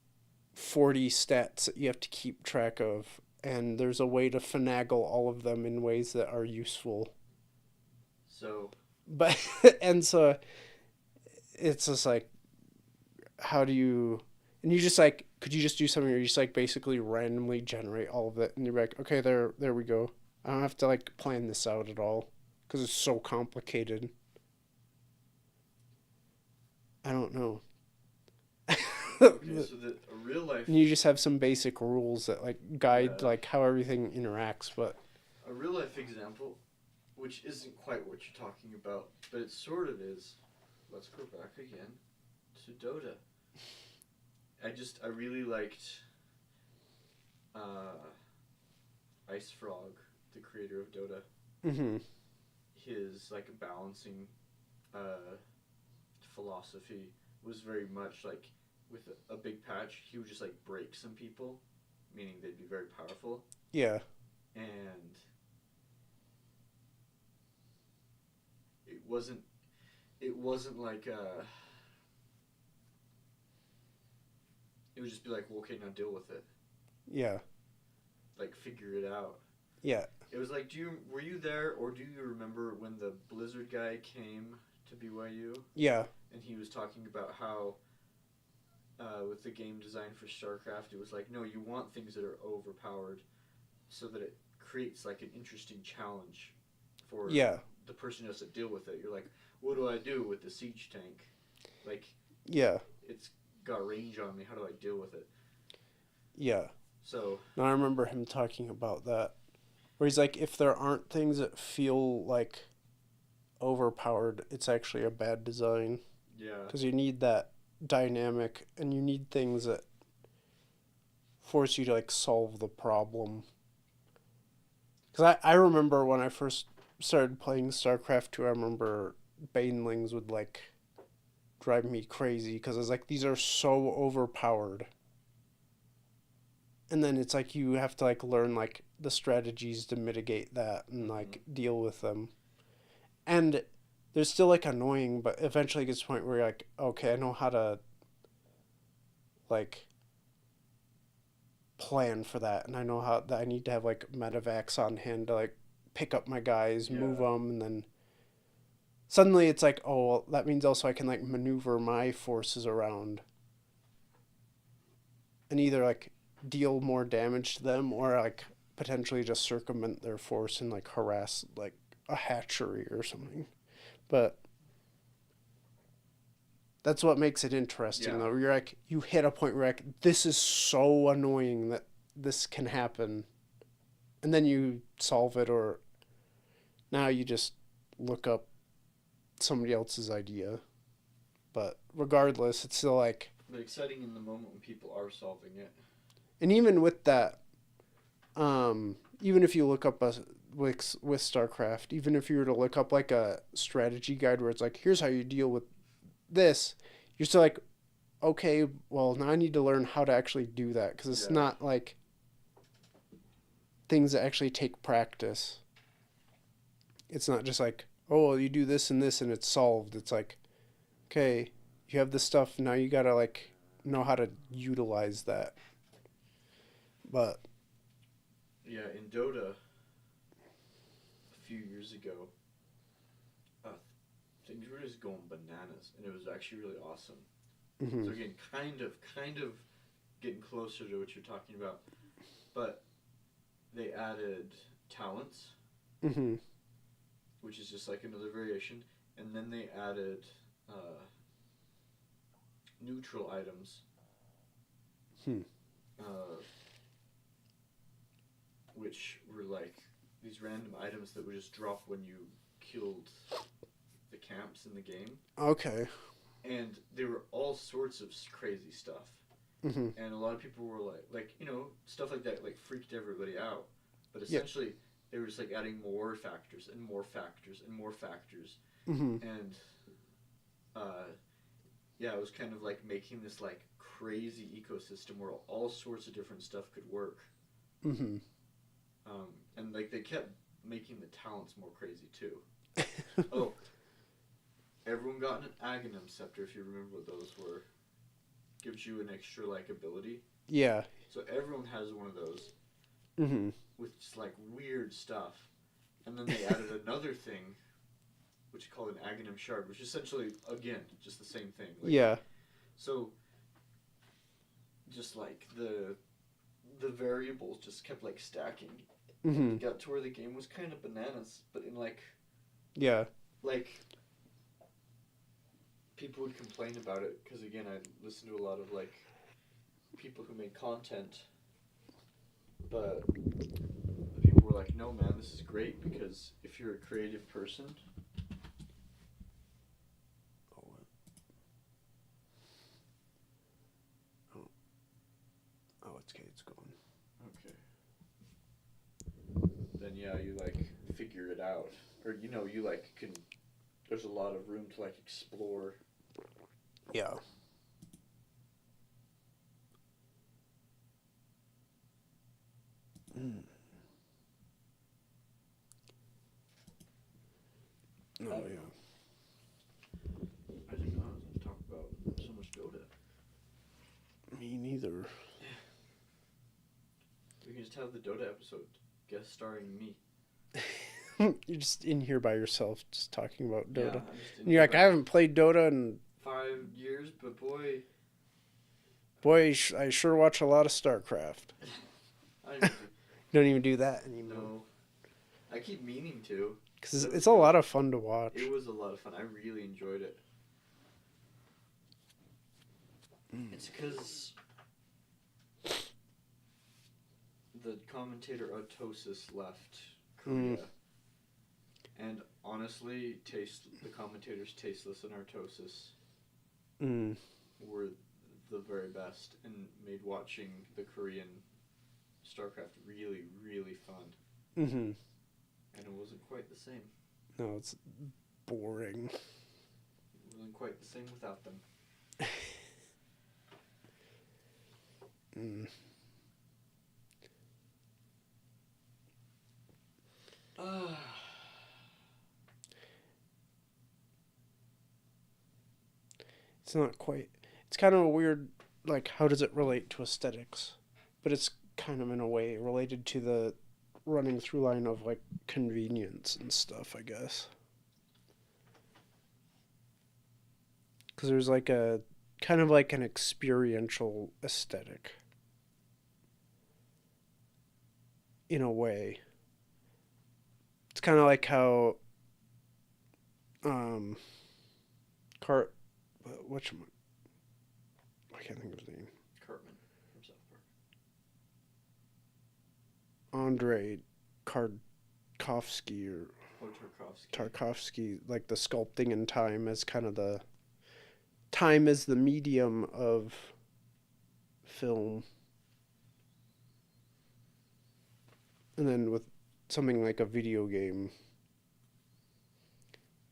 40 stats that you have to keep track of, and there's a way to finagle all of them in ways that are useful. So. But, and so it's just like, how do you, and you just like, could you just do something where you just like basically randomly generate all of it, and you're like, okay, there we go. I don't have to like plan this out at all because it's so complicated. I don't know. Okay, so a real life. And you just have some basic rules that like guide like how everything interacts, but a real life example, which isn't quite what you're talking about, but it sort of is. Let's go back again to Dota. I really liked Ice Frog, the creator of Dota. Mm-hmm. His like balancing philosophy was very much like, with a big patch, he would just like break some people, meaning they'd be very powerful. Yeah. And it wasn't like it would just be like, well, okay, now deal with it. Yeah. Like, figure it out. Yeah. It was like, were you there, or do you remember when the Blizzard guy came to BYU? Yeah. And he was talking about how with the game design for StarCraft, it was like, no, you want things that are overpowered so that it creates like an interesting challenge for the person who has to deal with it. You're like, what do I do with the siege tank? Like, it's got range on me. How do I deal with it? Yeah. So. No, I remember him talking about that. Where he's like, if there aren't things that feel like overpowered, it's actually a bad design. Yeah. Because you need that dynamic, and you need things that force you to like solve the problem. Because I remember when I first started playing StarCraft 2, I remember banelings would like drive me crazy because I was like, these are so overpowered. And then it's like you have to like learn like the strategies to mitigate that and like deal with them. And they're still like annoying, but eventually it gets to the point where you're like, okay, I know how to like plan for that, and I know how that I need to have like medevacs on hand to like pick up my guys, move them, and then suddenly it's like, oh, well, that means also I can like maneuver my forces around and either like deal more damage to them or like potentially just circumvent their force and like harass like a hatchery or something. But that's what makes it interesting, though. You're like, you hit a point where like, this is so annoying that this can happen, and then you solve it, or now you just look up somebody else's idea. But regardless, it's still like. But exciting in the moment when people are solving it. And even with that, even if you look up with StarCraft, even if you were to look up like a strategy guide where it's like, here's how you deal with this, you're still like, okay, well, now I need to learn how to actually do that, because it's not like things that actually take practice. It's not just like, oh, well, you do this and this and it's solved. It's like, okay, you have this stuff, now you gotta like know how to utilize that. But yeah, in Dota a few years ago, things were just going bananas, and it was actually really awesome. Mm-hmm. So again, kind of getting closer to what you're talking about, but they added talents, which is just like another variation, and then they added neutral items, which were like these random items that would just drop when you killed the camps in the game. Okay. And they were all sorts of crazy stuff. And a lot of people were like, you know, stuff like that like freaked everybody out. But essentially, they were just like adding more factors and more factors and more factors. And it was kind of like making this like crazy ecosystem where all sorts of different stuff could work. And like they kept making the talents more crazy too. Oh, everyone got an Aghanim scepter, if you remember what those were. Gives you an extra like ability. Yeah. So everyone has one of those. With just like weird stuff. And then they added another thing, which is called an Aghanim shard, which is essentially, again, just the same thing. Like, so just like the variables just kept like stacking. It got to where the game was kind of bananas, but in like like people would complain about it because again I listened to a lot of like people who made content, but the people were like, no man, this is great because if you're a creative person. It's going. Then you like figure it out, or you know you like can. There's a lot of room to like explore. Yeah. Oh yeah. I didn't know I was going to talk about so much Dota. Me neither. We can just have the Dota episode guest starring me. You're just in here by yourself, just talking about Dota. Yeah, and you're like, I haven't played Dota in 5 years, but boy, Boy, I sure watch a lot of StarCraft. I don't Don't even do that anymore. No. I keep meaning to. Because it's a lot of fun to watch. It was a lot of fun. I really enjoyed it. It's because the commentator Autosis left Korea. And honestly, the commentators Tasteless and Artosis were the very best and made watching the Korean StarCraft really, really fun. And it wasn't quite the same. No, it's boring. It wasn't quite the same without them. It's not quite. It's kind of a weird, like, how does it relate to aesthetics? But it's kind of, in a way, related to the running through line of, like, convenience and stuff, I guess. Because there's, like, a kind of like an experiential aesthetic. In a way. It's kind of like how I can't think of his name. Cartman from South Park. Andrei Tarkovsky or Tarkovsky, like the sculpting in time as kind of the time as the medium of film. And then with something like a video game,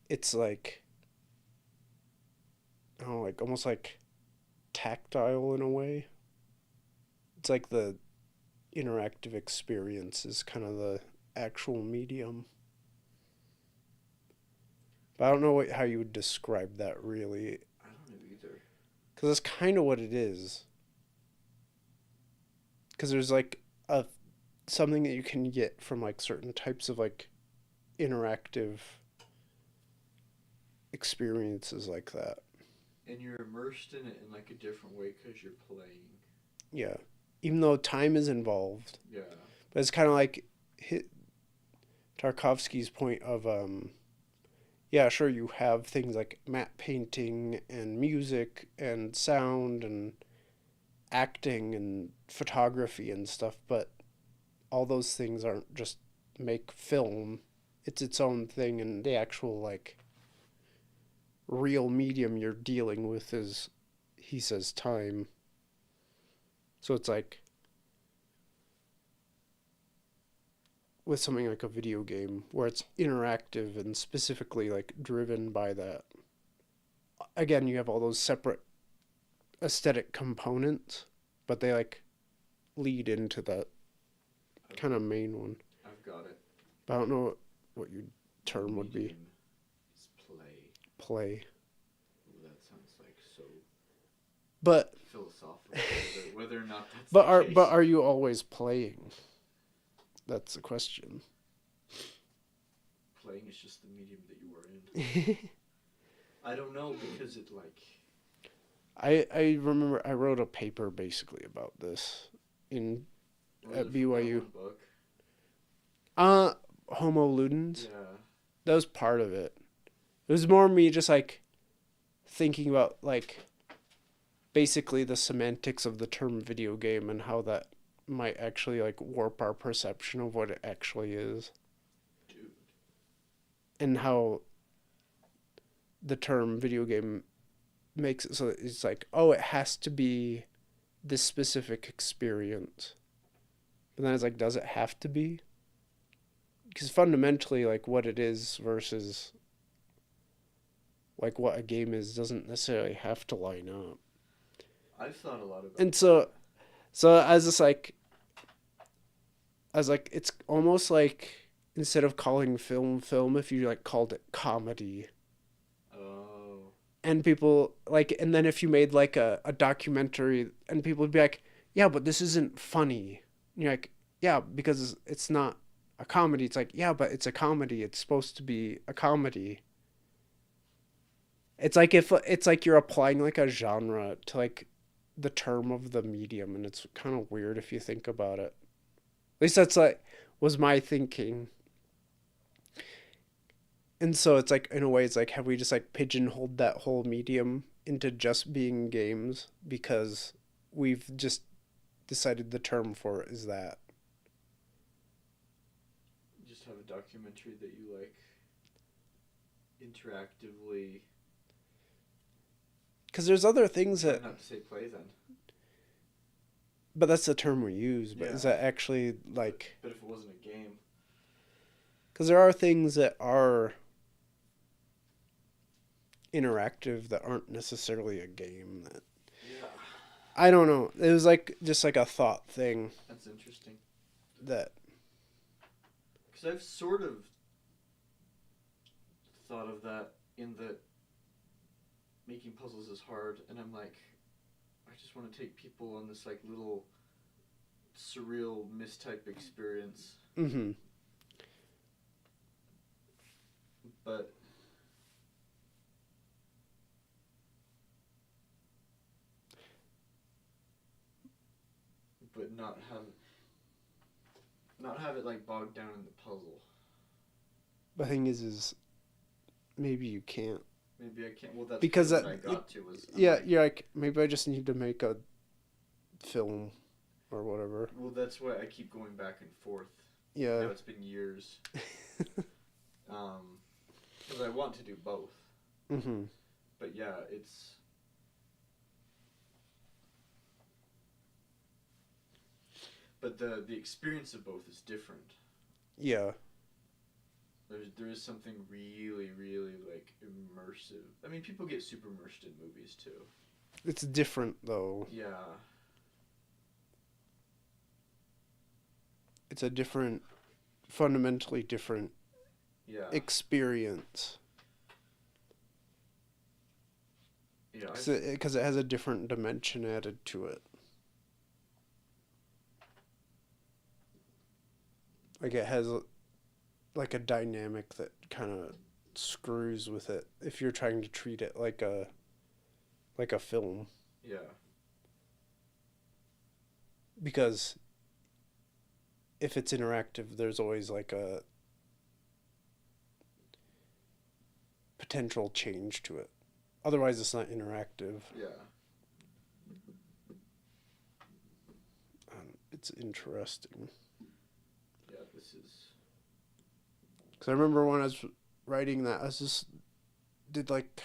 it's like, I don't know, like almost like tactile in a way. It's like the interactive experience is kind of the actual medium. But I don't know how you would describe that really. I don't know either. Because that's kind of what it is. Because there's like something that you can get from like certain types of like interactive experiences like that. And you're immersed in it in like a different way because you're playing. Yeah. Even though time is involved. Yeah. But it's kind of like Tarkovsky's point of, yeah, sure, you have things like matte painting and music and sound and acting and photography and stuff, but all those things aren't just make film. It's its own thing, and the actual, like, real medium you're dealing with is, he says, time. So it's like, with something like a video game, where it's interactive and specifically, like, driven by that. Again, you have all those separate aesthetic components, but they, like, lead into that kind of main one. I've got it. But I don't know what your term would be. It's play. Play. Ooh, that sounds like so. But philosophical. Whether or not that's. But are you always playing? That's the question. Playing is just the medium that you are in. I don't know because it like. I remember I wrote a paper basically about this at BYU. Homo Ludens. Yeah. That was part of it. It was more me just like thinking about like basically the semantics of the term video game and how that might actually like warp our perception of what it actually is. Dude. And how the term video game makes it so it's like, oh, it has to be this specific experience. But then it's like, does it have to be? Because fundamentally, like, what it is versus like what a game is doesn't necessarily have to line up. I've thought a lot about and so as this like it's almost like instead of calling film if you like called it comedy. Oh. And people like, and then if you made like a documentary and people would be like, yeah, but this isn't funny. And you're like, yeah, because it's not a comedy. It's like, yeah, but it's a comedy. It's supposed to be a comedy. It's like if it's like you're applying like a genre to like the term of the medium, and it's kind of weird if you think about it. At least that's like was my thinking. And so it's like in a way it's like have we just like pigeonholed that whole medium into just being games because we've just decided the term for it is that. Just have a documentary that you like interactively. Because there's other things that. Not to say play then. But that's the term we use. But is that actually like? But if it wasn't a game. Because there are things that are interactive that aren't necessarily a game. That. Yeah. I don't know. It was like just like a thought thing. That's interesting. That. Because I've sort of thought of that in that making puzzles is hard, and I'm like, I just want to take people on this like little surreal mistype experience. Mm-hmm. But not have it like bogged down in the puzzle. The thing is maybe you can't. Maybe I can't. Well, that's because what I got to was. You're like maybe I just need to make a film or whatever. Well, that's why I keep going back and forth. Yeah. Now it's been years. Because I want to do both. Mm-hmm. But yeah, it's. But the experience of both is different. Yeah. There is something really, really like immersive. I mean, people get super immersed in movies too. It's different though. Yeah. It's a fundamentally different experience. Yeah. Because it has a different dimension added to it. Like it has like a dynamic that kind of screws with it if you're trying to treat it like a film. Yeah. Because if it's interactive, there's always like a potential change to it. Otherwise, it's not interactive. Yeah. It's interesting. Yeah, this is. Because I remember when I was writing that, did like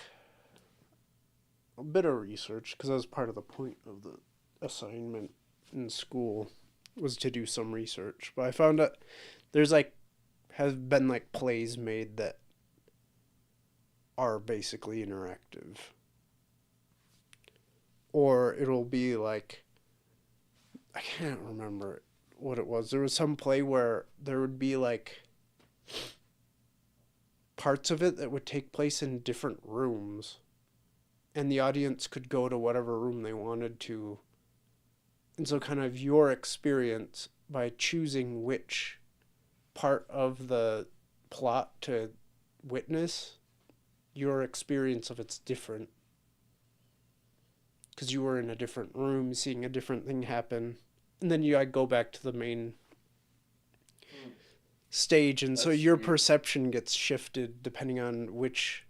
a bit of research because that was part of the point of the assignment in school was to do some research. But I found that there's has been plays made that are basically interactive. Or it'll be I can't remember what it was. There was some play where there would be parts of it that would take place in different rooms, and the audience could go to whatever room they wanted to. And so kind of your experience by choosing which part of the plot to witness, your experience of it's different. Because you were in a different room, seeing a different thing happen. And then you go back to the main stage, and so your perception gets shifted depending on which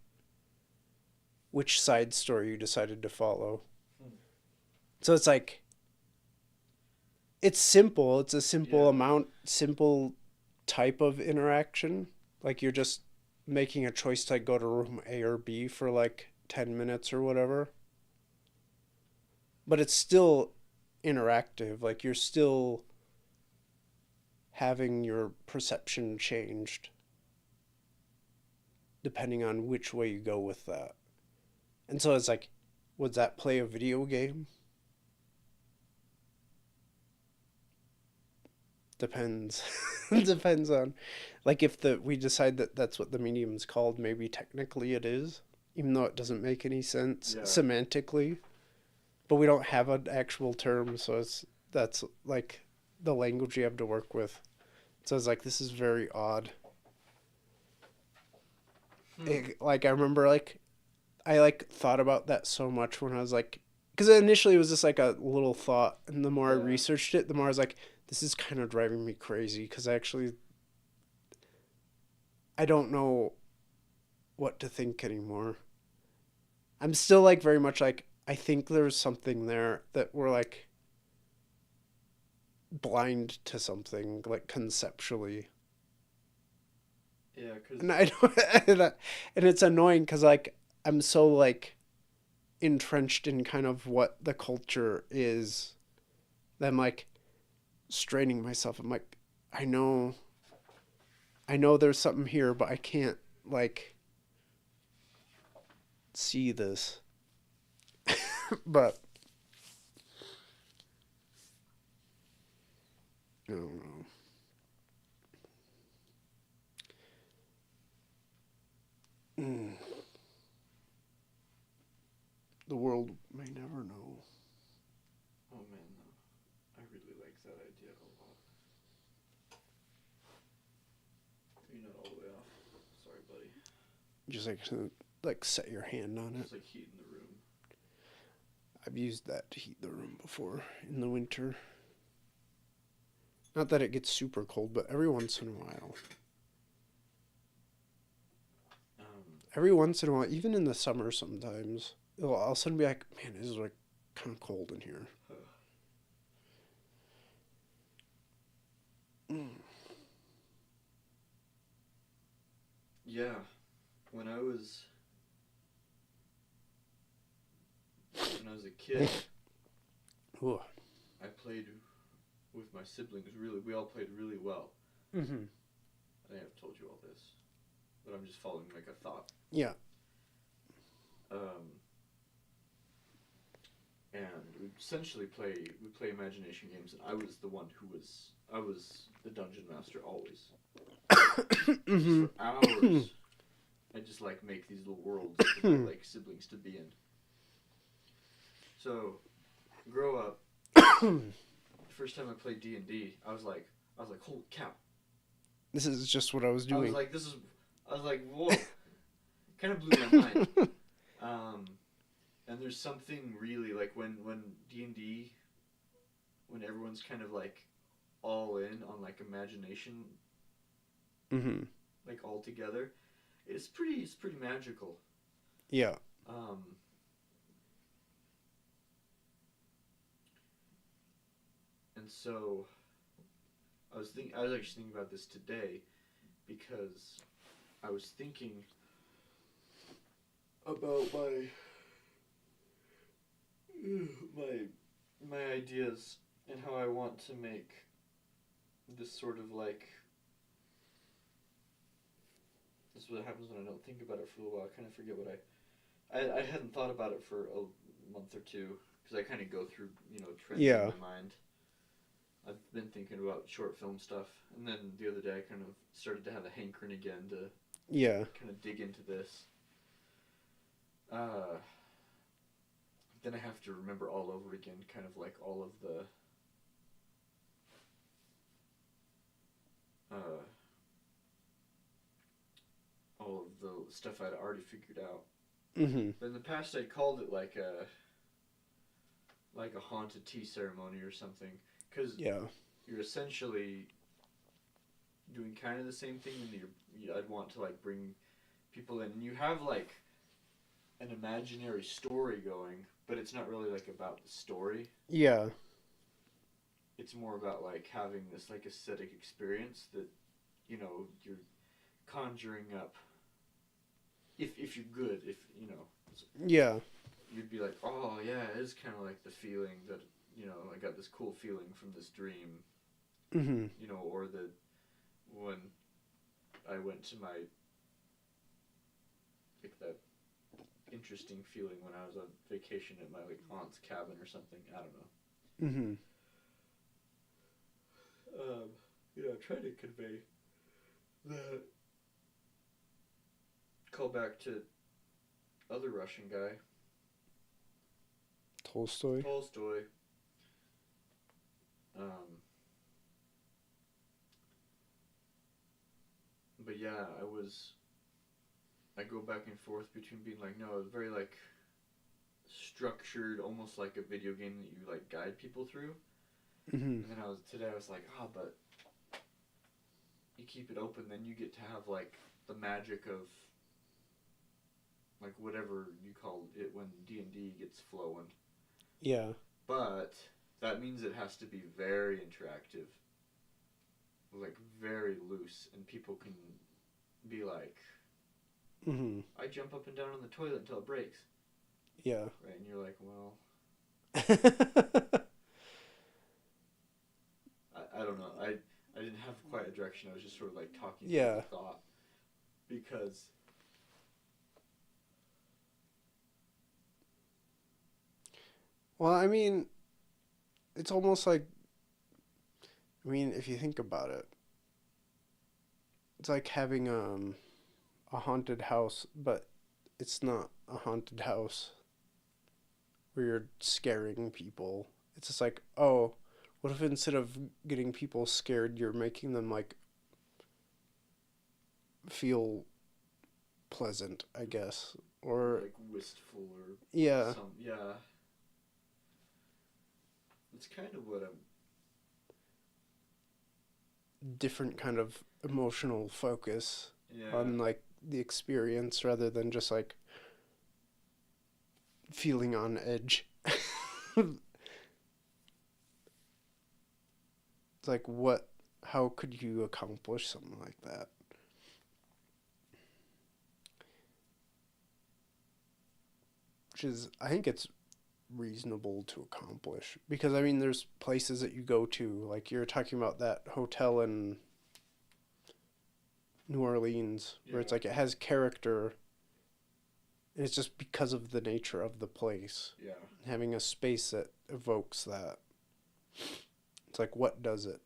side story you decided to follow. So it's it's simple. It's a simple type of interaction. You're just making a choice to go to room A or B for 10 minutes or whatever. But it's still interactive. You're still having your perception changed depending on which way you go with that. And so it's would that play a video game? Depends. Depends on if we decide that that's what the medium's called, maybe technically it is, even though it doesn't make any sense semantically. But we don't have an actual term, so that's the language you have to work with. So it's this is very odd. I remember I thought about that so much when I was because initially it was just like a little thought, and the more I Yeah. researched it, the more I was like, this is kind of driving me crazy because I don't know what to think anymore. I'm still like very much like I think there's something there that we're like blind to something like conceptually, Yeah, and cause I don't, and it's annoying because like I'm so like entrenched in kind of what the culture is that I'm like straining myself. I'm like, I know, I know there's something here, but I can't like see this. But I don't know. Mm, the world may never know. oh man, no, I really like that idea a lot. You're not all the way off. Sorry, buddy. Just like set your hand on it. Just like heat in the room. I've used that to heat the room before in the winter. Not that it gets super cold, but every once in a while. Um, Every once in a while, even in the summer sometimes, it'll all of a sudden be like, man, this is like kind of cold in here. Mm. yeah, when I was a kid, Ooh. I played with my siblings. Really, we all played really well. Mm-hmm. I think I've told you all this, but I'm just following like a thought. Yeah. Um, and we play imagination games, and I was the dungeon master always. Just Mm-hmm. for hours, I just like make these little worlds for my like siblings to be in. So, grow up. The first time I played D&D, I was like, holy cow! This is just what I was I was doing. like, this is, I was like, whoa! Kind of blew my mind. Um, and there's something really like when D&D, when everyone's kind of like all in on like imagination, Mm-hmm. like all together, it's pretty magical. Yeah. Um, and so I was actually thinking about this today because I was thinking about my my ideas and how I want to make this sort of like this is what happens when I don't think about it for a little while. I kind of forget what I hadn't thought about it for a month or two because I kind of go through trends in Yeah. my mind. I've been thinking about short film stuff, and then the other day I kind of started to have a hankering again to Yeah. kind of dig into this. Uh, then I have to remember all over again, kind of like uh, all of the stuff I'd already figured out. Mm-hmm. But in the past, I called it like a haunted tea ceremony or something, because Yeah. you're essentially doing kind of the same thing, and I'd want to like bring people in, and you have like an imaginary story going, but it's not really like about the story. Yeah. It's more about like having this like aesthetic experience that you're conjuring up. If you're good, if Yeah. you'd be like, oh yeah, it is kind of like the feeling that I got this cool feeling from this dream, Mm-hmm. or the when I went to my like that interesting feeling when I was on vacation at my like aunt's cabin or something. I don't know. Mm-hmm. Try to convey that. Call back to other Russian guy, Tolstoy. Tolstoy. Um, but yeah, I go back and forth between being like, no, very like structured, almost like a video game that you like guide people through. Mm-hmm. And then I was like, but you keep it open, then you get to have like the magic of like whatever you call it when D&D gets flowing. Yeah. But that means it has to be very interactive, like very loose, and people can be like, Mm-hmm. I jump up and down on the toilet until it breaks. Yeah. Right, and you're like, well, I don't know. I didn't have quite a direction. I was just sort of like talking through Yeah. the thought because Well, I mean, it's almost like, I mean, if you think about it, it's like having a haunted house, but it's not a haunted house where you're scaring people. It's just like, oh, what if instead of getting people scared, you're making them like feel pleasant, I guess, or like wistful or yeah, some yeah. It's kind of what I'm. different kind of emotional focus Yeah. on like the experience rather than just like feeling on edge. It's like what how could you accomplish something like that? Which is I think it's reasonable to accomplish because I mean there's places that you go to like you're talking about that hotel in New Orleans where it's Yeah. like it has character and it's just because of the nature of the place. Yeah. Having a space that evokes that. It's like what does it?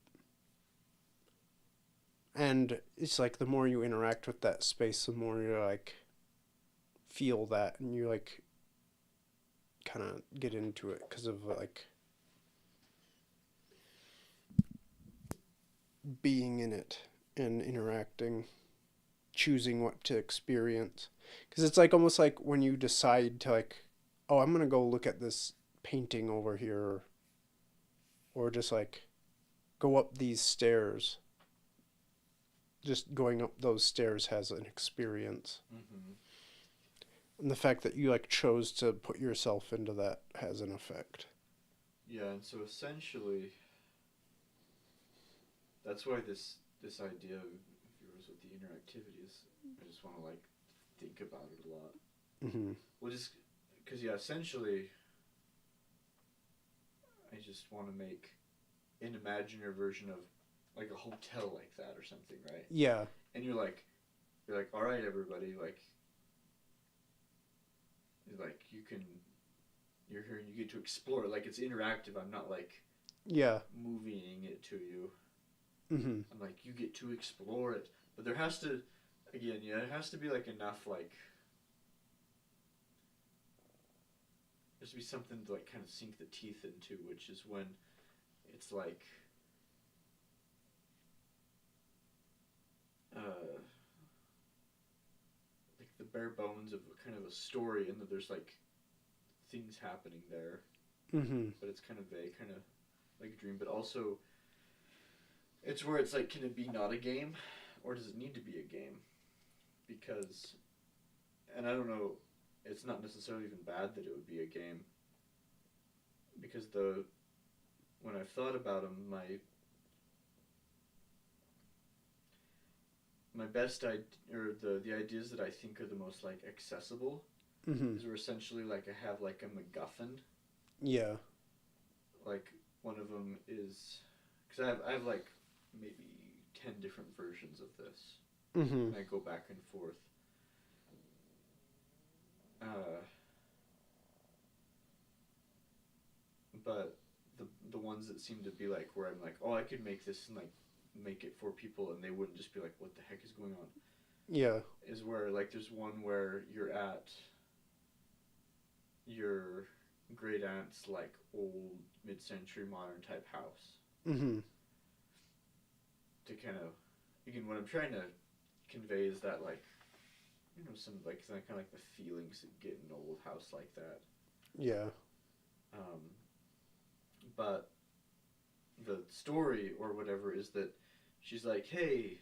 And it's like the more you interact with that space, the more you like feel that and you like kind of get into it because of like being in it and interacting, choosing what to experience. Because it's like almost like when you decide to like, oh, I'm gonna go look at this painting over here, or just like go up these stairs. Just going up those stairs has an experience. Mm-hmm. And the fact that you like chose to put yourself into that has an effect. Yeah, and so essentially, that's why this idea of yours with the interactivity is. I just want to like think about it a lot. Mm-hmm. Well, just because yeah, essentially, I just want to make an imaginary version of like a hotel like that or something, right? Yeah. And you're like, all right, everybody, like you can, you're here and you get to explore. Like it's interactive. I'm not like Yeah. moving it to you. Mm-hmm. I'm like, you get to explore it, but there has to, again, yeah, it has to be like enough like. There's to be something to like kind of sink the teeth into, which is when it's like like the bare bones of kind of a story, and that there's like things happening there, Mm-hmm. but it's kind of vague, kind of like a dream. But also, it's where it's like, can it be not a game, or does it need to be a game? Because, and I don't know, it's not necessarily even bad that it would be a game. Because when I've thought about them, my best or the ideas that I think are the most like accessible Mm-hmm. is where essentially like I have like a MacGuffin. Yeah. Like one of them is because I have like maybe 10 different versions of this, Mm-hmm. and I go back and forth. But the ones that seem to be like where I'm like, oh, I could make this and like make it for people, and they wouldn't just be like, what the heck is going on? Yeah. Is where like there's one where you're at your great aunt's like old mid-century modern type house. Mm-hmm. To kind of, again, what I'm trying to convey is that like, some like kind of like the feelings that get in an old house like that. Yeah. Um, but the story or whatever is that she's like, hey,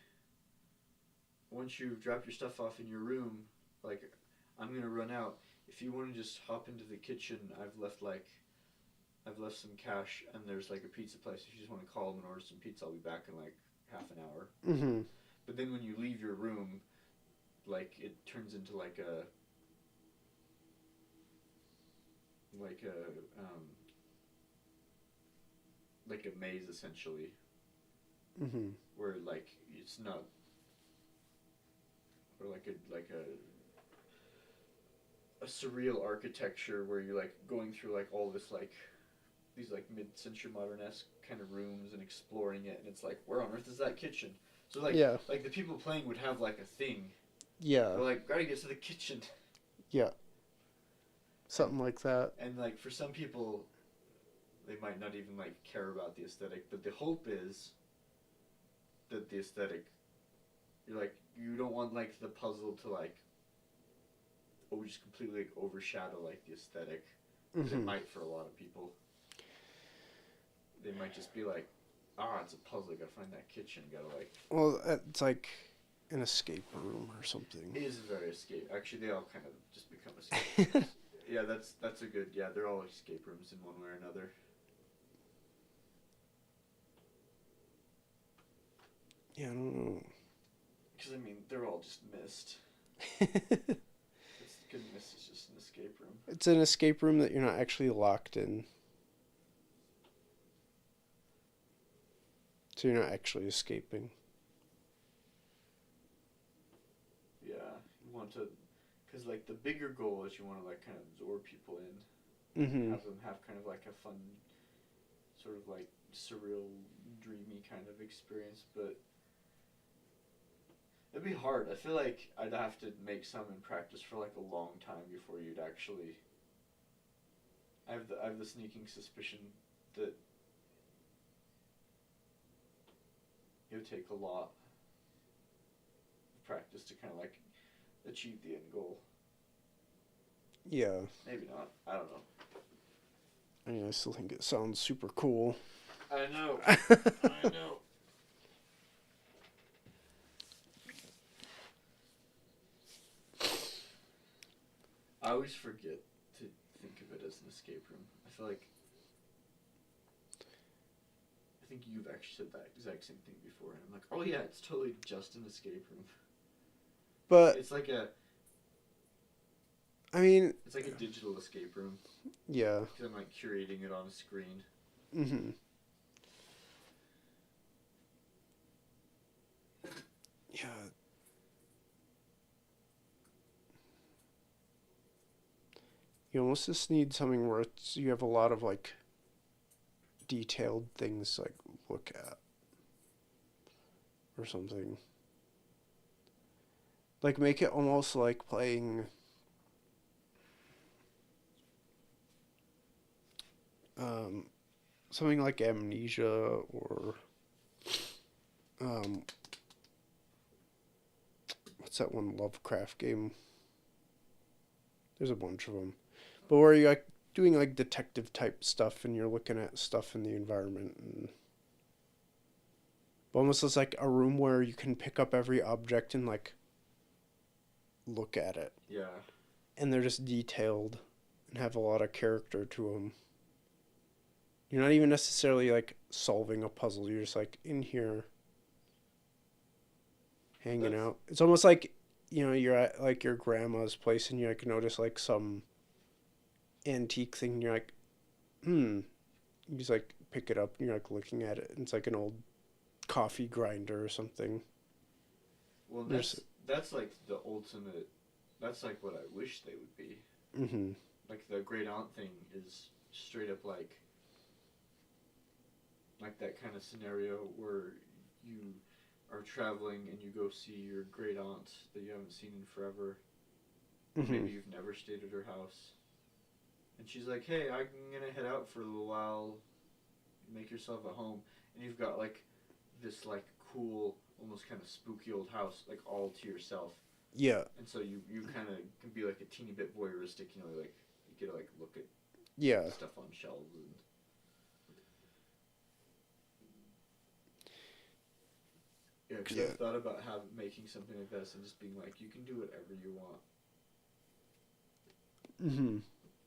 once you've dropped your stuff off in your room, like, I'm gonna run out. If you want to just hop into the kitchen, I've left some cash, and there's like a pizza place. If you just want to call them and order some pizza, I'll be back in like half an hour. Mm-hmm. But then when you leave your room, like it turns into like a like a maze essentially, Mm-hmm. where like it's not, or a surreal architecture where you're like going through like all this like these like mid-century modern-esque kind of rooms and exploring it, and it's like, where on earth is that kitchen? So like Yeah. like the people playing would have like a thing. Yeah. They're like, gotta get to the kitchen. Yeah. Something like that. And like for some people, they might not even like care about the aesthetic, but the hope is that the aesthetic, you're like, you don't want like the puzzle to like just completely like overshadow like the aesthetic. Mm-hmm. It might for a lot of people. They might just be like, it's a puzzle. Gotta find that kitchen. Gotta like. Well, it's like an escape room or something. It is very escape. Actually, they all kind of just become escape rooms. Yeah, that's a good. Yeah, they're all escape rooms in one way or another. Yeah, I don't know. Because I mean, they're all just mist. Good mist is just an escape room. It's an escape room that you're not actually locked in. So you're not actually escaping. Yeah, you want to, because like the bigger goal is you want to like kind of absorb people in, Mm-hmm. have them have kind of like a fun, sort of like surreal, dreamy kind of experience. But it'd be hard. I feel like I'd have to make some in practice for like a long time before you'd actually. I have the sneaking suspicion that it would take a lot of practice to kind of like achieve the end goal. Yeah. Maybe not. I don't know. I mean, I still think it sounds super cool. I know. I know. I always forget to think of it as an escape room. I feel like I think you've actually said that exact same thing before, and I'm like, oh yeah, it's totally just an escape room. But it's like a digital escape room. Yeah. Because I'm like curating it on a screen. Mm-hmm. Yeah. You almost just need something where you have a lot of like detailed things to like look at or something. Like make it almost like playing something like Amnesia or what's that one Lovecraft game? There's a bunch of them. But where you're like doing like detective type stuff and you're looking at stuff in the environment and almost as like a room where you can pick up every object and like look at it. Yeah. And they're just detailed and have a lot of character to them. You're not even necessarily like solving a puzzle. You're just like in here hanging out. It's almost like, you're at like your grandma's place and you like notice like some antique thing and you're like, You just like pick it up and you're like looking at it and it's like an old coffee grinder or something. Well, that's like the ultimate. That's like what I wish they would be. Mm-hmm. Like the great aunt thing is straight up like that kind of scenario where you are traveling and you go see your great aunt that you haven't seen in forever. Mm-hmm. Maybe you've never stayed at her house. And she's like, hey, I'm going to head out for a little while. Make yourself at home. And you've got like this like cool, almost kind of spooky old house like all to yourself. Yeah. And so you kind of can be like a teeny bit voyeuristic, like you get to like look at Yeah. stuff on shelves. And yeah, because I've thought about making something like this and just being like, you can do whatever you want. Mm-hmm.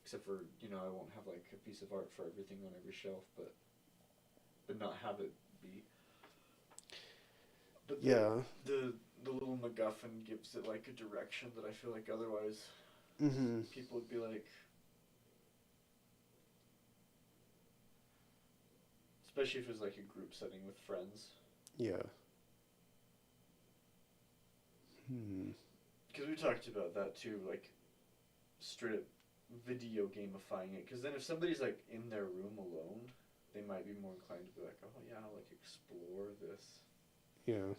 Except for, I won't have like a piece of art for everything on every shelf, but not have it be. But the little MacGuffin gives it like a direction that I feel like otherwise people would be like, especially if it's like a group setting with friends. Yeah. Because we talked about that too, like straight up video gamifying it. Because then if somebody's like in their room alone, they might be more inclined to be like, oh yeah, I'll like explore this. Yeah.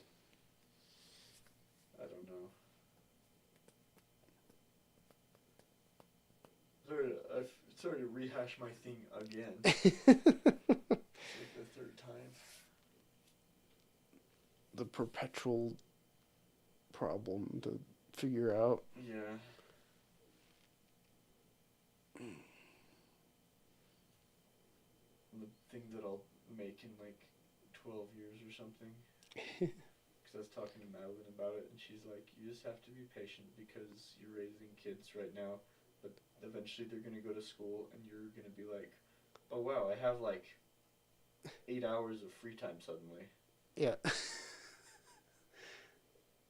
I don't know. Sorry to rehash my thing again. It's like the third time. The perpetual problem to figure out. Yeah. The thing that I'll make in like 12 years or something. Because I was talking to Madeline about it, and she's like, you just have to be patient because you're raising kids right now, but eventually they're going to go to school, and you're going to be like, oh wow, I have like 8 hours of free time suddenly. Yeah.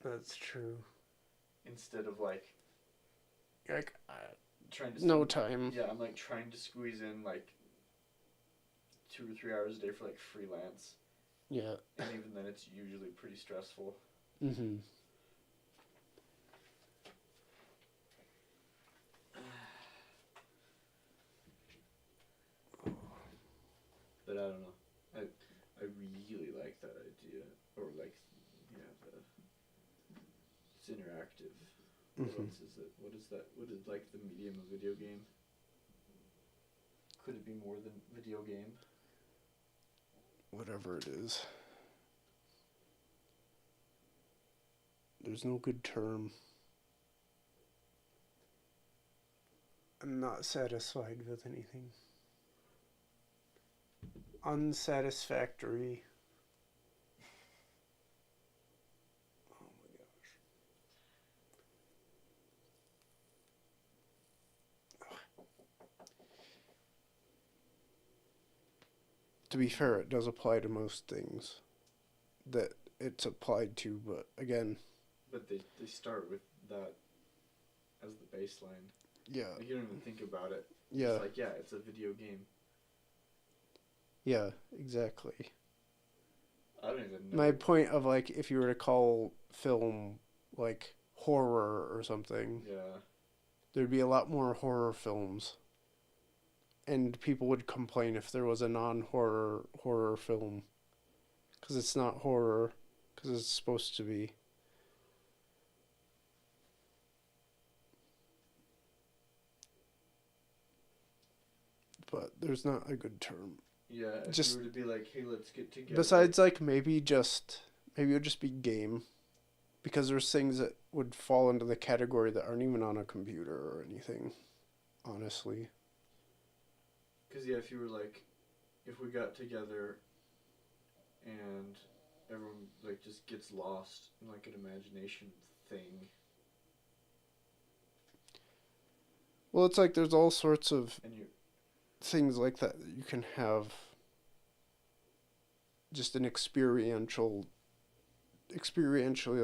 That's true. Instead of like trying to no time. Yeah, I'm like trying to squeeze in like 2 or 3 hours a day for like freelance. Yeah. And even then it's usually pretty stressful. Mm-hmm. But I don't know. I really like that idea. Or like, it's interactive. What else is it? What is that? What is like the medium of video game? Could it be more than video game? Whatever it is. There's no good term. I'm not satisfied with anything. Unsatisfactory. Oh my gosh. To be fair, it does apply to most things that it's applied to, but again... But they start with that as the baseline. Yeah. Like you don't even think about it. Yeah. It's like, yeah, it's a video game. Yeah, exactly. I don't even know. My point of, like, if you were to call film, like, horror or something... Yeah. There'd be a lot more horror films. And people would complain if there was a non-horror horror film. Because it's not horror. Because it's supposed to be. But there's not a good term. Yeah, if just, you were to be like, hey, let's get together. Besides, like, maybe it would just be game. Because there's things that would fall into the category that aren't even on a computer or anything. Honestly. Because, yeah, if you were like, if we got together and everyone, like, just gets lost in, like, an imagination thing. Well, it's like there's all sorts of things like that you can have just an experientially,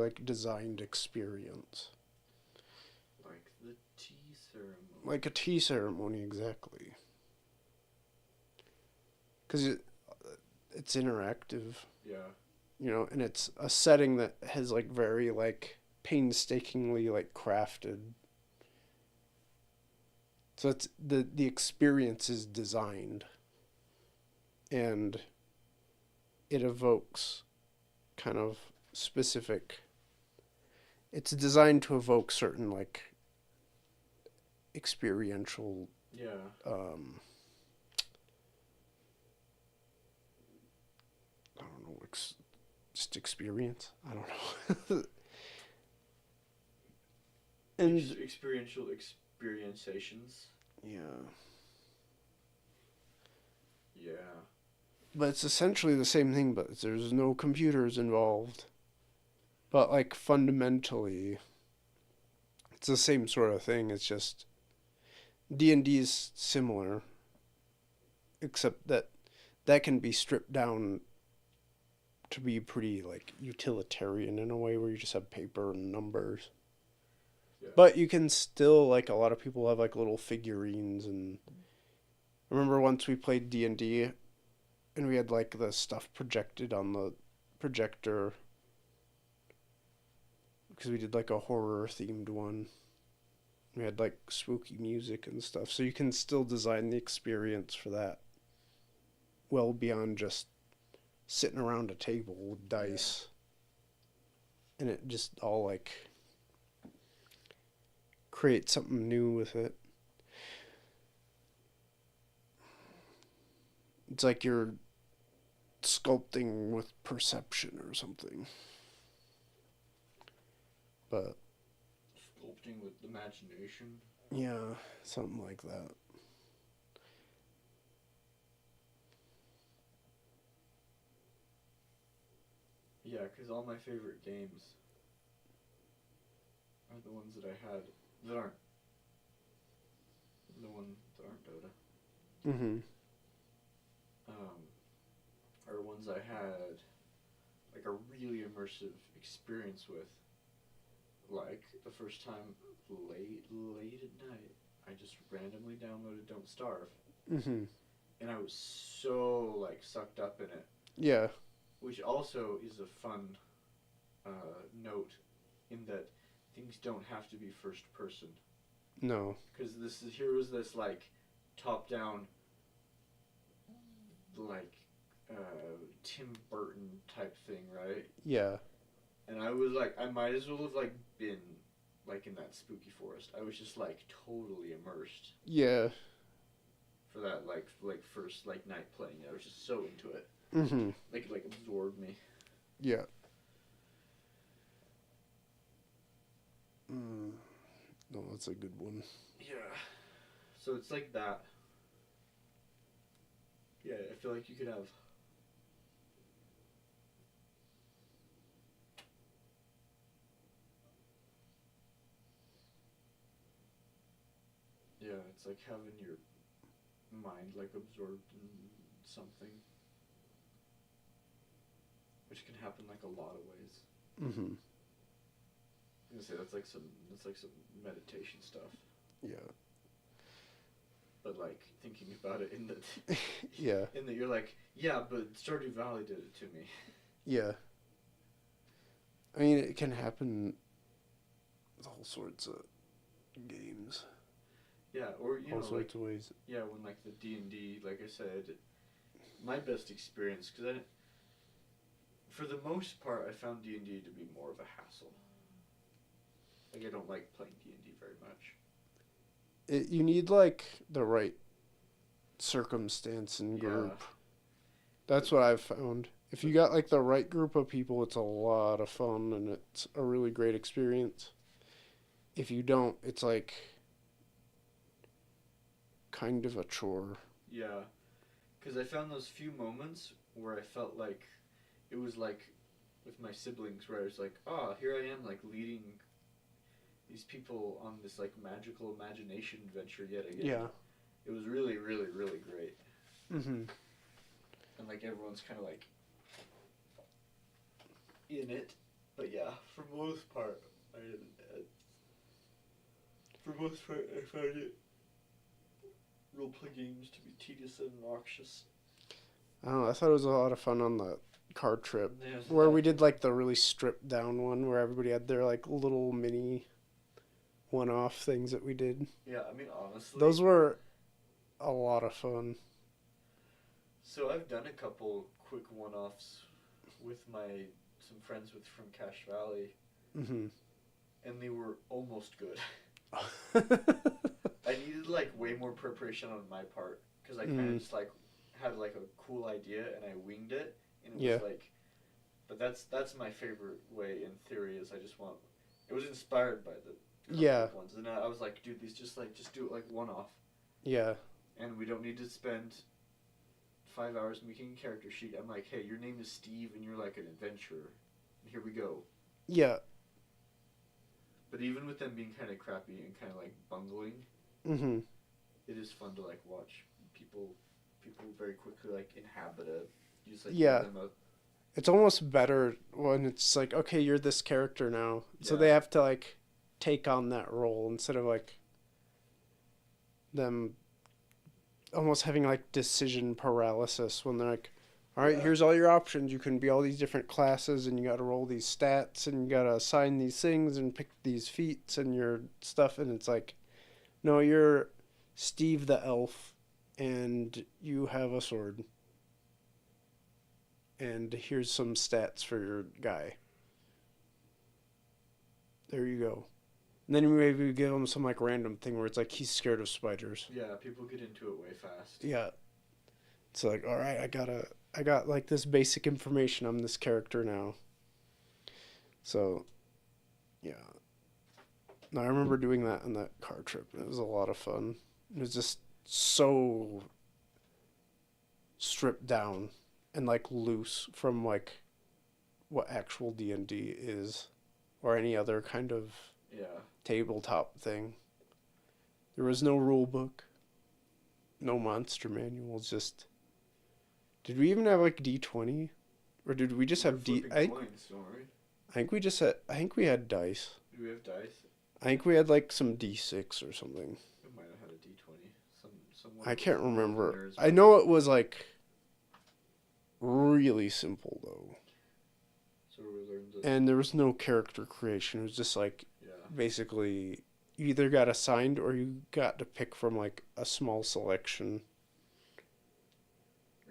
like, designed experience. Like the tea ceremony. Like a tea ceremony, exactly. Because it's interactive. Yeah. You know, and it's a setting that has, like, very, like, painstakingly, like, crafted. So it's the experience is designed. And it evokes kind of specific... It's designed to evoke certain, like, experiential... Yeah. I don't know, just experience? I don't know. And experiential experiencations. Yeah. Yeah. But it's essentially the same thing, but there's no computers involved. But like fundamentally, it's the same sort of thing. It's just D&D is similar, except that that can be stripped down to be pretty like utilitarian in a way where you just have paper and numbers. Yeah. But you can still, like, a lot of people have like little figurines. And I remember once we played D&D and we had like the stuff projected on the projector because we did like a horror themed one. We had like spooky music and stuff, so you can still design the experience for that well beyond just sitting around a table with dice. And it just all like creates something new with it. It's like you're sculpting with perception or something. But Sculpting with imagination. yeah, something like that. Yeah, because all my favorite games are the ones that I had that aren't the ones that aren't Dota. Mm-hmm. Are ones I had like a really immersive experience with. Like the first time late at night, I just randomly downloaded Don't Starve. Mm-hmm. And I was so like sucked up in it. Yeah. Which also is a fun note in that things don't have to be first person. No. Because here was this like top down like Tim Burton type thing, right? Yeah. And I was like, I might as well have like been like in that spooky forest. I was just like totally immersed. Yeah. For that like first like night playing, I was just so into it. Mm-hmm. Like it like absorbed me. Yeah. Mm. No, that's a good one. Yeah. So it's like that. Yeah, I feel like you could have. Yeah, it's like having your mind like absorbed in something, which can happen like a lot of ways. Mm-hmm. I'm gonna say that's like some meditation stuff. Yeah. But like thinking about it in that. Yeah. In that you're like, yeah, but Stardew Valley did it to me. Yeah. I mean, it can happen with all sorts of games. Yeah, or you all know, sorts like, of ways. Yeah, when like the D&D, like I said, my best experience, because for the most part, I found D&D to be more of a hassle. Like I don't like playing D&D very much. You need like the right circumstance and group. Yeah. That's what I've found. If you got like the right group of people, it's a lot of fun and it's a really great experience. If you don't, it's like kind of a chore. Yeah, because I found those few moments where I felt like it was like with my siblings where I was like, oh, here I am like leading these people on this like magical imagination adventure yet again. Yeah. It was really, really, really great. Mm-hmm. And like everyone's kind of like in it, but yeah, for most part, I found it roleplay games to be tedious and obnoxious. I don't know. I thought it was a lot of fun on the car trip Yes, where we did like the really stripped down one where everybody had their like little mini one-off things that we did. Yeah, I mean honestly, those were a lot of fun. So I've done a couple quick one-offs with some friends from Cache Valley, mm-hmm. and they were almost good. I needed like way more preparation on my part because I kind of just like had like a cool idea and I winged it, and it was like, but that's my favorite way in theory is I just want. It was inspired by the ones, and I was like, dude, these just do it like one-off. Yeah. And we don't need to spend 5 hours making a character sheet. I'm like, hey, your name is Steve, and you're like an adventurer. And here we go. Yeah. But even with them being kind of crappy and kind of like bungling, it is fun to like watch people very quickly like inhabit a. You just like give them a. It's almost better when it's like, okay, you're this character now, so they have to like take on that role instead of like them almost having like decision paralysis when they're like, all right, here's all your options. You can be all these different classes, and you got to roll these stats, and you got to assign these things, and pick these feats and your stuff. And it's like, no, you're Steve the elf, and you have a sword. And here's some stats for your guy. There you go. And then maybe we give him some like random thing where it's like he's scared of spiders. Yeah, people get into it way fast. Yeah. It's like, all right, I got like this basic information on this character now. So, yeah. No, I remember doing that on that car trip. It was a lot of fun. It was just so stripped down and like loose from like what actual D&D is or any other kind of tabletop thing. There was no rule book, no monster manuals. Just did we even have like D20, or did we just have D? Coins, don't worry. I think we just had. I think we had dice. Do we have dice? I think we had like some D6 or something. We might have had a D20. I can't remember. I know it was like really simple though. So we learned that. And there was no character creation. It was just like basically you either got assigned or you got to pick from like a small selection.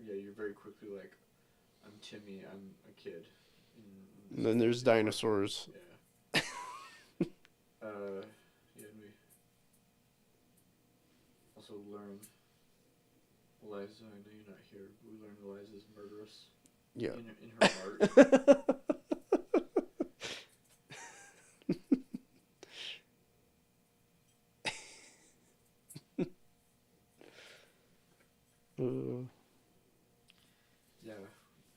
Yeah, you're very quickly like, I'm Timmy, I'm a kid. And then there's dinosaurs. Yeah. Yeah, and we also learn Eliza, I know you're not here, but we learned Eliza's murderous. Yeah. In her heart. Yeah,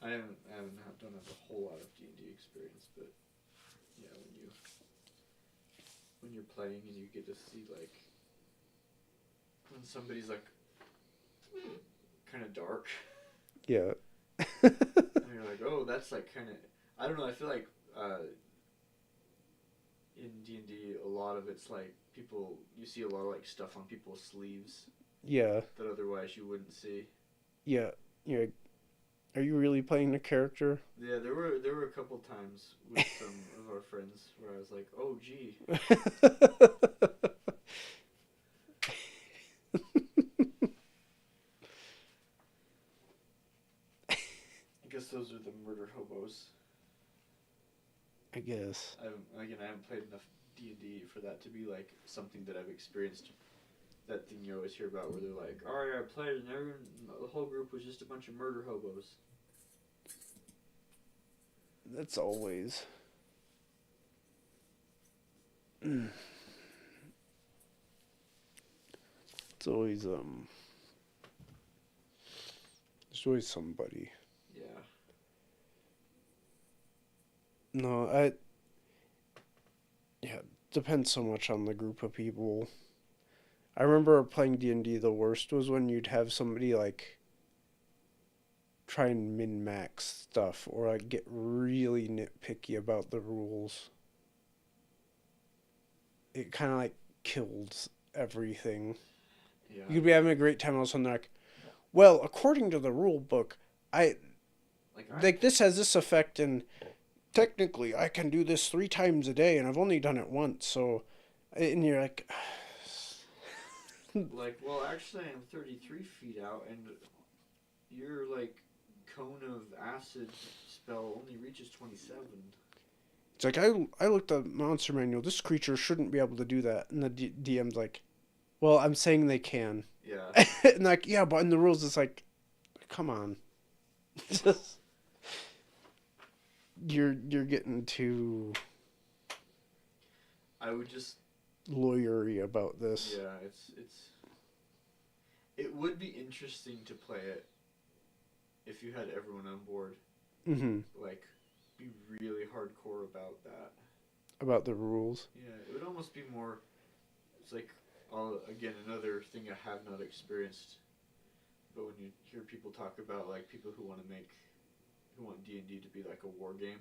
I don't have a whole lot of D&D experience, but yeah, when you're playing and you get to see like when somebody's like kind of dark. Yeah. And you're like, oh, that's like kind of, I don't know, I feel like in D&D a lot of it's like you see a lot of like stuff on people's sleeves. Yeah. That otherwise you wouldn't see. Yeah. Yeah. Are you really playing the character? Yeah, there were a couple times with some of our friends where I was like, oh, gee. I guess those are the murder hobos. I guess. I haven't played enough D&D for that to be like something that I've experienced. That thing you always hear about where they're like, oh yeah, I played and the whole group was just a bunch of murder hobos. That's always. It's always there's always somebody. Yeah. No, yeah, depends so much on the group of people. I remember playing D&D, the worst was when you'd have somebody like try and min-max stuff or like get really nitpicky about the rules. It kind of like kills everything. Yeah. You could be having a great time, all of a sudden they're like, well, according to the rule book, like this has this effect, and technically I can do this 3 times a day, and I've only done it once, so, and you're like, like, well, actually I'm 33 feet out, and your, like, cone of acid spell only reaches 27. It's like, I looked at the monster manual, this creature shouldn't be able to do that, and the DM's like, well, I'm saying they can. Yeah. And like, yeah, but in the rules it's like, come on. You're getting too I would just lawyery about this. Yeah, it would be interesting to play it if you had everyone on board, Mm-hmm. like, be really hardcore about that. About the rules. Yeah, it would almost be more. It's like, all again, another thing I have not experienced. But when you hear people talk about like people who want D&D to be like a war game.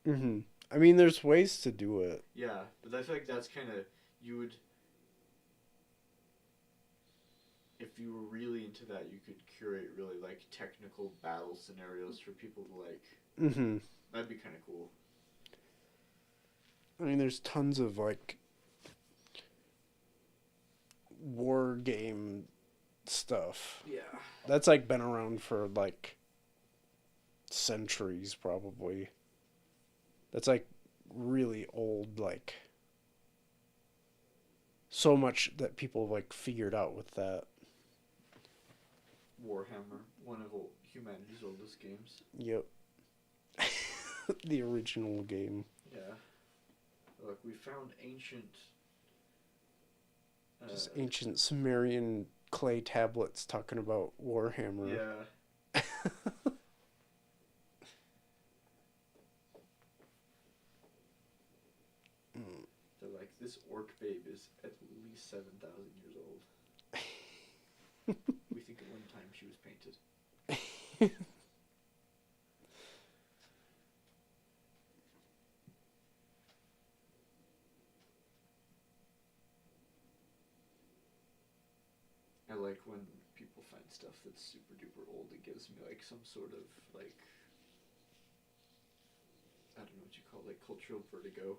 Mm-hmm. I mean, there's ways to do it. Yeah, but I feel like that's kind of you would. If you were really into that, you could curate really like technical battle scenarios for people to like. Mm-hmm. That'd be kind of cool. I mean, there's tons of like war game stuff. Yeah. That's like been around for like centuries probably. That's like really old, like so much that people like figured out with that. Warhammer, one of humanity's oldest games. Yep. The original game. Yeah. Look, we found ancient. Just ancient Sumerian clay tablets talking about Warhammer. Yeah. They're like, this orc babe is at least 7,000 years old. We think at one time she was painted. I like when people find stuff that's super duper old. It gives me like some sort of like, I don't know what you call it, like cultural vertigo.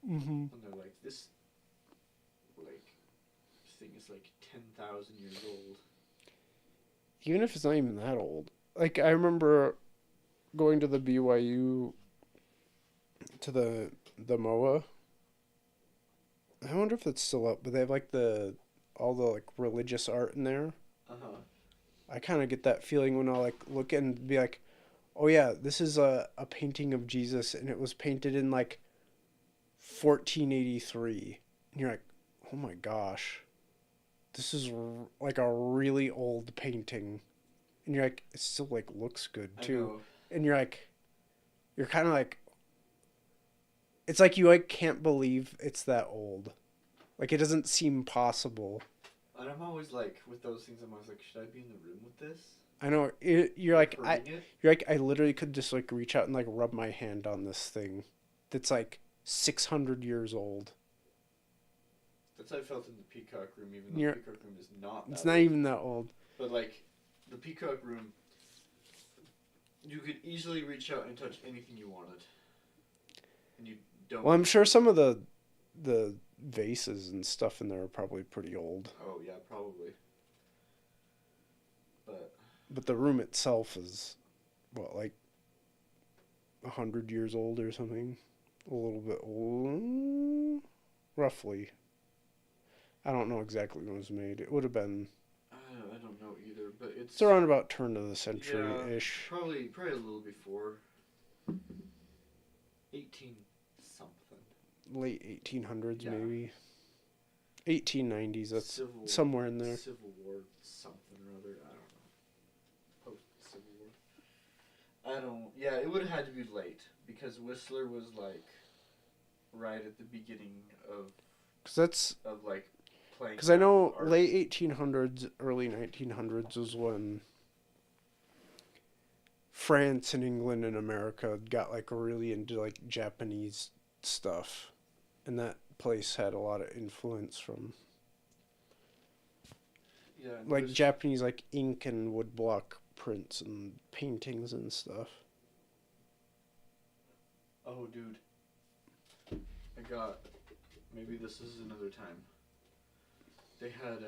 Mm-hmm. And they're like, this like thing is like 10,000 years old. Even if it's not even that old. Like, I remember going to the BYU, to the MOA. I wonder if it's still up, but they have like all the like religious art in there. Uh-huh. I kind of get that feeling when I like look and be like, oh yeah, this is a painting of Jesus and it was painted in like 1483. And you're like, oh my gosh, this is like a really old painting. And you're like, it still like looks good too. And you're like, you're kind of like, it's like you like can't believe it's that old. Like it doesn't seem possible. And I'm always like, with those things, I'm always like, should I be in the room with this? I know you're like you're like I literally could just like reach out and like rub my hand on this thing, that's like 600 years old. That's how I felt in the Peacock Room, even though the Peacock Room is not. It's not even that old. But like, the Peacock Room, you could easily reach out and touch anything you wanted, and you don't. Well, I'm sure some of the vases and stuff in there are probably pretty old. Oh yeah, probably. But the room itself is, what, like 100 years old or something? A little bit old, roughly. I don't know exactly when it was made. It would have been. I don't know either, but it's around about turn of the century ish. Yeah, probably a little before. 18 something. Late 1800s, maybe. 1890s. That's somewhere in there. Civil War something or other. I don't know. Post Civil War. I don't. Yeah, it would have had to be late because Whistler was like right at the beginning of. Of like playing. Because I know late 1800s, early 1900s was when France and England and America got like really into like Japanese stuff, and that place had a lot of influence from like Japanese like ink and woodblock prints and paintings and stuff. Oh, dude. Maybe this is another time. They had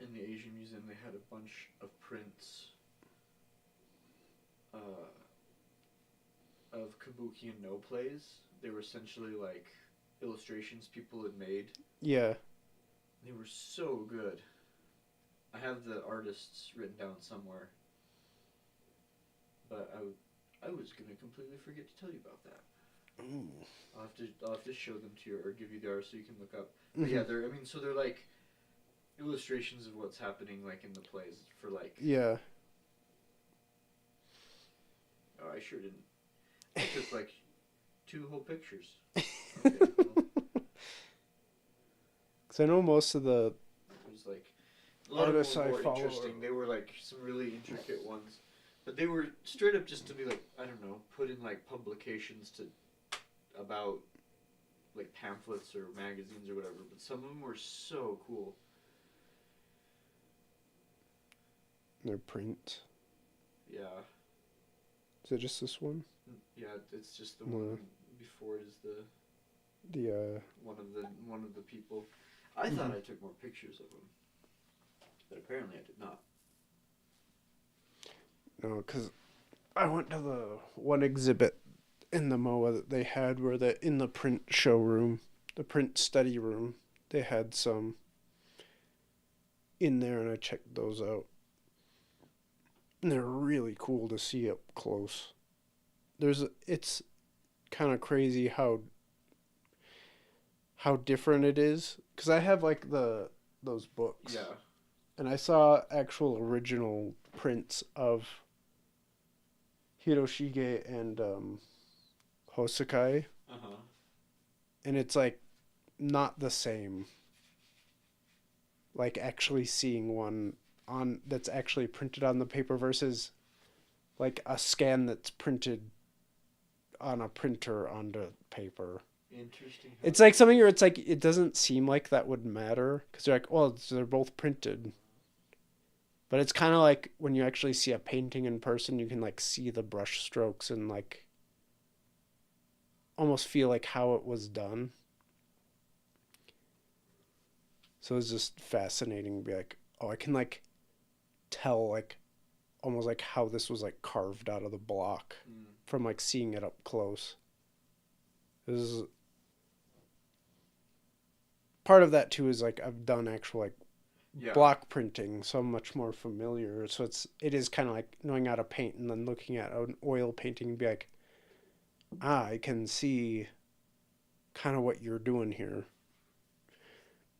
in the Asian Museum they had a bunch of prints of kabuki and no plays. They were essentially like illustrations people had made. Yeah. They were so good. I have the artists written down somewhere. But I was gonna completely forget to tell you about that. Ooh. I'll have to show them to you or give you the art so you can look up. But yeah, they're like illustrations of what's happening like in the plays for like. Yeah. Oh, I sure didn't. I took like 2 whole pictures. Okay, well, Because I know most of the it was like a lot of them artists were I more follow interesting. They were like some really intricate ones, but they were straight up just to be like, I don't know, put in like publications to about like pamphlets or magazines or whatever. But some of them were so cool. their print. Yeah, Is it just this one? yeah. It's just the No. one before it is the The one of the people. I thought I took more pictures of them, but apparently I did not. no, because I went to the one exhibit in the MOA that they had where in the print showroom, the print study room, they had some in there, and I checked those out. And they're really cool to see up close. It's kind of crazy how different it is, because I have like those books. Yeah. And I saw actual original prints of Hiroshige and Hosokai, Uh huh. and it's like not the same. Like actually seeing one on that's actually printed on the paper versus like a scan that's printed on a printer onto paper. Interesting. It's like something where it's like it doesn't seem like that would matter because you're like, well, they're both printed. But it's kind of like when you actually see a painting in person, you can like see the brush strokes and like almost feel like how it was done. So it's just fascinating to be like, oh, I can like tell like almost like how this was like carved out of the block from like seeing it up close. This is part of that too is like I've done actual like block printing, so I'm much more familiar. So it is kind of like knowing how to paint and then looking at an oil painting and be like, I can see kind of what you're doing here.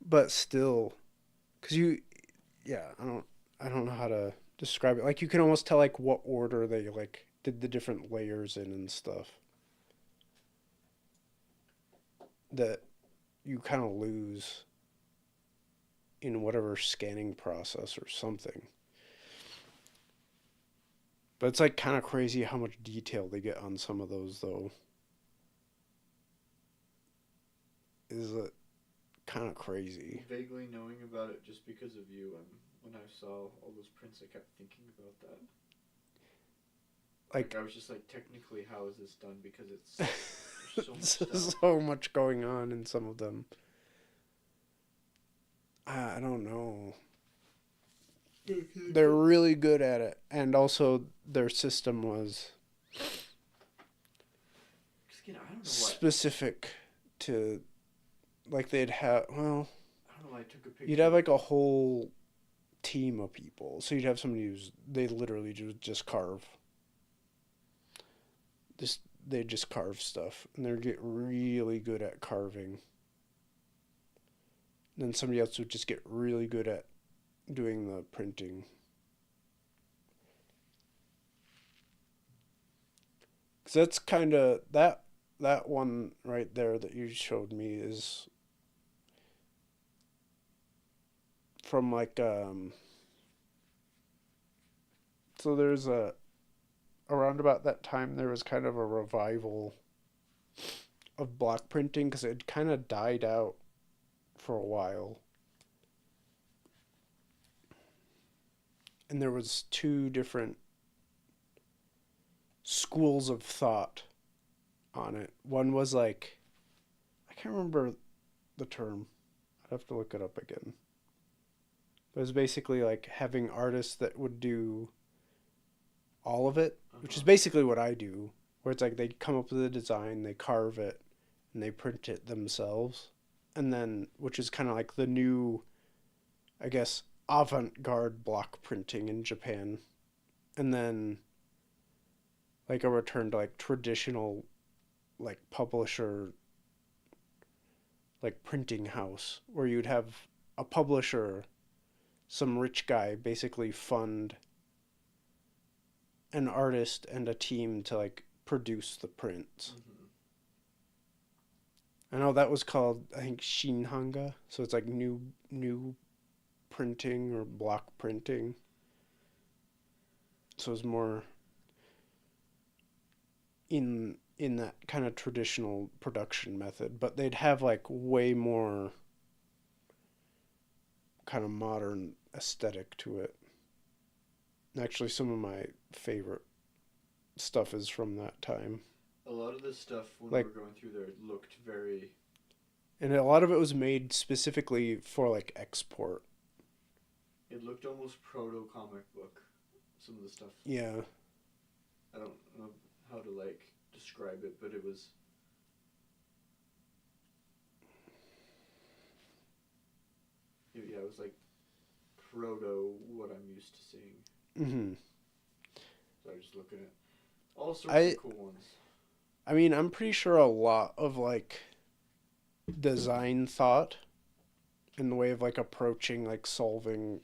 But still, because I don't know how to describe it. Like you can almost tell like what order they like did the different layers in and stuff. That you kind of lose in whatever scanning process or something. But it's like kind of crazy how much detail they get on some of those though. Is it kind of crazy? Vaguely knowing about it just because of you, when I saw all those prints, I kept thinking about that. Like I was just like, technically, how is this done? Because it's so much going on in some of them. I don't know. They're really good at it, and also their system was specific to, like they'd have. Well, I don't know. I took a picture. You'd have like a whole team of people, so you'd have somebody they literally just carve. They just carve stuff, and they'd get really good at carving. Then somebody else would just get really good at doing the printing. Cause that's kind of that one right there that you showed me is from like so there's around about that time there was kind of a revival of block printing because it kind of died out for a while. And there was 2 different schools of thought on it. One was like, I can't remember the term. I'd have to look it up again. It was basically like having artists that would do all of it, which is basically what I do, where it's like they come up with a design, they carve it, and they print it themselves. And then, which is kind of like the new, I guess, avant-garde block printing in Japan. And then like a return to like traditional like publisher like printing house where you'd have a publisher some rich guy basically fund an artist and a team to like produce the prints. Mm-hmm. I know that was called, I think, Shinhanga, so it's like new printing or block printing. So it's more in that kind of traditional production method, but they'd have like way more kind of modern aesthetic to it. Actually, some of my favorite stuff is from that time. A lot of the stuff when we Like, were going through there looked very. and a lot of it was made specifically for like export. It looked almost proto comic book. Some of the stuff. Yeah. I don't know how to like describe it, but it was. Yeah, it was like proto what I'm used to seeing. Mm-hmm. So I was just looking at all sorts I of cool ones. I mean, I'm pretty sure a lot of like design thought in the way of like approaching like solving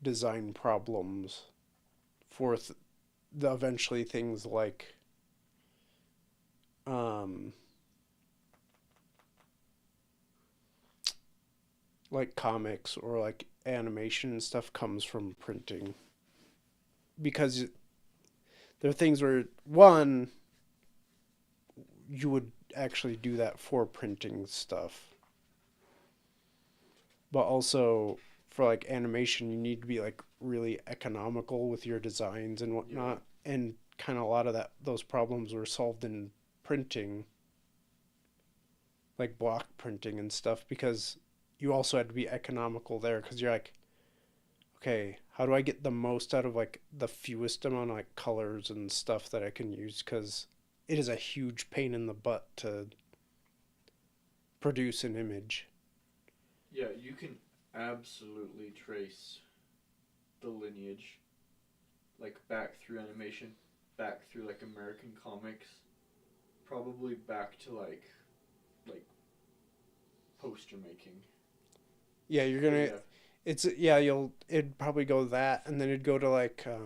design problems for the eventually things um like comics or like animation and stuff comes from printing, because there are things where one, you would actually do that for printing stuff, but also for like animation you need to be like really economical with your designs and whatnot. Yeah. And kind of a lot of those problems were solved in printing, like block printing and stuff, because you also had to be economical there, because you're like, okay, how do I get the most out of like the fewest amount of like colors and stuff that I can use, because it is a huge pain in the butt to produce an image. Yeah, you can absolutely trace the lineage, like back through animation, back through like American comics, probably back to like poster making. Yeah, you're gonna. Yeah. It's yeah. It'd probably go that, and then it'd go to like I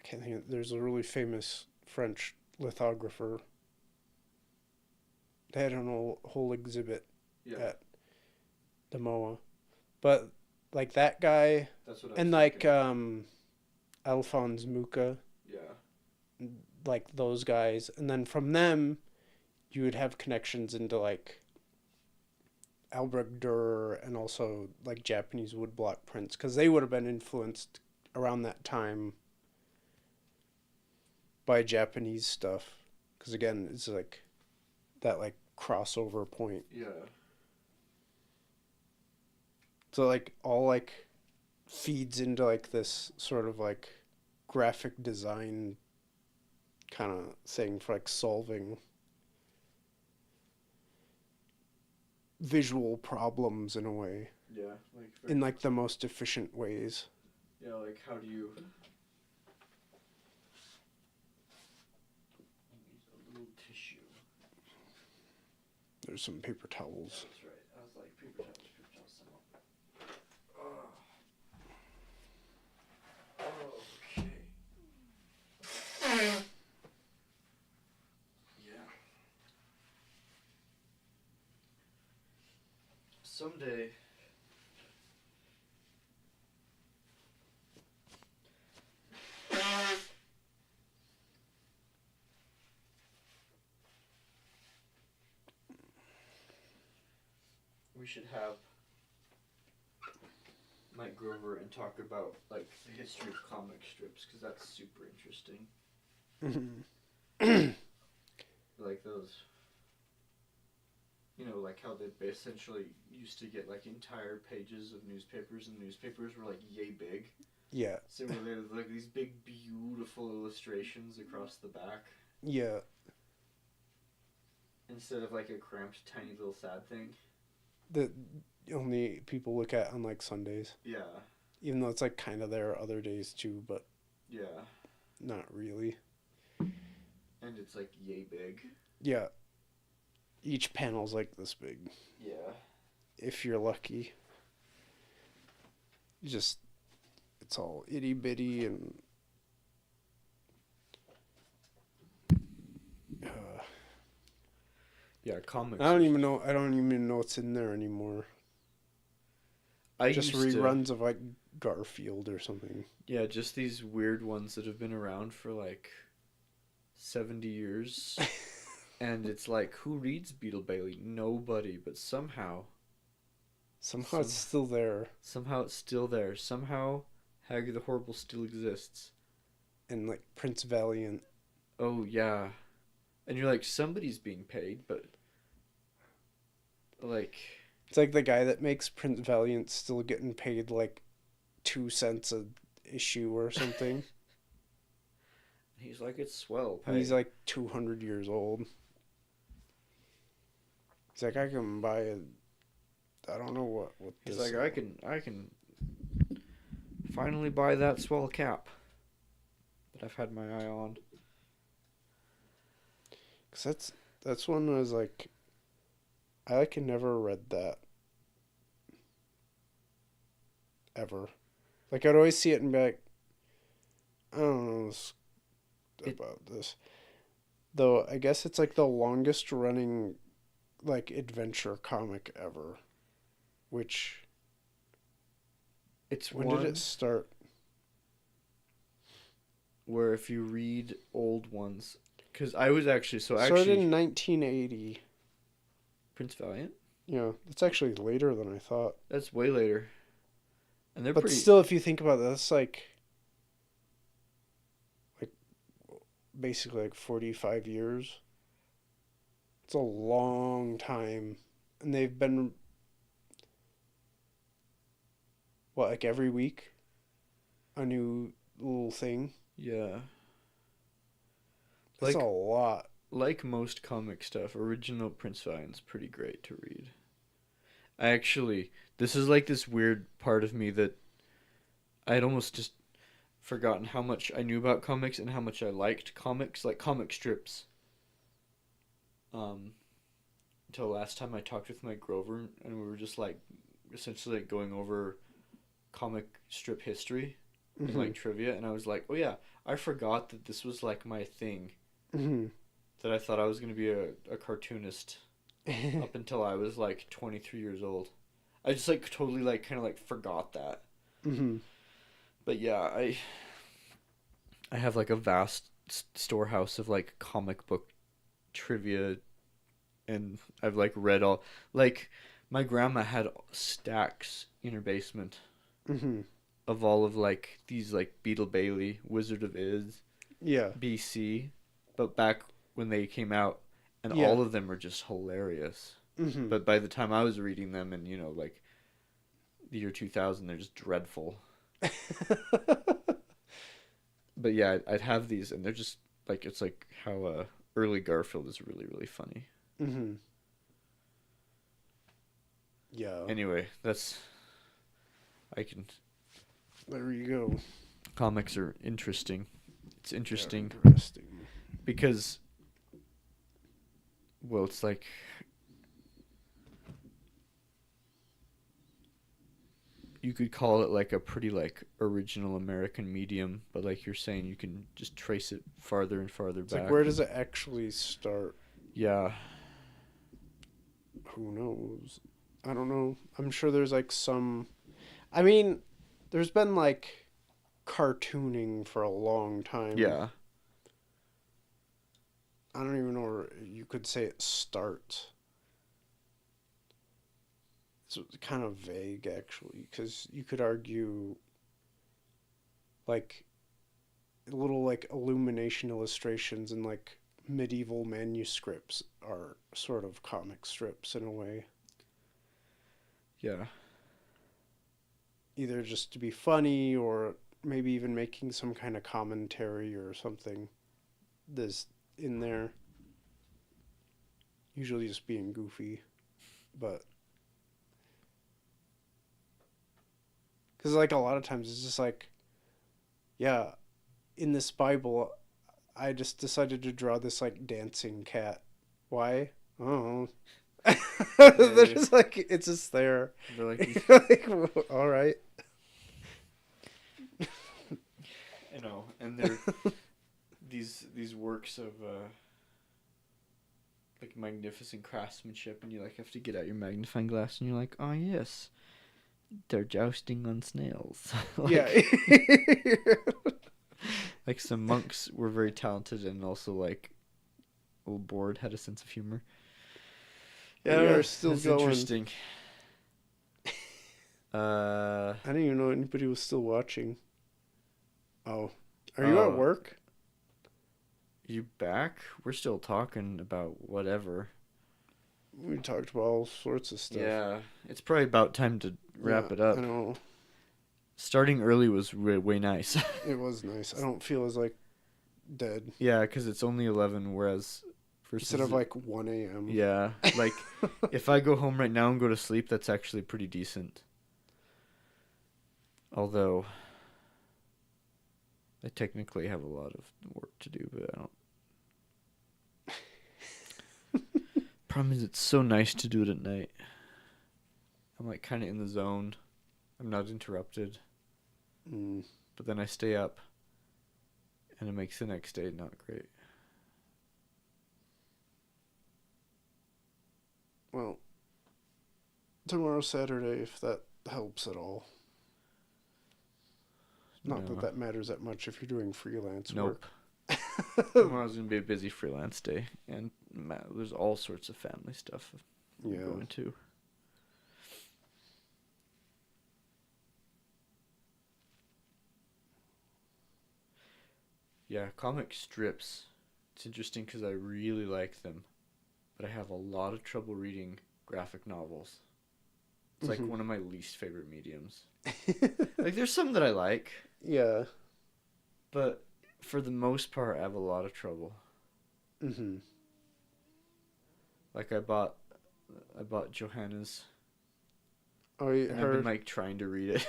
can't think. There's a really famous French lithographer. They had a whole exhibit at the MOA, but like that guy. That's what I was and like Alphonse Mucha. Yeah. Like those guys, and then from them, you would have connections into like Albrecht Dürer and also like Japanese woodblock prints, because they would have been influenced around that time by Japanese stuff, because again it's like that like crossover point. Yeah. So like all like feeds into like this sort of like graphic design kind of thing for like solving visual problems in a way. Yeah, like in like the most efficient ways. Yeah, like how do you a little tissue. There's some paper towels. That's right. I was like paper towels, some up. Okay. Yeah. Someday we should have Mike Grover and talk about like the history of comic strips, because that's super interesting. Mm-hmm. Like those, you know, like how they essentially used to get like entire pages of newspapers, and newspapers were like yay big. Yeah. So they had like these big beautiful illustrations across the back. Yeah. Instead of like a cramped tiny little sad thing that only people look at on like Sundays. Yeah. Even though it's like kind of there other days too, but yeah, not really. And it's like yay big. Yeah. Each panel's like this big. Yeah. if you're lucky. Just it's all itty bitty and Yeah, comics. I don't even know what's in there anymore. Just reruns of like Garfield or something. Yeah, just these weird ones that have been around for like 70 years. And it's like, who reads Beetle Bailey? Nobody, but somehow it's still there. Somehow it's still there. Somehow Hagrid the Horrible still exists. And like Prince Valiant. Oh yeah. And you're like, somebody's being paid, but like it's like the guy that makes Prince Valiant still getting paid like 2 cents a issue or something. He's like, it's swell pay. And he's like 200 years old. He's like, I can buy a, I don't know what he's this like, I can finally buy that swell cap that I've had my eye on. Cause that's one I was like, I like never read that. Ever. Like I'd always see it and be like, I don't know about this. Though I guess it's like the longest running like adventure comic ever. Which when did it start? Where if you read old ones, because I was actually started in 1980. Prince Valiant. Yeah, that's actually later than I thought. That's way later, and they're but pretty. Still, if you think about that, that's like basically like 45 years. It's a long time, and they've been like every week a new little thing. Yeah. That's a lot. Like most comic stuff, original Prince Valiant's pretty great to read. This is like this weird part of me that I had almost just forgotten how much I knew about comics and how much I liked comics, like comic strips. Until last time I talked with Mike Grover, and we were just like essentially like going over comic strip history and like trivia, and I was like, oh yeah, I forgot that this was like my thing. That I thought I was going to be a cartoonist up until I was like 23 years old. I just like totally like kind of like forgot that. But yeah, I have like a vast storehouse of like comic book trivia, and I've like read all, like my grandma had stacks in her basement of all of like these like Beetle Bailey, Wizard of Iz, BC, but back when they came out, and all of them are just hilarious. But by the time I was reading them, and you know, like the year 2000, they're just dreadful. But yeah, I'd have these, and they're just like, it's like how early Garfield is really, really funny. Yeah. Anyway, there you go. Comics are interesting. It's interesting. Because, well, it's like, you could call it like a pretty like original American medium, but like you're saying, you can just trace it farther and farther back. Like, where does it actually start? Yeah. Who knows? I don't know. I'm sure there's like some... I mean, there's been like cartooning for a long time. Yeah. I don't even know where you could say it starts. It's kind of vague, actually, because you could argue like little like illumination illustrations and like medieval manuscripts are sort of comic strips in a way. Yeah. Either just to be funny or maybe even making some kind of commentary or something that's in there. Usually just being goofy, but because like a lot of times it's just like, yeah, in this Bible, I just decided to draw this like dancing cat. Why? I don't know. They're just like, it's just there. They're like, Like, all right. you know, and they're these works of like magnificent craftsmanship, and you like have to get out your magnifying glass, and you're like, oh yes, they're jousting on snails. Like, yeah. like some monks were very talented, and also like old Board had a sense of humor. Yeah, Yeah, we're still that's going. interesting. I didn't even know anybody was still watching. Oh, are you at work? You back? We're still talking about whatever. We talked about all sorts of stuff. Yeah, it's probably about time to wrap it up. I know. Starting early was way nice. It was nice. I don't feel as like dead. Yeah, because it's only 11, whereas instead of like 1 a.m. Yeah, like if I go home right now and go to sleep, that's actually pretty decent. Although I technically have a lot of work to do, but I don't. Problem is, it's so nice to do it at night. I'm like kind of in the zone. I'm not interrupted. But then I stay up, and it makes the next day not great. Well, tomorrow's Saturday, if that helps at all. Not that that matters that much if you're doing freelance work. Tomorrow's going to be a busy freelance day, and there's all sorts of family stuff I'm going to. Yeah, comic strips. It's interesting because I really like them, but I have a lot of trouble reading graphic novels. It's like one of my least favorite mediums. Like, there's some that I like. Yeah. But for the most part, I have a lot of trouble. Like, I bought Johanna's. Oh, you and heard? I've been, like, trying to read it.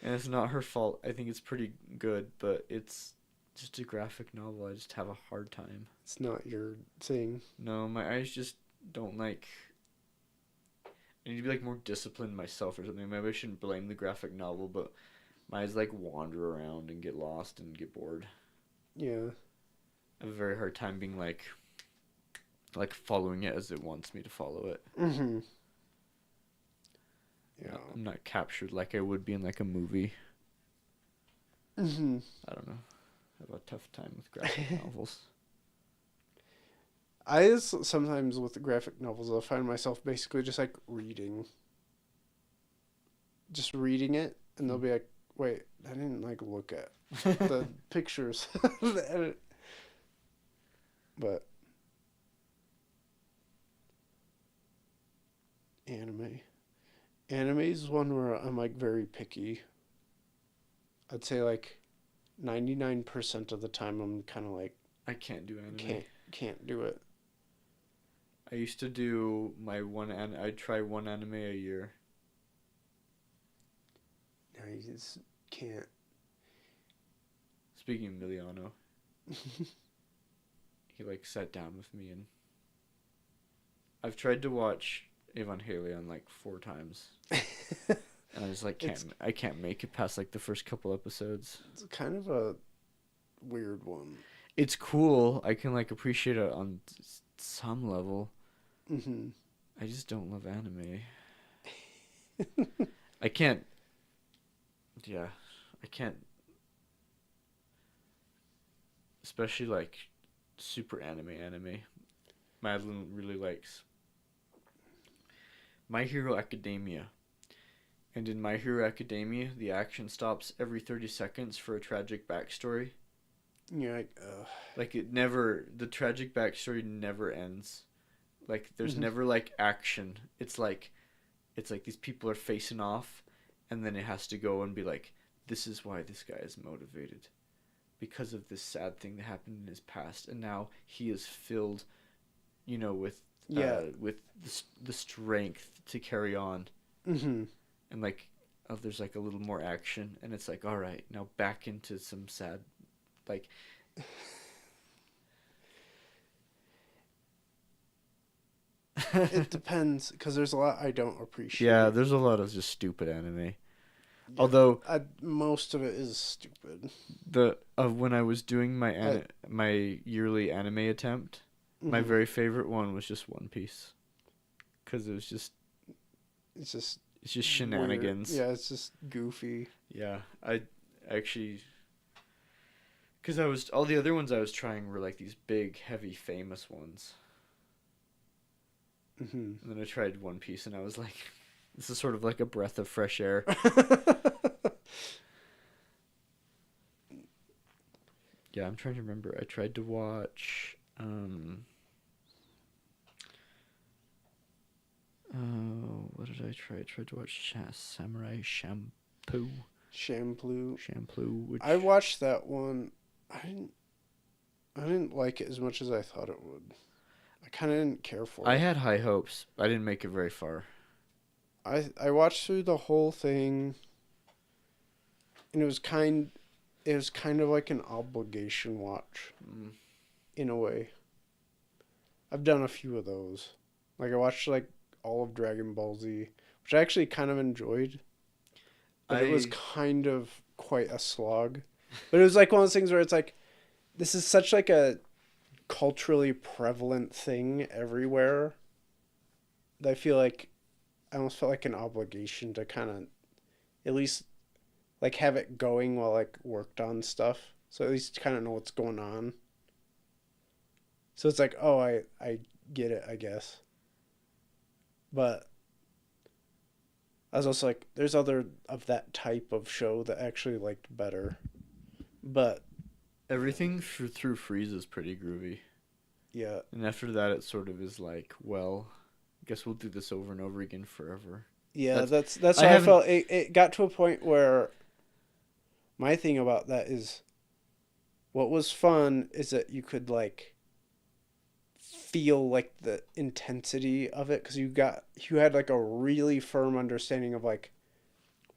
And it's not her fault. I think it's pretty good, but it's just a graphic novel. I just have a hard time. It's not your thing. No, my eyes just don't like... I need to be like more disciplined myself or something. Maybe I shouldn't blame the graphic novel, but my eyes like wander around and get lost and get bored. Yeah. I have a very hard time being like following it as it wants me to follow it. Yeah. I'm not captured like I would be in like a movie. I don't know. I have a tough time with graphic novels. I sometimes with the graphic novels, I'll find myself basically just like reading. Just reading it, and they'll be like, wait, I didn't like look at the pictures. But anime. Anime is one where I'm like very picky. I'd say like 99% of the time I'm kind of like, I can't do anime. Can't do it. I used to do my I'd try one anime a year. No, you just can't. Speaking of Emiliano, he like sat down with me, and I've tried to watch Evangelion like 4 times. And I just like I can't make it past like the first couple episodes. It's kind of a weird one. It's cool. I can like appreciate it on some level. I just don't love anime. I can't. Yeah, I can't. Especially like super anime. Madeline really likes My Hero Academia. And in My Hero Academia, the action stops every 30 seconds for a tragic backstory. Yeah, like the tragic backstory never ends. Like there's never like action. It's like these people are facing off, and then it has to go and be like, this is why this guy is motivated, because of this sad thing that happened in his past, and now he is filled, with the strength to carry on. And like, there's like a little more action, and it's like, all right, now back into some sad, like. It depends, because there's a lot I don't appreciate. Yeah, there's a lot of just stupid anime. Although most of it is stupid. When I was doing my yearly anime attempt, my very favorite one was just One Piece, because it was just it's just shenanigans. Weird. Yeah, it's just goofy. Yeah, I actually, because all the other ones I was trying were like these big, heavy, famous ones. And then I tried One Piece, and I was like, this is sort of like a breath of fresh air. Yeah, I'm trying to remember. I tried to watch. What did I try? I tried to watch Samurai Champloo. Which I watched that one. I didn't like it as much as I thought it would. I kind of didn't care for it. I had high hopes. I didn't make it very far. I watched through the whole thing, and it was kind of like an obligation watch, in a way. I've done a few of those. Like I watched like all of Dragon Ball Z, which I actually kind of enjoyed. But it was kind of quite a slog. But it was like one of those things where it's like, this is such like a culturally prevalent thing everywhere that I feel like I almost felt like an obligation to kind of at least like have it going while like worked on stuff. So at least kind of know what's going on. So it's like, oh, I get it, I guess. But I was also like, there's other of that type of show that I actually liked better. But everything through Freeze is pretty groovy. Yeah. And after that, it sort of is like, well, I guess we'll do this over and over again forever. Yeah, that's how I felt. It got to a point where my thing about that is what was fun is that you could like feel like the intensity of it because you had like a really firm understanding of like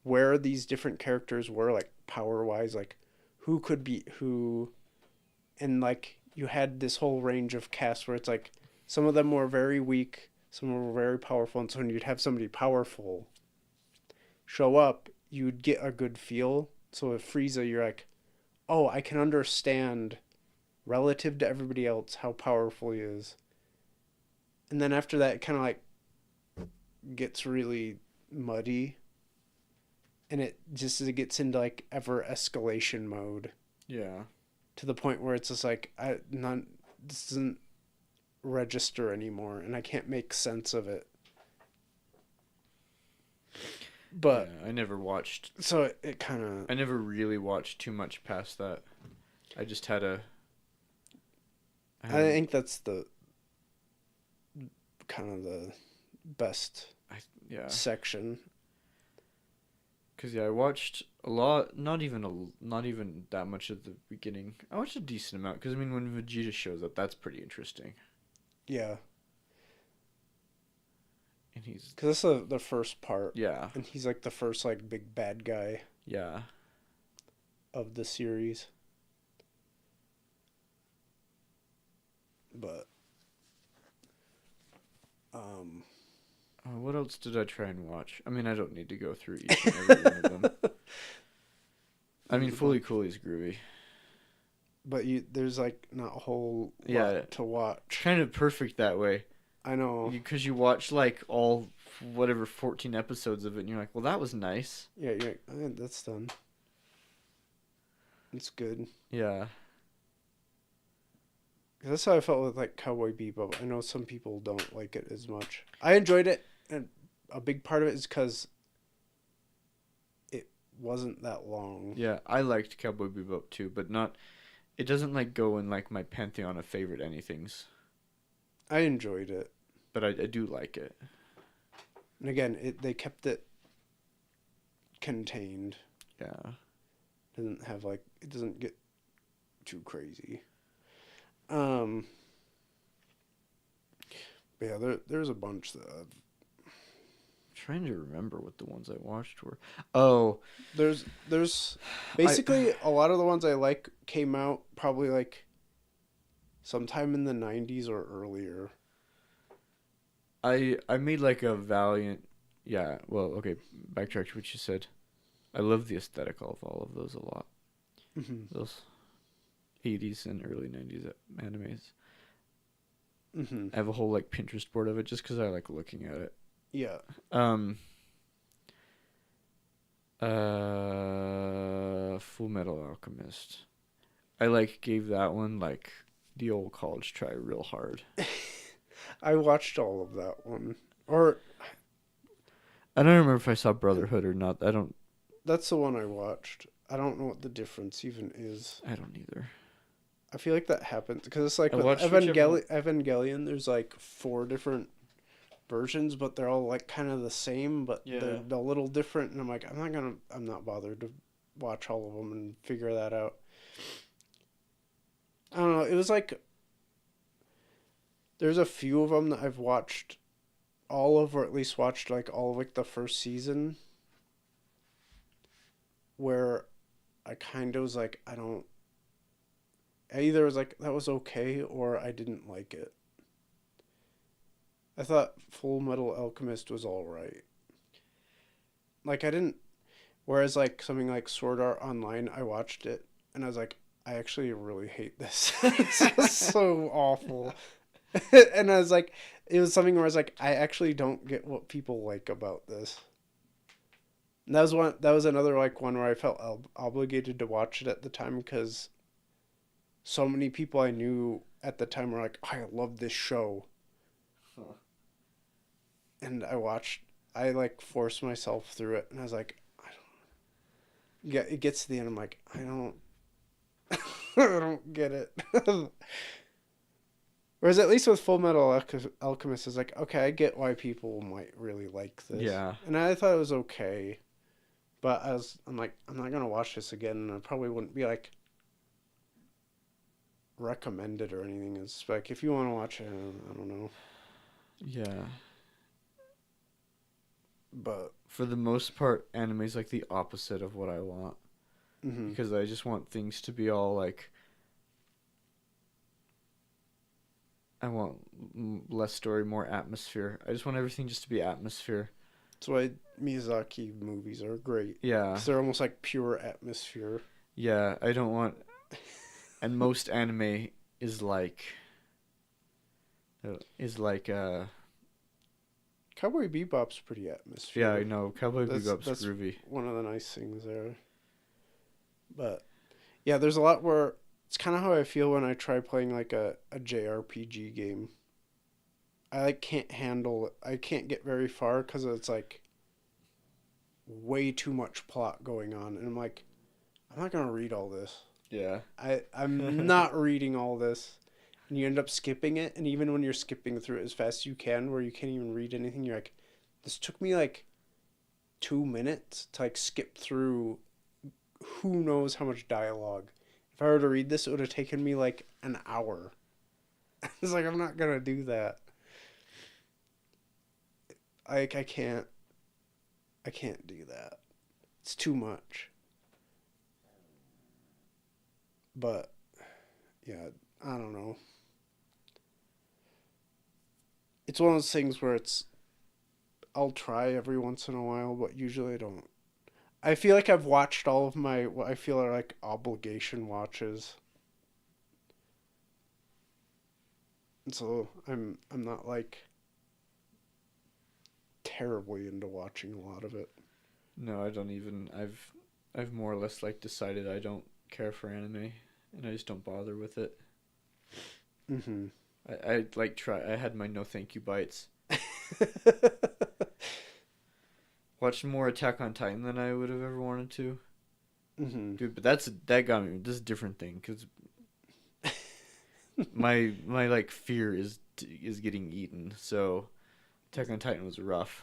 where these different characters were like power wise, like who could beat who, and like you had this whole range of casts where it's like some of them were very weak, some were very powerful, and so when you'd have somebody powerful show up, you'd get a good feel. So with Frieza, you're like, oh, I can understand relative to everybody else how powerful he is. And then after that, it kind of like gets really muddy. And it gets into like ever escalation mode. Yeah. To the point where it's just like, this doesn't register anymore and I can't make sense of it. But yeah, I never watched. So it kind of. I never really watched too much past that. I just had a. I think that's the kind of the best section. Because I watched a lot, not even that much at the beginning. I watched a decent amount because I mean when Vegeta shows up, that's pretty interesting. Yeah. And he's because that's the first part. Yeah. And he's like the first like big bad guy. Yeah. Of the series. But. What else did I try and watch? I mean, I don't need to go through each and every one of them. I mean, Fully Cooley's groovy. But there's like not a whole lot to watch. Kind of perfect that way. I know. Because you watch like all, 14 episodes of it, and you're like, well, that was nice. Yeah, you're like, oh, that's done. It's good. Yeah. That's how I felt with like Cowboy Bebop. I know some people don't like it as much. I enjoyed it, and a big part of it is because it wasn't that long. Yeah, I liked Cowboy Bebop too, but not. It doesn't like go in like my pantheon of favorite anythings. I enjoyed it, but I do like it. And again, they kept it contained. Yeah. It doesn't get too crazy. But yeah, there's a bunch that I'm trying to remember what the ones I watched were. Oh, there's basically a lot of the ones I like came out probably like sometime in the 90s or earlier. I made like a Valiant. Yeah. Well, okay. Backtrack to what you said. I love the aesthetic of all of those a lot. Mm-hmm. Those 80s and early 90s animes. Mm-hmm. I have a whole like Pinterest board of it just because I like looking at it. Yeah. Full Metal Alchemist. I like gave that one like the old college try real hard. I watched all of that one. Or I don't remember if I saw Brotherhood or not. that's the one I watched. I don't know what the difference even is. I don't either. I feel like that happens because it's like I with watched whichever one. Evangelion. There's like 4 different versions, but they're all like kind of the same, but Yeah. they're a little different. And I'm like, I'm not bothered to watch all of them and figure that out. I don't know. It was like there's a few of them that I've watched all of, or at least watched like all of like the first season, where I kind of was like, I either was like that was okay or I didn't like it. I thought Full Metal Alchemist was all right. Like I didn't. Whereas like something like Sword Art Online, I watched it and I was like, I actually really hate this. This is so awful. And I was like, it was something where I was like, I actually don't get what people like about this. And that was one. That was another like one where I felt obligated to watch it at the time because so many people I knew at the time were like, I love this show. Huh. And I like forced myself through it and I was like, I don't. Yeah, it gets to the end. I'm like, I don't. I don't get it. Whereas at least with Full Metal Alchemist, it's like, okay, I get why people might really like this. Yeah. And I thought it was okay. But I'm like, I'm not going to watch this again. And I probably wouldn't be like recommended or anything. It's like, if you want to watch it, I don't know. Yeah. But For the most part, anime's like the opposite of what I want. mm-hmm. Because I just want things to be all like. I want less story, more atmosphere. I just want everything just to be atmosphere. That's why Miyazaki movies are great. Yeah. Because they're almost like pure atmosphere. Yeah, I don't want. And most anime is like. Cowboy Bebop's pretty atmosphere. Yeah, I know. Cowboy Bebop's that's groovy. One of the nice things there. But yeah, there's a lot where it's kind of how I feel when I try playing like a JRPG game. I like can't handle it. I can't get very far because it's like way too much plot going on, and I'm like, I'm not gonna read all this. Yeah. I'm not reading all this. And you end up skipping it, and even when you're skipping through it as fast as you can, where you can't even read anything, you're like, this took me like 2 minutes to like skip through who knows how much dialogue. If I were to read this, it would have taken me like an hour. It's like, I'm not gonna do that. I can't do that. It's too much. But yeah, I don't know. It's one of those things where I'll try every once in a while, but usually I don't. I feel like I've watched all of my what I feel are like obligation watches. And so I'm not like terribly into watching a lot of it. No, I don't even. I've more or less like decided I don't care for anime, and I just don't bother with it. Mm-hmm. I like try. I had my no thank you bites. Watched more Attack on Titan than I would have ever wanted to. Mm-hmm. Dude, but that got me. This is a different thing because my like fear is getting eaten. So Attack on Titan was rough.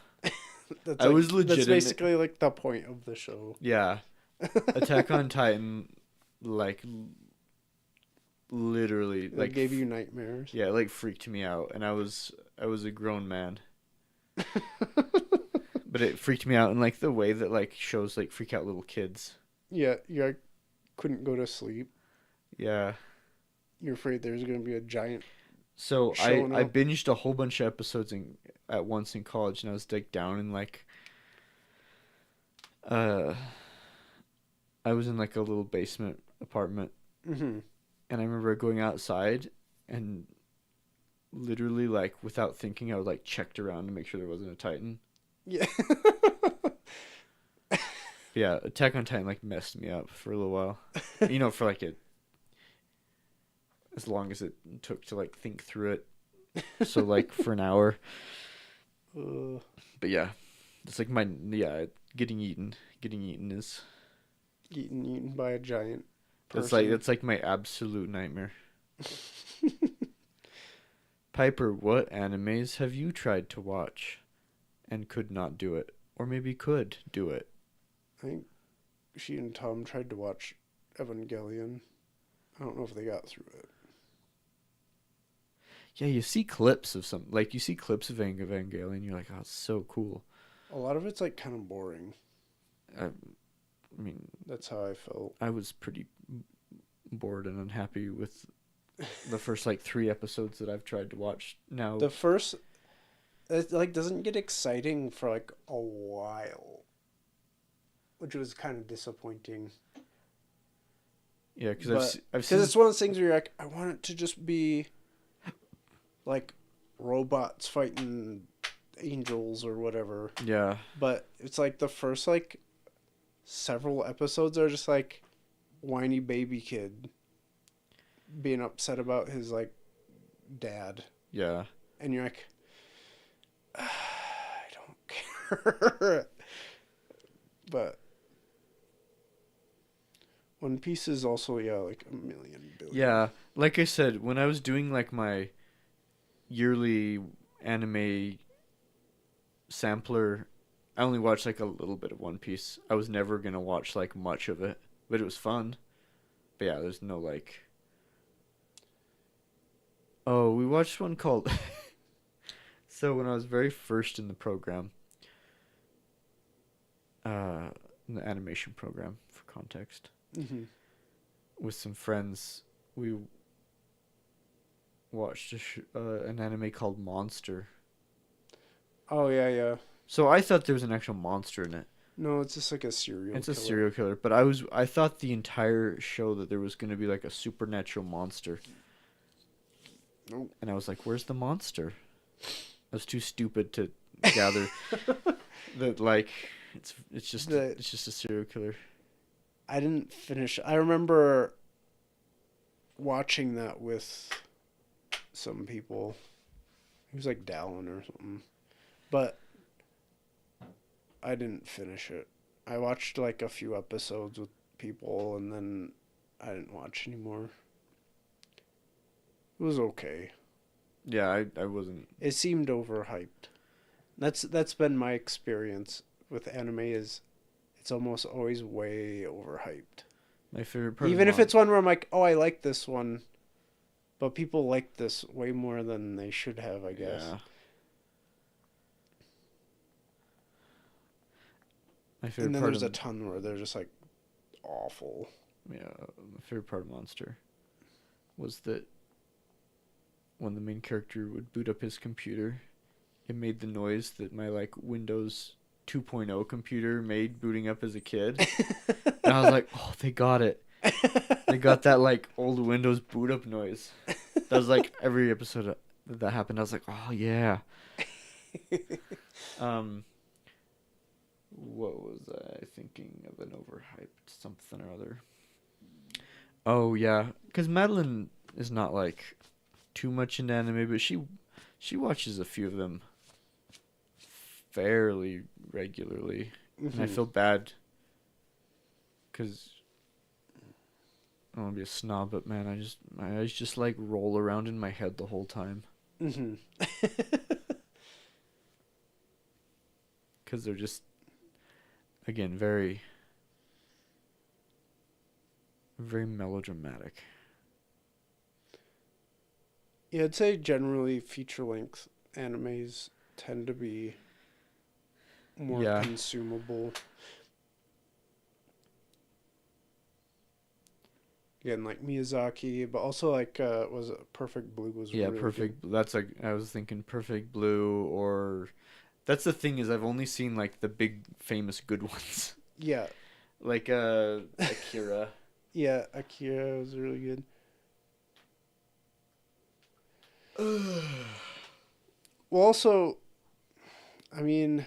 That's I was legitimate. That's basically like the point of the show. Yeah, Attack on Titan, like literally, It like gave you nightmares. Yeah, it, like freaked me out, and I was a grown man. But it freaked me out in like the way that like shows like freak out little kids. Yeah, you couldn't go to sleep. Yeah. You're afraid there's gonna be a giant So showing I up. binged a whole bunch of episodes at once in college, and I was like down in like uh I was in like a little basement apartment, Mm-hmm. and I remember going outside and literally like without thinking I would like checked around to make sure there wasn't a Titan. Yeah. But yeah, Attack on Titan like messed me up for a little while. For like as long as it took to like think through it. So like for an hour. uh, But yeah, it's like getting eaten. Getting eaten is eaten by a giant that's person. like my absolute nightmare. Piper, what animes have you tried to watch and could not do it, or maybe could do it? I think she and Tom tried to watch Evangelion. I don't know if they got through it. Yeah, you see clips of you see clips of Evangelion, you're like, oh, it's so cool. A lot of it's like kind of boring. I mean, That's how I felt. I was pretty bored and unhappy with the first like 3 episodes that I've tried to watch now. The first, it like doesn't get exciting for like a while, which was kind of disappointing. Yeah, because I've Because seen it's one of those things where you're like, I want it to just be like robots fighting angels or whatever. yeah But it's like the first like several episodes are just like whiny baby kid being upset about his like dad, yeah and you're like, I don't care. But One Piece is also like a million billion. yeah. Like I said, when I was doing like my yearly anime sampler, I only watched like a little bit of One Piece. I was never gonna watch like much of it, but it was fun. But yeah, there's no like. Oh, we watched one called. So when I was very first in the program, in the animation program, for context, Mm-hmm. with some friends, we watched an anime called Monster. Oh yeah, yeah. So I thought there was an actual monster in it. No, it's just like a serial. It's a killer. serial killer, but I thought the entire show that there was going to be like a supernatural monster. Nope. And I was like, "Where's the monster?" I was too stupid to gather that like it's just a serial killer. I didn't finish. I remember watching that with some people. He was like Dallin or something, but I didn't finish it. I watched like a few episodes with people, and then I didn't watch anymore. It was okay. Yeah, I wasn't. It seemed overhyped. That's been my experience with anime. Is it's almost always way overhyped. My favorite part. Even if it's one where I'm like, oh, I like this one, but people like this way more than they should have, I guess. Yeah. My favorite And then part there's of a ton where they're just like awful. yeah, my favorite part of Monster was that when the main character would boot up his computer, it made the noise that my like Windows 2.0 computer made booting up as a kid. And I was like, "Oh, they got it. They got that like old Windows boot up noise." That was like every episode that happened. I was like, "Oh yeah." What was I thinking of an overhyped something or other? Oh yeah, because Madeline is not like too much into anime, but she watches a few of them fairly regularly, and I feel bad because I don't want to be a snob, but man, my eyes just like roll around in my head the whole time Mm-hmm. because they're just again very very melodramatic. Yeah, I'd say generally feature-length animes tend to be more Yeah. consumable. Again, like Miyazaki, but also like was it Perfect Blue was Yeah, really good. That's like I was thinking Perfect Blue, or that's the thing is I've only seen like the big famous good ones. Yeah, Like Akira. yeah, Akira was really good. Well, also, I mean,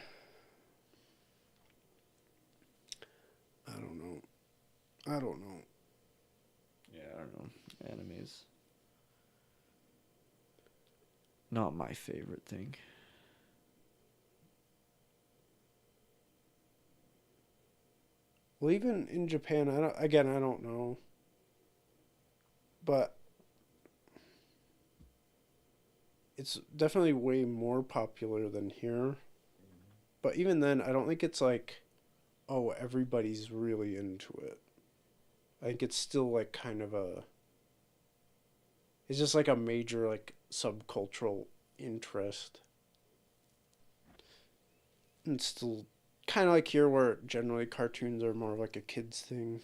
I don't know. I don't know. Yeah, I don't know. Animes. Not my favorite thing. Well, even in Japan, I don't know, but it's definitely way more popular than here. But even then, I don't think it's like, oh, everybody's really into it. I think it's still like kind of a. It's just like a major like subcultural interest. And it's still kind of like here, where generally cartoons are more of like a kids thing.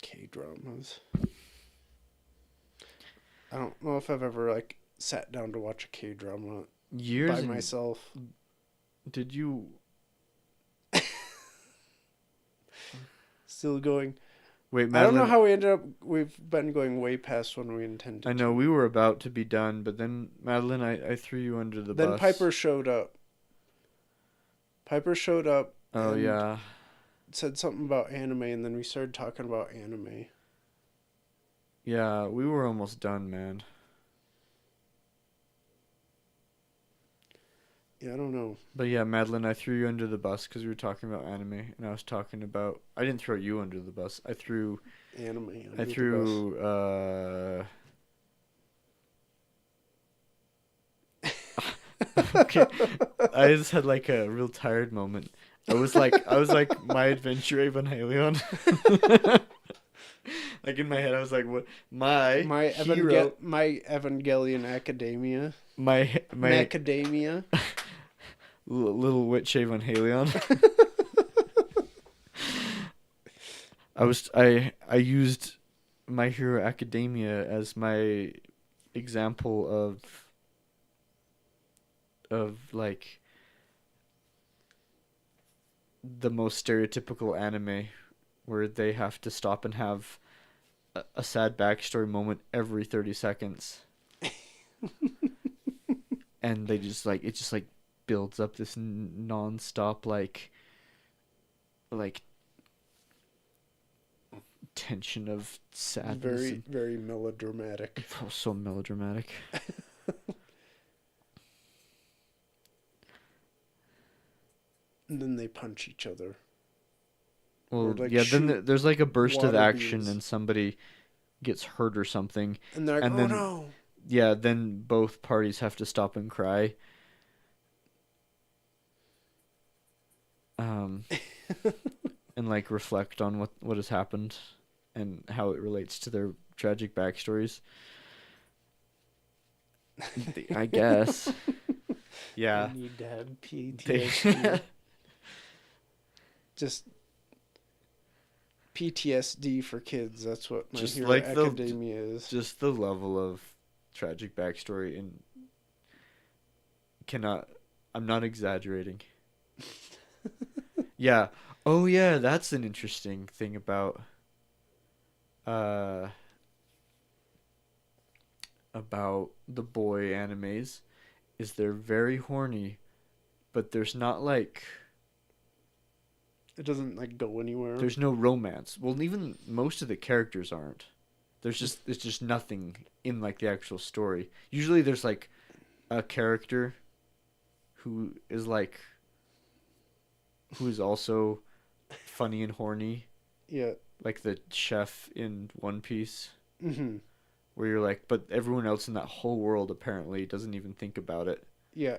K dramas. I don't know if I've ever like sat down to watch a K drama Years by and myself. did you Still going. wait, I don't know Madeline? how we ended up. We've been going way past when we intended. I know we were about to be done, but then Madeline, I threw you under the Then bus. Piper showed up. Piper showed up. Oh and yeah. said something about anime, and then we started talking about anime. Yeah, we were almost done, man. Yeah, I don't know. But yeah, Madeline, I threw you under the bus because we were talking about anime, and I was talking about. I didn't throw you under the bus. I threw. Anime. I threw. Okay, I just had like a real tired moment. I was like, My Adventure Evangelion. Like in my head, I was like, "What? My hero, my Evangelion Academia. my Macadamia. little witch Evangelion." I used My Hero Academia as my example of like the most stereotypical anime where they have to stop and have a sad backstory moment every 30 seconds. And they just like it just like builds up this non-stop like tension of sadness. Very, very melodramatic. Oh, so melodramatic. And then they punch each other. Well, like yeah, then there's like a burst of water action beams. and somebody gets hurt or something. And they're like, And oh then no. yeah, then both parties have to stop and cry. And like reflect on what has happened and how it relates to their tragic backstories. I guess. Yeah. I need to have PTSD. Just PTSD for kids. That's what My Just Hero like Academia is. Just the level of tragic backstory and cannot. I'm not exaggerating. Yeah. Oh yeah, that's an interesting thing about uh the boy animes is they're very horny, but there's not like It doesn't like go anywhere. there's no romance. Well, even most of the characters aren't. It's just nothing in like the actual story. Usually there's like a character who is like who is also funny and horny. Yeah. Like the chef in One Piece. Mm-hmm. Where you're like, but everyone else in that whole world apparently doesn't even think about it. Yeah.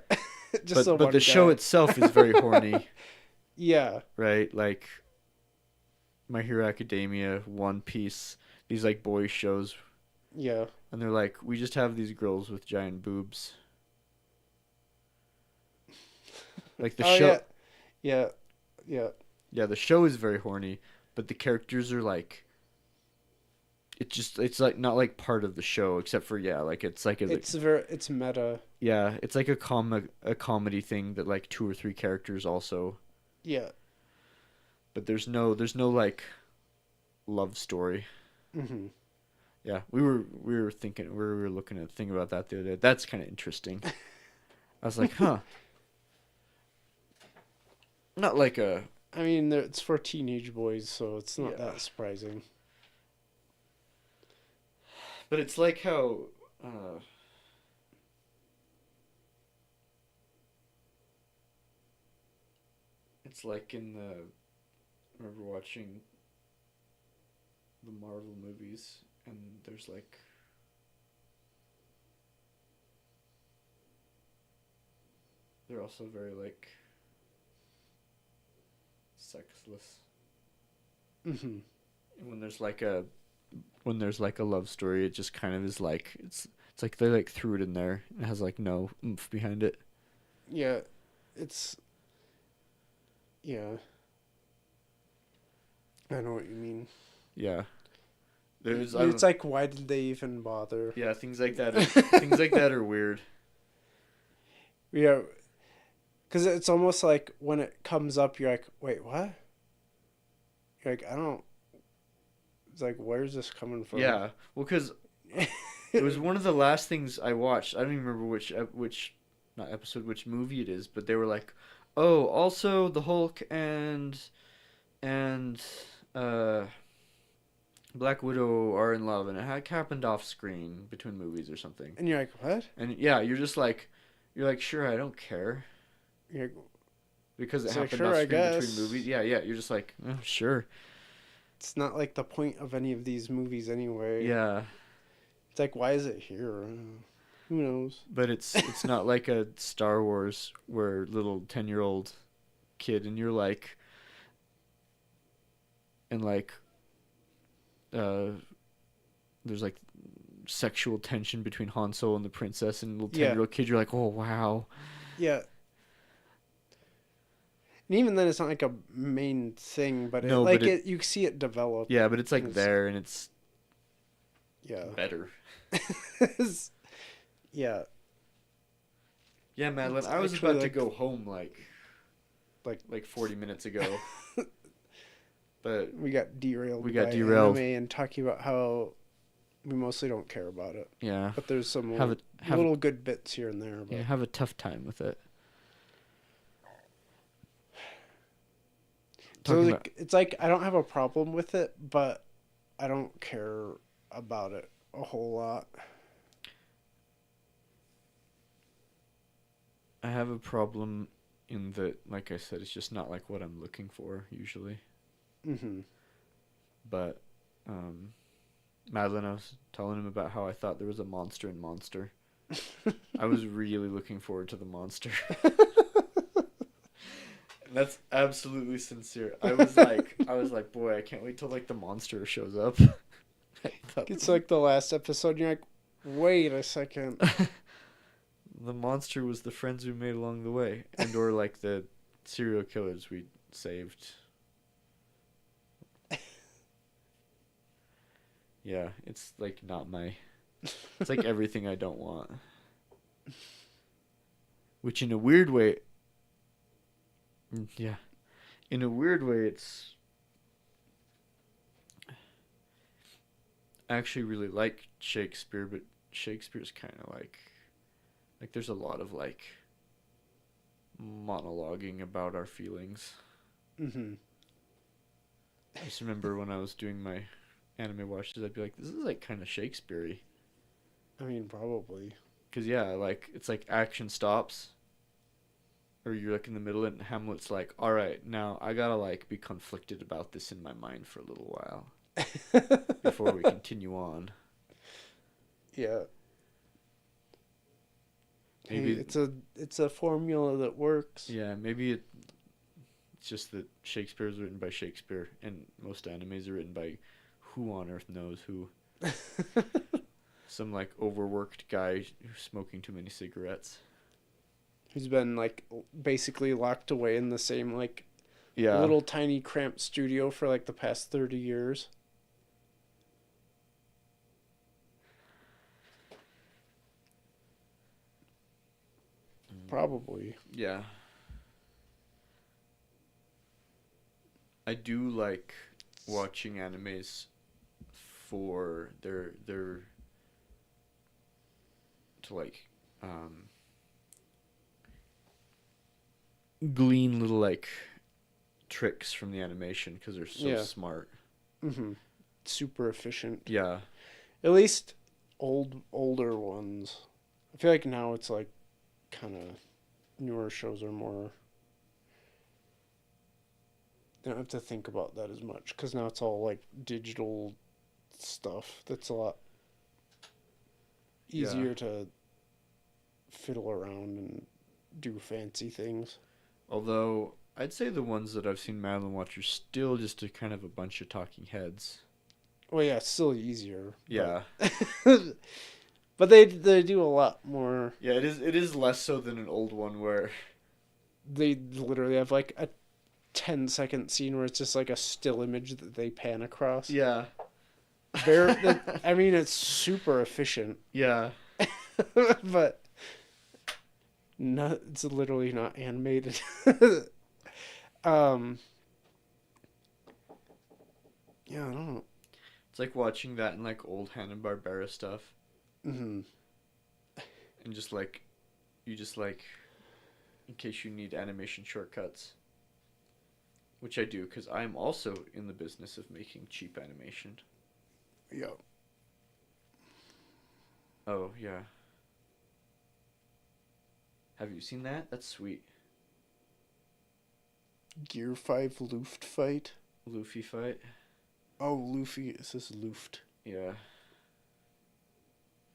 Just but the show itself is very horny. Yeah. Right? Like My Hero Academia, One Piece, these like boy shows. Yeah. And they're like, we just have these girls with giant boobs. Like the show. Yeah. Yeah. Yeah. Yeah, the show is very horny, but the characters are like it's like not like part of the show, except for like it's like it's meta. yeah, it's like a comedy thing that like two or three characters also, Yeah. but there's no like love story. Mm-hmm. Yeah, we were looking at a thing about that the other day. That's kind of interesting. I was like, huh. Not like a. I mean, it's for teenage boys, so it's not Yeah. that surprising. But it's like how. It's like in the. I remember watching the Marvel movies, and there's like. They're also very like. Sexless. Mm-hmm. And when there's like a love story, it just kind of is like it's like they like threw it in there. It has like no oomph behind it. Yeah, it's. Yeah. I know what you mean. Yeah. It's like, why did they even bother? Yeah, things like that. Things like that are weird. Yeah, because it's almost like when it comes up, you're like, wait, what? You're like, I don't. It's like, where's this coming from? Yeah, well, because it was one of the last things I watched. I don't even remember which not episode, which movie it is, but they were like, oh, also the Hulk and Black Widow are in love, and it happened off screen between movies or something. And you're like, what? And yeah, you're like, sure, I don't care. You're like, because it it's like, happened sure, off I screen guess. between movies. Yeah, you're just like, oh, sure. It's not like the point of any of these movies anyway. Yeah. It's like, why is it here? Who knows? But it's not like a Star Wars where little 10-year-old kid and you're like, and like, there's like sexual tension between Han Solo and the princess, and little 10-year-old kid, you're like, oh wow. Yeah. And even then, it's not like a main thing, but you see it develop. Yeah, but it's like there, and it's better. Yeah. Yeah, Madeline, I was about to go home like 40 minutes ago. But we got derailed. Anime and talking about how we mostly don't care about it. Yeah. But there's some little good bits here and there. But. Yeah, have a tough time with it. So it's like I don't have a problem with it, but I don't care about it a whole lot. I have a problem in that, like I said, it's just not like what I'm looking for usually. Mm-hmm. But Madeline, I was telling him about how I thought there was a monster in Monster. I was really looking forward to the monster. And that's absolutely sincere. I was like, boy, I can't wait till like the monster shows up. It's like the last episode, and you're like, wait a second. The monster was the friends we made along the way, and or like the serial killers we saved. Yeah, it's like not my. It's like everything I don't want. Which in a weird way. Yeah. In a weird way, it's. I actually really like Shakespeare, but Shakespeare's kind of like there's a lot of like monologuing about our feelings. Mm-hmm. I just remember when I was doing my anime watches, I'd be like, this is like kind of Shakespeare-y. I mean, probably. Because yeah, like it's like action stops, or you're like in the middle, and Hamlet's like, all right, now I gotta like be conflicted about this in my mind for a little while before we continue on. Yeah. Maybe it's a formula that works. Yeah, maybe it's just that Shakespeare is written by Shakespeare, and most animes are written by who on earth knows who. Some like overworked guy who's smoking too many cigarettes. Who's been like basically locked away in the same like little tiny cramped studio for like the past 30 years. Probably. Yeah. I do like watching animes for their to like glean little like tricks from the animation because they're so smart. Mm-hmm. Super efficient. Yeah. At least older ones. I feel like now it's like kind of newer shows are more. They don't have to think about that as much because now it's all like digital stuff. That's a lot easier to fiddle around and do fancy things. Although I'd say the ones that I've seen Madeline watch are still just a kind of a bunch of talking heads. Well, yeah, it's still easier. Yeah. But they do a lot more. Yeah, it is less so than an old one where they literally have like a 10-second scene where it's just like a still image that they pan across. Yeah. I mean, it's super efficient. Yeah. But it's literally not animated. Yeah, I don't know. It's like watching that in like old Hanna-Barbera stuff. Mm-hmm. And just like, you just like, in case you need animation shortcuts. Which I do, because I'm also in the business of making cheap animation. Yeah. Oh, yeah. Have you seen that? That's sweet. Gear 5 Luft fight? Luffy fight? Oh, Luffy. It says Luft. Yeah.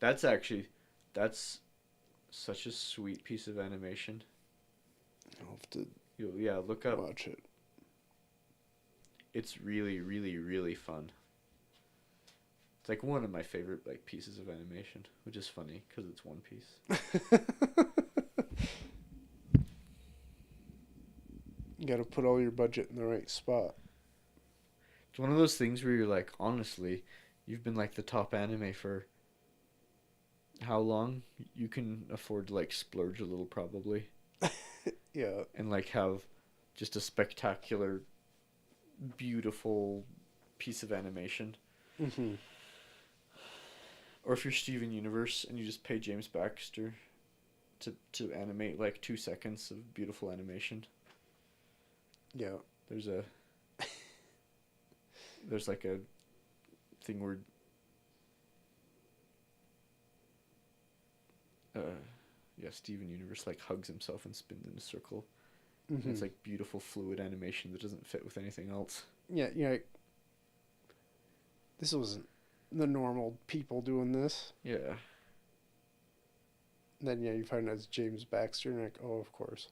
That's such a sweet piece of animation. I'll have to look up. Watch it. It's really, really, really fun. It's like one of my favorite like pieces of animation, which is funny because it's one piece. You gotta put all your budget in the right spot. It's one of those things where you're like, honestly, you've been like the top anime for how long? You can afford to like splurge a little probably. Yeah. And like have just a spectacular, beautiful piece of animation. Mm-hmm. Or if you're Steven Universe and you just pay James Baxter to animate like 2 seconds of beautiful animation. Yeah. There's like a thing where Steven Universe like hugs himself and spins in a circle. Mm-hmm. And it's like beautiful fluid animation that doesn't fit with anything else. Yeah, this wasn't the normal people doing this. Yeah. And then you find out it's James Baxter and you're like, oh, of course.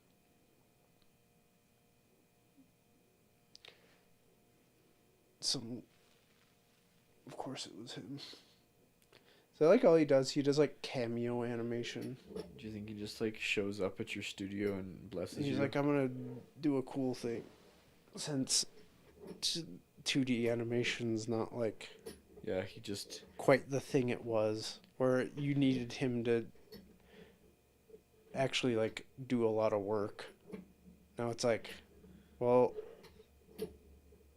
Of course it was him. So I like all he does like cameo animation. Do you think he just like shows up at your studio and blesses you? He's like, I'm gonna do a cool thing. Since 2D animation's not like he just quite the thing it was, where you needed him to actually like do a lot of work. Now it's like, well,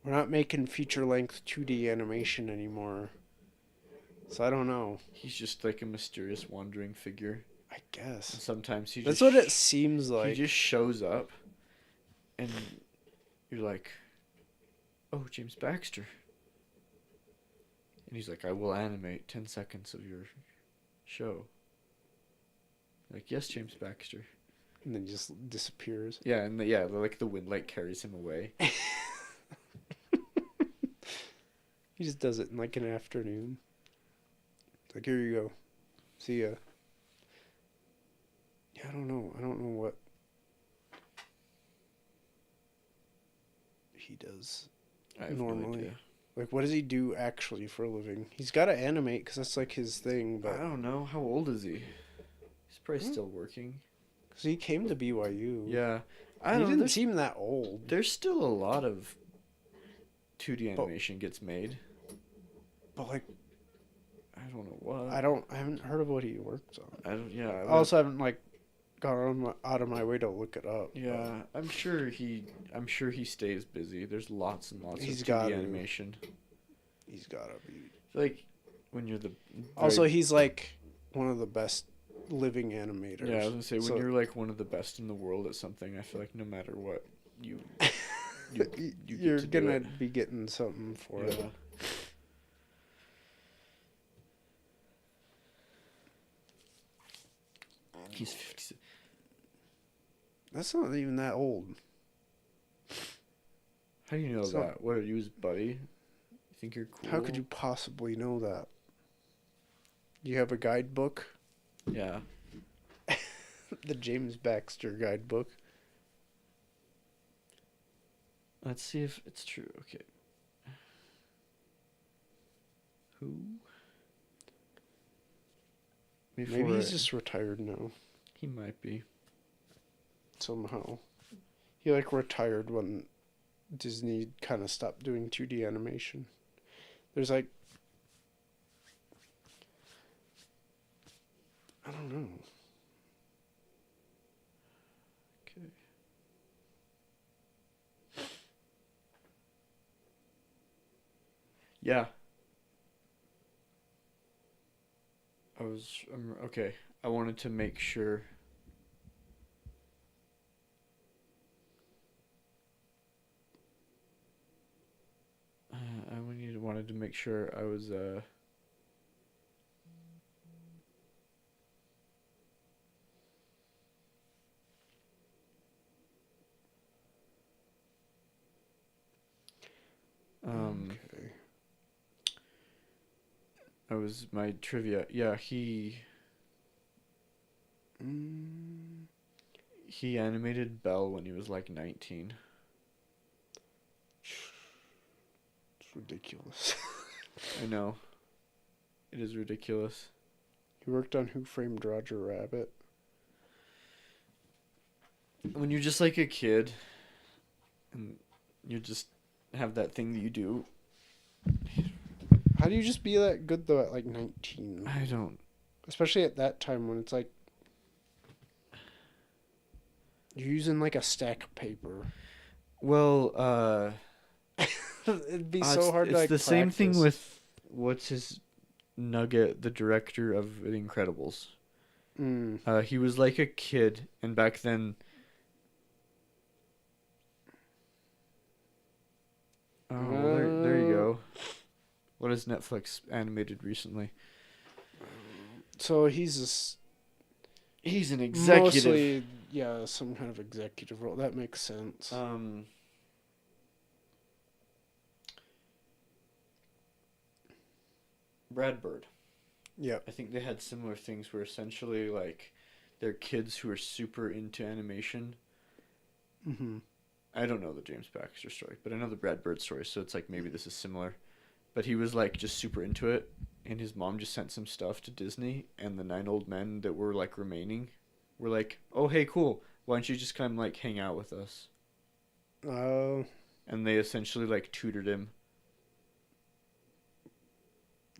we're not making feature-length 2D animation anymore. So I don't know. He's just like a mysterious wandering figure. I guess. And sometimes That's what it seems like. He just shows up and you're like, oh, James Baxter. And he's like, I will animate 10 seconds of your show. Like, yes, James Baxter. And then just disappears. Yeah, and like the wind like carries him away. He just does it in like an afternoon. It's like, here you go. See ya. Yeah, I don't know what he does normally. No, like, what does he do actually for a living? He's got to animate because that's like his thing. But I don't know. How old is he? He's probably still working. Because he came to BYU. Yeah. He didn't seem that old. There's still a lot of 2D animation gets made. But like, I don't know what. I haven't heard of what he works on. I also haven't like gone out of my way to look it up. Yeah, I'm sure he stays busy. There's lots and lots He's of got 2D to. animation. He's gotta be. Like when you're the Also, he's like one of the best living animators. Yeah, I was gonna say when you're like one of the best in the world at something, I feel like no matter what you you're gonna be getting something for it. He's 50. That's not even that old. How do you know that? What, are you his buddy? You think you're cool? How could you possibly know that? You have a guidebook? Yeah. The James Baxter guidebook. Let's see if it's true. Okay. Who? Maybe he's just retired now. He might be. Somehow. He like retired when Disney kind of stopped doing 2D animation. There's like... I don't know. Okay. Yeah. Okay. I wanted to make sure. Wanted to make sure I was Okay. my trivia. Yeah, he animated Belle when he was like 19. It's ridiculous. I know. It is ridiculous. He worked on Who Framed Roger Rabbit. When you're just like a kid and you just have that thing that you do. How do you just be that good though at like 19? I don't. Especially at that time when it's like you're using like a stack of paper. Well, it'd be so hard to like It's the same thing practice. with what's his Nugget, the director of The Incredibles. He was like a kid, and back then. Oh, well, there you go. What has Netflix animated recently? So he's an executive. Mostly, yeah, some kind of executive role. That makes sense. Brad Bird. Yeah. I think they had similar things where essentially like they're kids who are super into animation. Mm-hmm. I don't know the James Baxter story, but I know the Brad Bird story, so it's like maybe this is similar. But he was like just super into it, and his mom just sent some stuff to Disney, and the 9 old men that were like remaining were like, "Oh, hey, cool. Why don't you just come like hang out with us?" Oh. And they essentially like tutored him.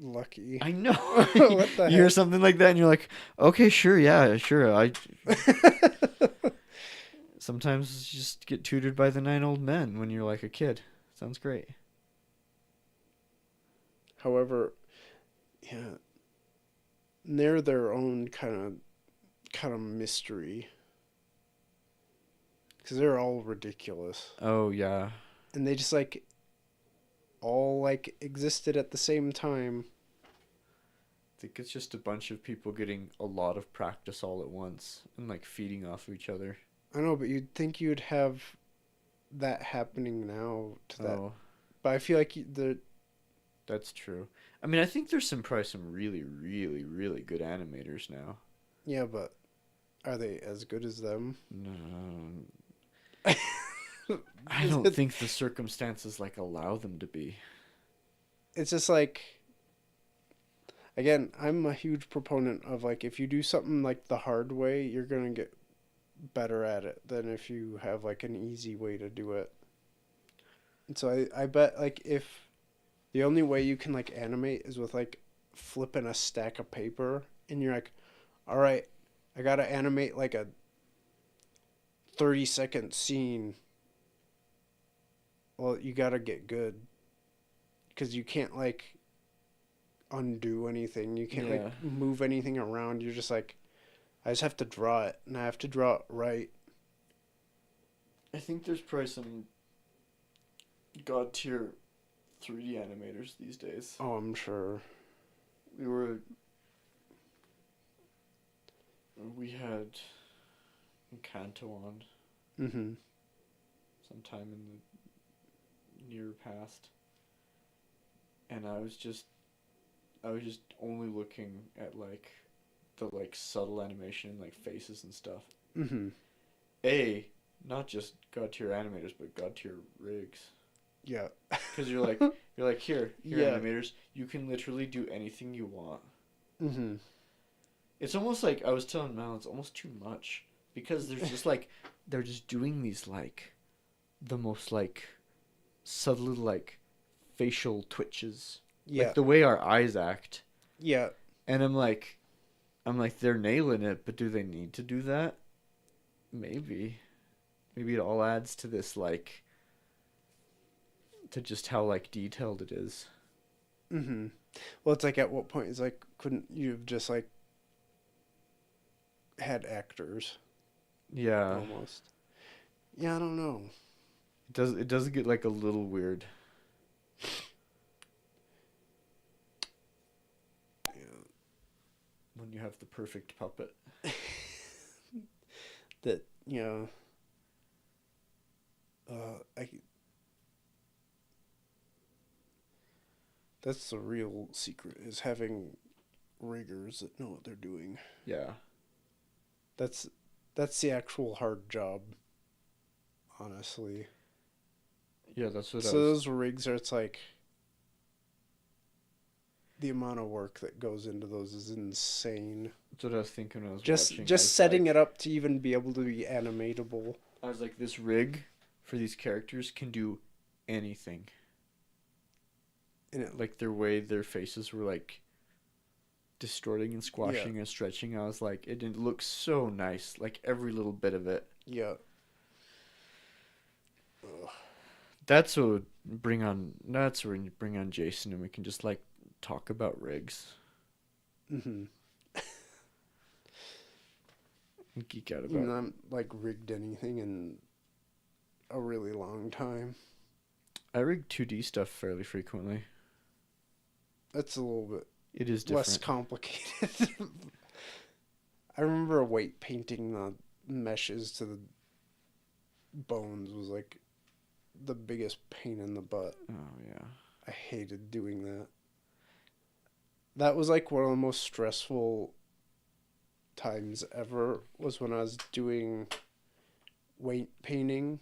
Lucky. I know. What the heck? You hear something like that, and you're like, "Okay, sure, yeah, sure." Sometimes you just get tutored by the 9 old men when you're like a kid. Sounds great. However, yeah, they're their own kind of mystery. Because they're all ridiculous. Oh, yeah. And they just like all like existed at the same time. I think it's just a bunch of people getting a lot of practice all at once and like feeding off of each other. I know, but you'd think you'd have that happening now to that. Oh. But I feel like That's true. I mean, I think there's probably some really, really, really good animators now. Yeah, but are they as good as them? No. I don't think the circumstances like allow them to be. It's just like, again, I'm a huge proponent of like if you do something like the hard way, you're gonna get better at it than if you have like an easy way to do it. And so I bet like if the only way you can like animate is with like flipping a stack of paper and you're like, all right, I gotta animate like a 30-second scene, well, you gotta get good because you can't like undo anything. You can't like Yeah. move anything around. You're just like, I just have to draw it, and I have to draw it right. I think there's probably some god tier 3D animators these days. Oh, I'm sure. We were. We had Kanto on Mm-hmm. sometime in the near past, and I was just only looking at like the like subtle animation, like faces and stuff. Mm-hmm. Not just god tier animators, but god tier rigs. Yeah. Because you're like here Yeah. animators, you can literally do anything you want. Mm-hmm. It's almost like I was telling Mal, it's almost too much because there's just like they're just doing these like the most like subtle like facial twitches, Yeah. like the way our eyes act. Yeah. And I'm like they're nailing it, but do they need to do that? Maybe it all adds to this like to just how like detailed it is. Mm-hmm. Well, it's like at what point it's like, couldn't you have just like had actors Yeah, almost? Yeah, I don't know. it does get like a little weird. Yeah. When you have the perfect puppet. That, you know, I. That's the real secret, is having riggers that know what they're doing. Yeah. That's that's the actual hard job, honestly. Yeah, that's what So those rigs are, it's like, the amount of work that goes into those is insane. that's what I was thinking when I was Just watching. just setting it up to even be able to be animatable. I was like, this rig for these characters can do anything. And it, Like their way their faces were like distorting and squashing and stretching. I was like, it didn't look so nice. Like every little bit of it. yeah. Ugh. That's what would bring on. That's where you bring on Jason, and we can just like talk about rigs Mm-hmm. and geek out Even about. though I haven't like rigged anything in a really long time. I rig 2D stuff fairly frequently. That's a little bit It is less different. complicated. I remember weight painting the meshes to the bones was like the biggest pain in the butt. Oh yeah. I hated doing that. That was like one of the most stressful times ever, was when I was doing weight painting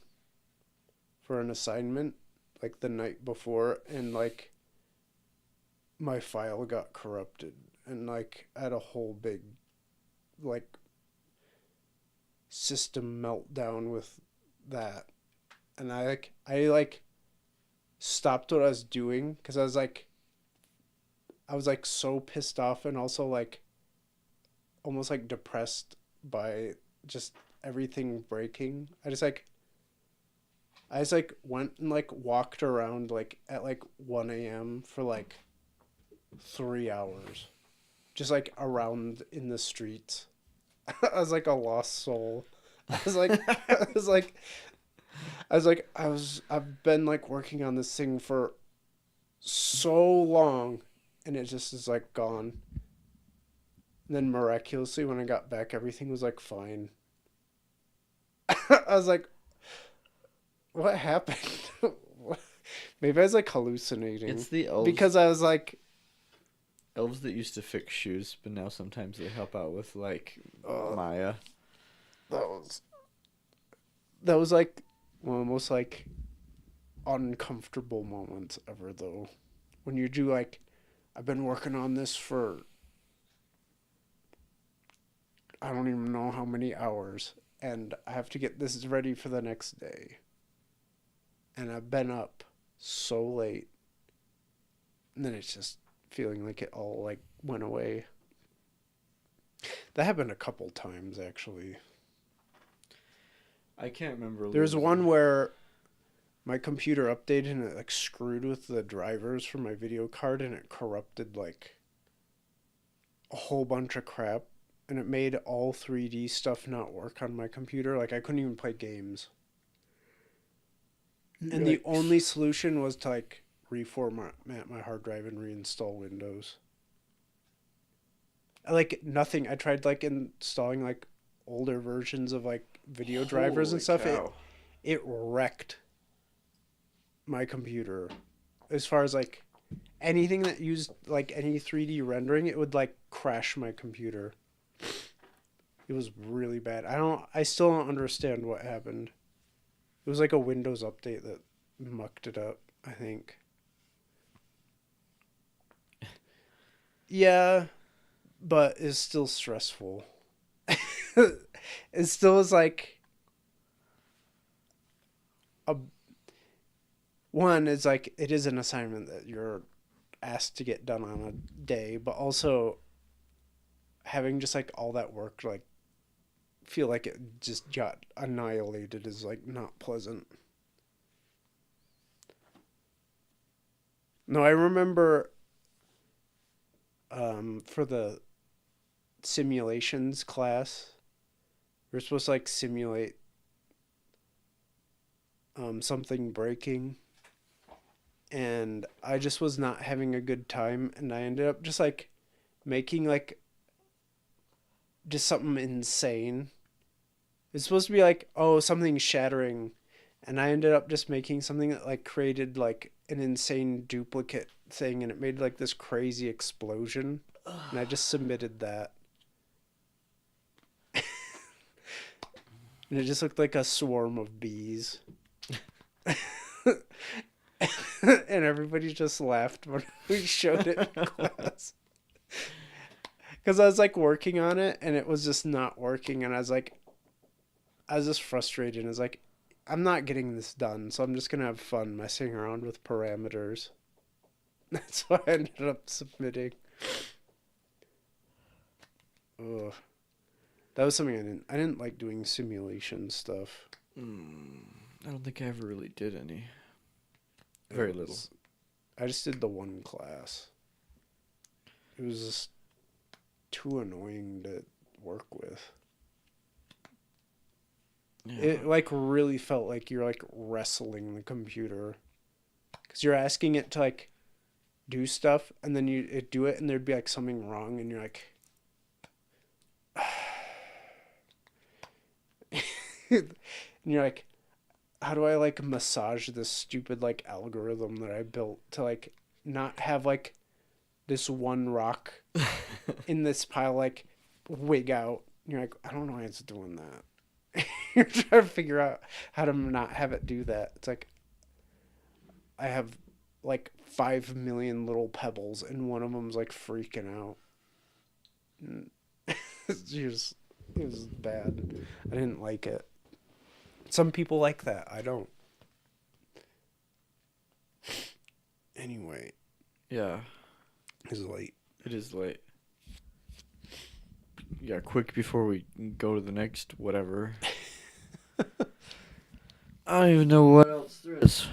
for an assignment like the night before, and like my file got corrupted, and like I had a whole big like system meltdown with that. And I stopped what I was doing because I was like so pissed off, and also like almost like depressed by just everything breaking. I just like went and like walked around like at like 1 a.m. for like 3 hours, just like around in the streets. I was like a lost soul. I was like, I've been like working on this thing for so long, and it just is like gone. And then miraculously, when I got back, everything was like fine. I was like, what happened? Maybe I was like hallucinating. It's the elves. Because I was like, elves that used to fix shoes, but now sometimes they help out with like Maya. That was like one of the most like uncomfortable moments ever, though. When you do like, I've been working on this for I don't even know how many hours, and I have to get this ready for the next day. And I've been up so late, and then it's just feeling like it all like went away. That happened a couple times, actually. I can't remember. There's one where my computer updated and it like screwed with the drivers for my video card and it corrupted like a whole bunch of crap and it made all 3D stuff not work on my computer. Like I couldn't even play games. And the only solution was to like reformat my hard drive and reinstall Windows. Like nothing. I tried like installing like older versions of like video drivers and stuff. It wrecked my computer. As far as like anything that used like any 3D rendering, it would like crash my computer. It was really bad. I still don't understand what happened. It was like a Windows update that mucked it up, I think. Yeah, but it's still stressful. It still is like one is like it is an assignment that you're asked to get done on a day, but also having just like all that work like feel like it just got annihilated is like not pleasant. No, I remember for the simulations class, we're supposed to like simulate something breaking, and I just was not having a good time, and I ended up just like making like just something insane. It's supposed to be like, oh, something shattering, and I ended up just making something that like created like an insane duplicate thing, and it made like this crazy explosion, and I just submitted that. And it just looked like a swarm of bees. And everybody just laughed when we showed it in class. Because I was like working on it and it was just not working. And I was just frustrated. I was like, I'm not getting this done. So I'm just going to have fun messing around with parameters. That's why I ended up submitting. Ugh. That was something I didn't like doing simulation stuff. I don't think I ever really did any. Very little. I just did the one class. It was just too annoying to work with. Yeah. It like really felt like you're like wrestling the computer. Because you're asking it to like do stuff and then it do it and there'd be like something wrong and you're like... and you're like, how do I like massage this stupid like algorithm that I built to like not have like this one rock in this pile like wig out? And you're like, I don't know why it's doing that. You're trying to figure out how to not have it do that. It's like I have like 5 million little pebbles and one of them's like freaking out. It was bad. I didn't like it. Some people like that. I don't. Anyway. Yeah. It's late. It is late. Yeah, quick before we go to the next whatever. I don't even know what else there is.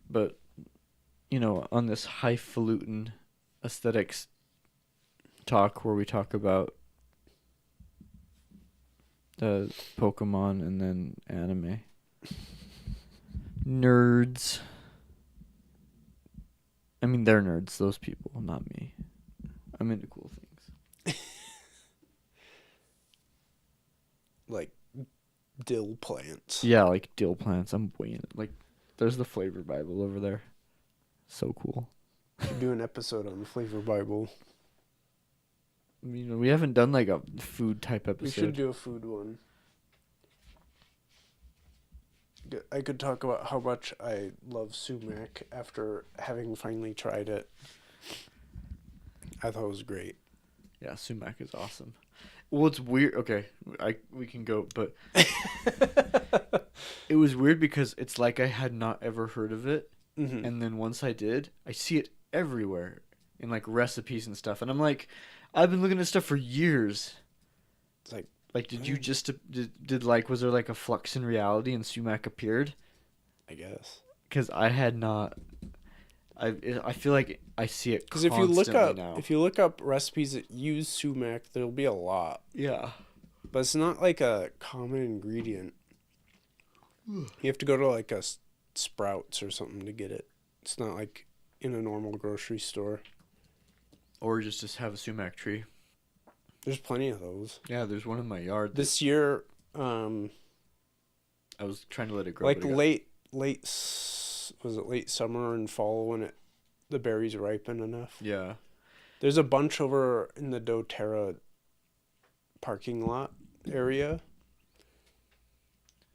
But, you know, on this highfalutin aesthetics talk where we talk about Pokemon and then anime. Nerds. I mean, they're nerds, those people, not me. I'm into cool things. Like dill plants. Yeah, like dill plants. I'm way in it. Like, there's the Flavor Bible over there. So cool. We should do an episode on the Flavor Bible. I mean, we haven't done like a food type episode. We should do a food one. I could talk about how much I love sumac after having finally tried it. I thought it was great. Yeah, sumac is awesome. Well, it's weird. Okay, we can go, but it was weird because it's like I had not ever heard of it, and then once I did, I see it everywhere in like recipes and stuff, and I'm like, I've been looking at stuff for years. It's like Like, did you just did like was there like a flux in reality and sumac appeared? I guess. Because I had not. I feel like I see it Because constantly now. if you look up recipes that use sumac, there'll be a lot. Yeah. But it's not like a common ingredient. You have to go to like a Sprouts or something to get it. It's not like in a normal grocery store. Or just have a sumac tree. There's plenty of those. Yeah, there's one in my yard. This year, I was trying to let it grow. like late summer and fall when the berries ripen enough. Yeah. There's a bunch over in the doTERRA parking lot area.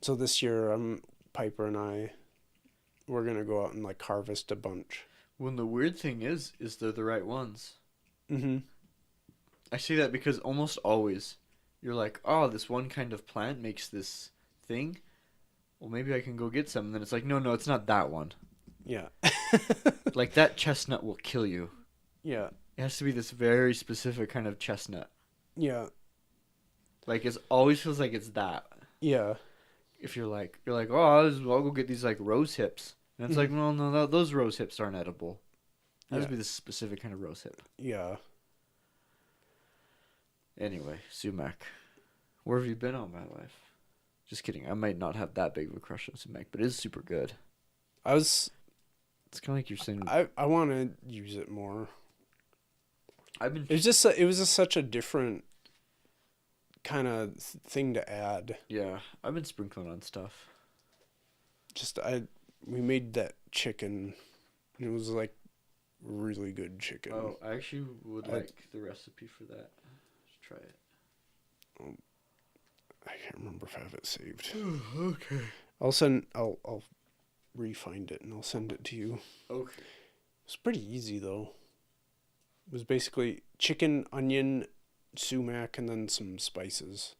So this year, Piper and we're gonna go out and like harvest a bunch. When the weird thing is they're the right ones. Mm-hmm. I say that because almost always you're like, oh, this one kind of plant makes this thing. Well, maybe I can go get some. And then it's like, no, it's not that one. Yeah. Like, that chestnut will kill you. Yeah. It has to be this very specific kind of chestnut. Yeah. Like, it always feels like it's that. Yeah. If you're like, oh, I'll go get these, like, rose hips. And it's like, no, those rose hips aren't edible. It has to be this specific kind of rose hip. Yeah. Anyway, sumac. Where have you been all my life? Just kidding. I might not have that big of a crush on sumac, but it is super good. It's kind of like you're saying. I want to use it more. It was just such a different kind of thing to add. Yeah, I've been sprinkling on stuff. We made that chicken. It was like really good chicken. Oh, I actually would like the recipe for that. Let's try it. I can't remember if I have it saved. Okay. I'll re-find it and I'll send it to you. Okay. It's pretty easy though. It was basically chicken, onion, sumac, and then some spices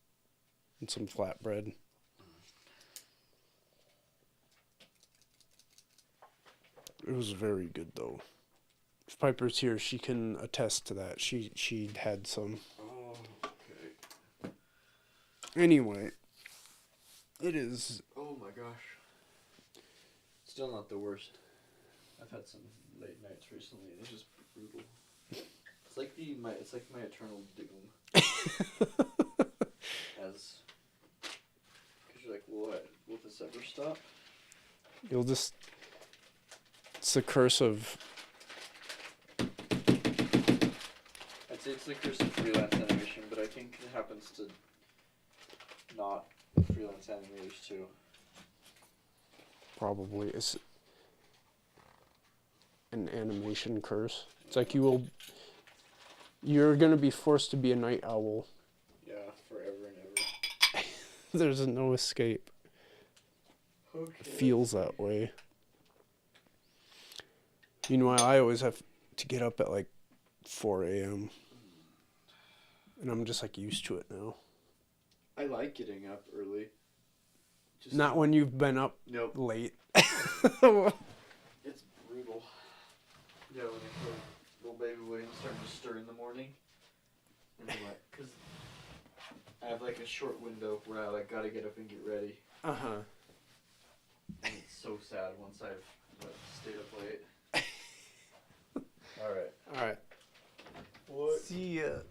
and some flatbread. It was very good though. If Piper's here, she can attest to that. She'd had some. Oh, okay. Anyway, it is. Oh my gosh. Still not the worst. I've had some late nights recently. It's just brutal. It's like my eternal doom. Because you're like, will this ever stop? It's the curse of. I'd say it's the curse of freelance animation, but I think it happens to not freelance animators too. Probably it's an animation curse. It's like you're gonna be forced to be a night owl. Yeah, forever and ever. There's no escape. Okay. It feels that way. Meanwhile, I always have to get up at like 4 a.m. And I'm just like used to it now. I like getting up early. Not when you've been up late. It's brutal. Yeah, when little baby William's starting to stir in the morning. And I'm like, because I have like a short window where I like gotta get up and get ready. Uh-huh. And it's so sad once I've stayed up late. All right. See ya.